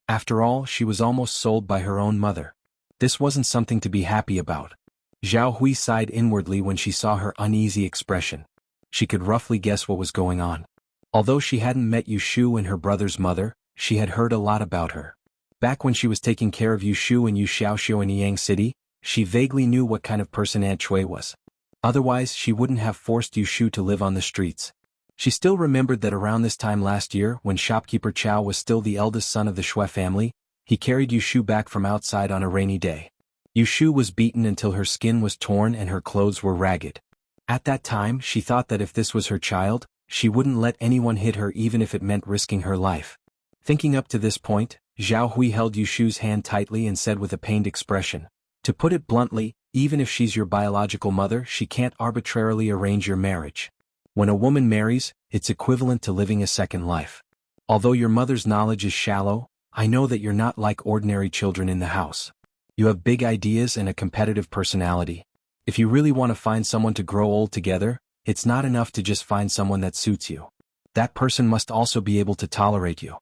After all, she was almost sold by her own mother. This wasn't something to be happy about. Zhao Hui sighed inwardly when she saw her uneasy expression. She could roughly guess what was going on. Although she hadn't met Yu Shu and her brother's mother, she had heard a lot about her. Back when she was taking care of Yu Shu and Yu Xiaoxiu in Yang City, she vaguely knew what kind of person Aunt Cui was. Otherwise, she wouldn't have forced Yu Shu to live on the streets. She still remembered that around this time last year, when shopkeeper Chao was still the eldest son of the Shui family, he carried Yu Shu back from outside on a rainy day. Yu Shu was beaten until her skin was torn and her clothes were ragged. At that time, she thought that if this was her child, she wouldn't let anyone hit her even if it meant risking her life. Thinking up to this point, Zhao Hui held Yu Shu's hand tightly and said with a pained expression, "To put it bluntly, even if she's your biological mother, she can't arbitrarily arrange your marriage. When a woman marries, it's equivalent to living a second life. Although your mother's knowledge is shallow, I know that you're not like ordinary children in the house. You have big ideas and a competitive personality. If you really want to find someone to grow old together, it's not enough to just find someone that suits you. That person must also be able to tolerate you."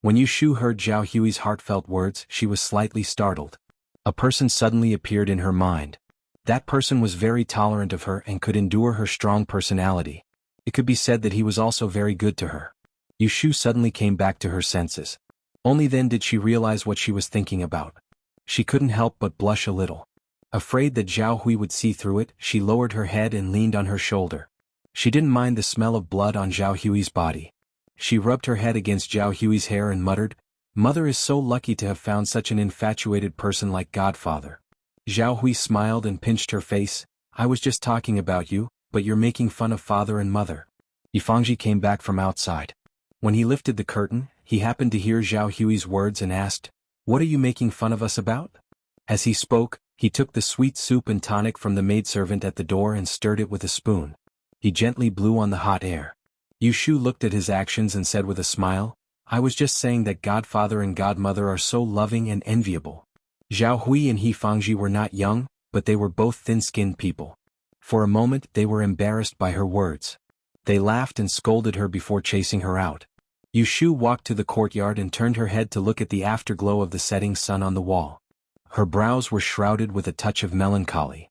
When Yu Shu heard Zhao Hui's heartfelt words, she was slightly startled. A person suddenly appeared in her mind. That person was very tolerant of her and could endure her strong personality. It could be said that he was also very good to her. Yu Shu suddenly came back to her senses. Only then did she realize what she was thinking about. She couldn't help but blush a little. Afraid that Zhao Hui would see through it, she lowered her head and leaned on her shoulder. She didn't mind the smell of blood on Zhao Hui's body. She rubbed her head against Zhao Hui's hair and muttered, "Mother is so lucky to have found such an infatuated person like Godfather." Zhao Hui smiled and pinched her face. "I was just talking about you, but you're making fun of father and mother." Yifangji came back from outside. When he lifted the curtain, he happened to hear Zhao Hui's words and asked, "What are you making fun of us about?" As he spoke, he took the sweet soup and tonic from the maidservant at the door and stirred it with a spoon. He gently blew on the hot air. Yu Shu looked at his actions and said with a smile, "I was just saying that Godfather and Godmother are so loving and enviable." Zhao Hui and He Fangji were not young, but they were both thin-skinned people. For a moment they were embarrassed by her words. They laughed and scolded her before chasing her out. Yu Shu walked to the courtyard and turned her head to look at the afterglow of the setting sun on the wall. Her brows were shrouded with a touch of melancholy.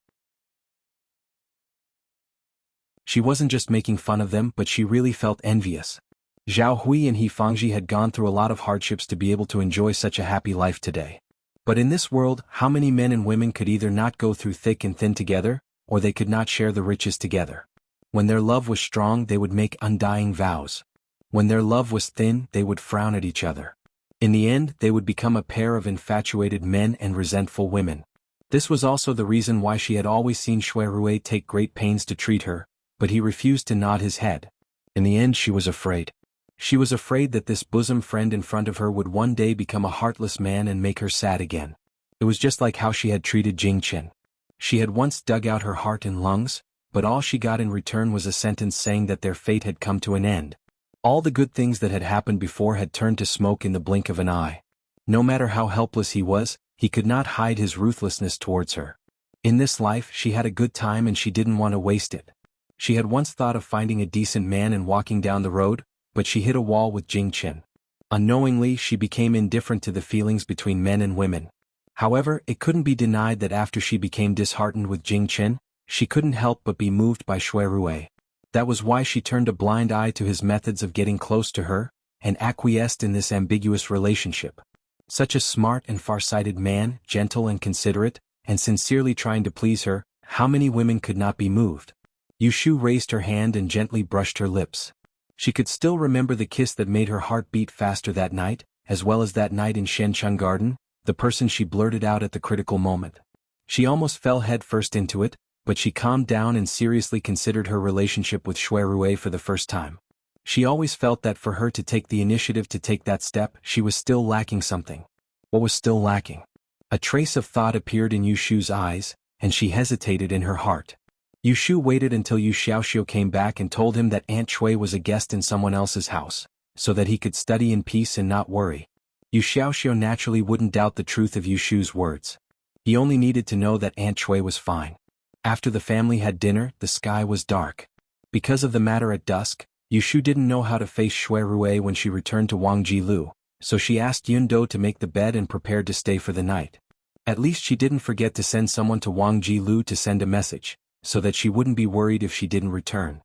She wasn't just making fun of them, but she really felt envious. Zhao Hui and He Fangji had gone through a lot of hardships to be able to enjoy such a happy life today. But in this world, how many men and women could either not go through thick and thin together, or they could not share the riches together? When their love was strong, they would make undying vows. When their love was thin, they would frown at each other. In the end, they would become a pair of infatuated men and resentful women. This was also the reason why she had always seen Shui Rui take great pains to treat her, but he refused to nod his head. In the end, she was afraid. She was afraid that this bosom friend in front of her would one day become a heartless man and make her sad again. It was just like how she had treated Jing Chen. She had once dug out her heart and lungs, but all she got in return was a sentence saying that their fate had come to an end. All the good things that had happened before had turned to smoke in the blink of an eye. No matter how helpless he was, he could not hide his ruthlessness towards her. In this life, she had a good time and she didn't want to waste it. She had once thought of finding a decent man and walking down the road, but she hit a wall with Jing Chen. Unknowingly, she became indifferent to the feelings between men and women. However, it couldn't be denied that after she became disheartened with Jing Chen, she couldn't help but be moved by Shui Rui. That was why she turned a blind eye to his methods of getting close to her, and acquiesced in this ambiguous relationship. Such a smart and far-sighted man, gentle and considerate, and sincerely trying to please her, how many women could not be moved? Yu Shu raised her hand and gently brushed her lips. She could still remember the kiss that made her heart beat faster that night, as well as that night in Shencheng Garden, the person she blurted out at the critical moment. She almost fell headfirst into it, but she calmed down and seriously considered her relationship with Shui Rui for the first time. She always felt that for her to take the initiative to take that step, she was still lacking something. What was still lacking? A trace of thought appeared in Yu Shu's eyes, and she hesitated in her heart. Yu Shu waited until Yu Xiaoxiu came back and told him that Aunt Chui was a guest in someone else's house, so that he could study in peace and not worry. Yu Xiaoxiu naturally wouldn't doubt the truth of Yu Shu's words. He only needed to know that Aunt Chui was fine. After the family had dinner, the sky was dark. Because of the matter at dusk, Yu Shu didn't know how to face Shui Rui when she returned to Wangji Lu, so she asked Yun Do to make the bed and prepared to stay for the night. At least she didn't forget to send someone to Wangji Lu to send a message, so that she wouldn't be worried if she didn't return.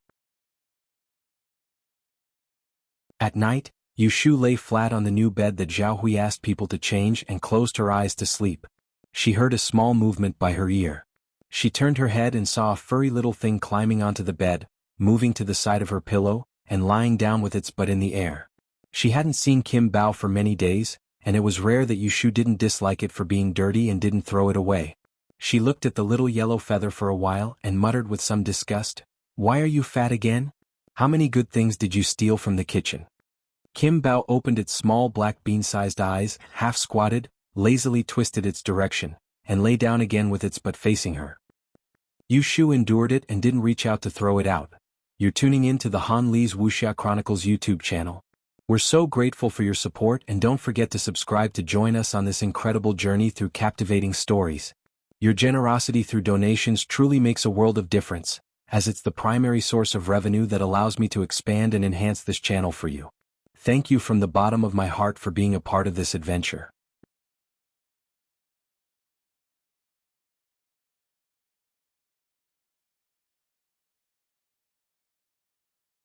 At night, Yu Shu lay flat on the new bed that Zhao Hui asked people to change and closed her eyes to sleep. She heard a small movement by her ear. She turned her head and saw a furry little thing climbing onto the bed, moving to the side of her pillow, and lying down with its butt in the air. She hadn't seen Kim Bao for many days, and it was rare that Yu Shu didn't dislike it for being dirty and didn't throw it away. She looked at the little yellow feather for a while and muttered with some disgust, "Why are you fat again? How many good things did you steal from the kitchen?" Kim Bao opened its small black bean-sized eyes, half-squatted, lazily twisted its direction, and lay down again with its butt facing her. Yu Shu endured it and didn't reach out to throw it out. You're tuning in to the Han Li's Wuxia Chronicles YouTube channel. We're so grateful for your support, and don't forget to subscribe to join us on this incredible journey through captivating stories. Your generosity through donations truly makes a world of difference, as it's the primary source of revenue that allows me to expand and enhance this channel for you. Thank you from the bottom of my heart for being a part of this adventure.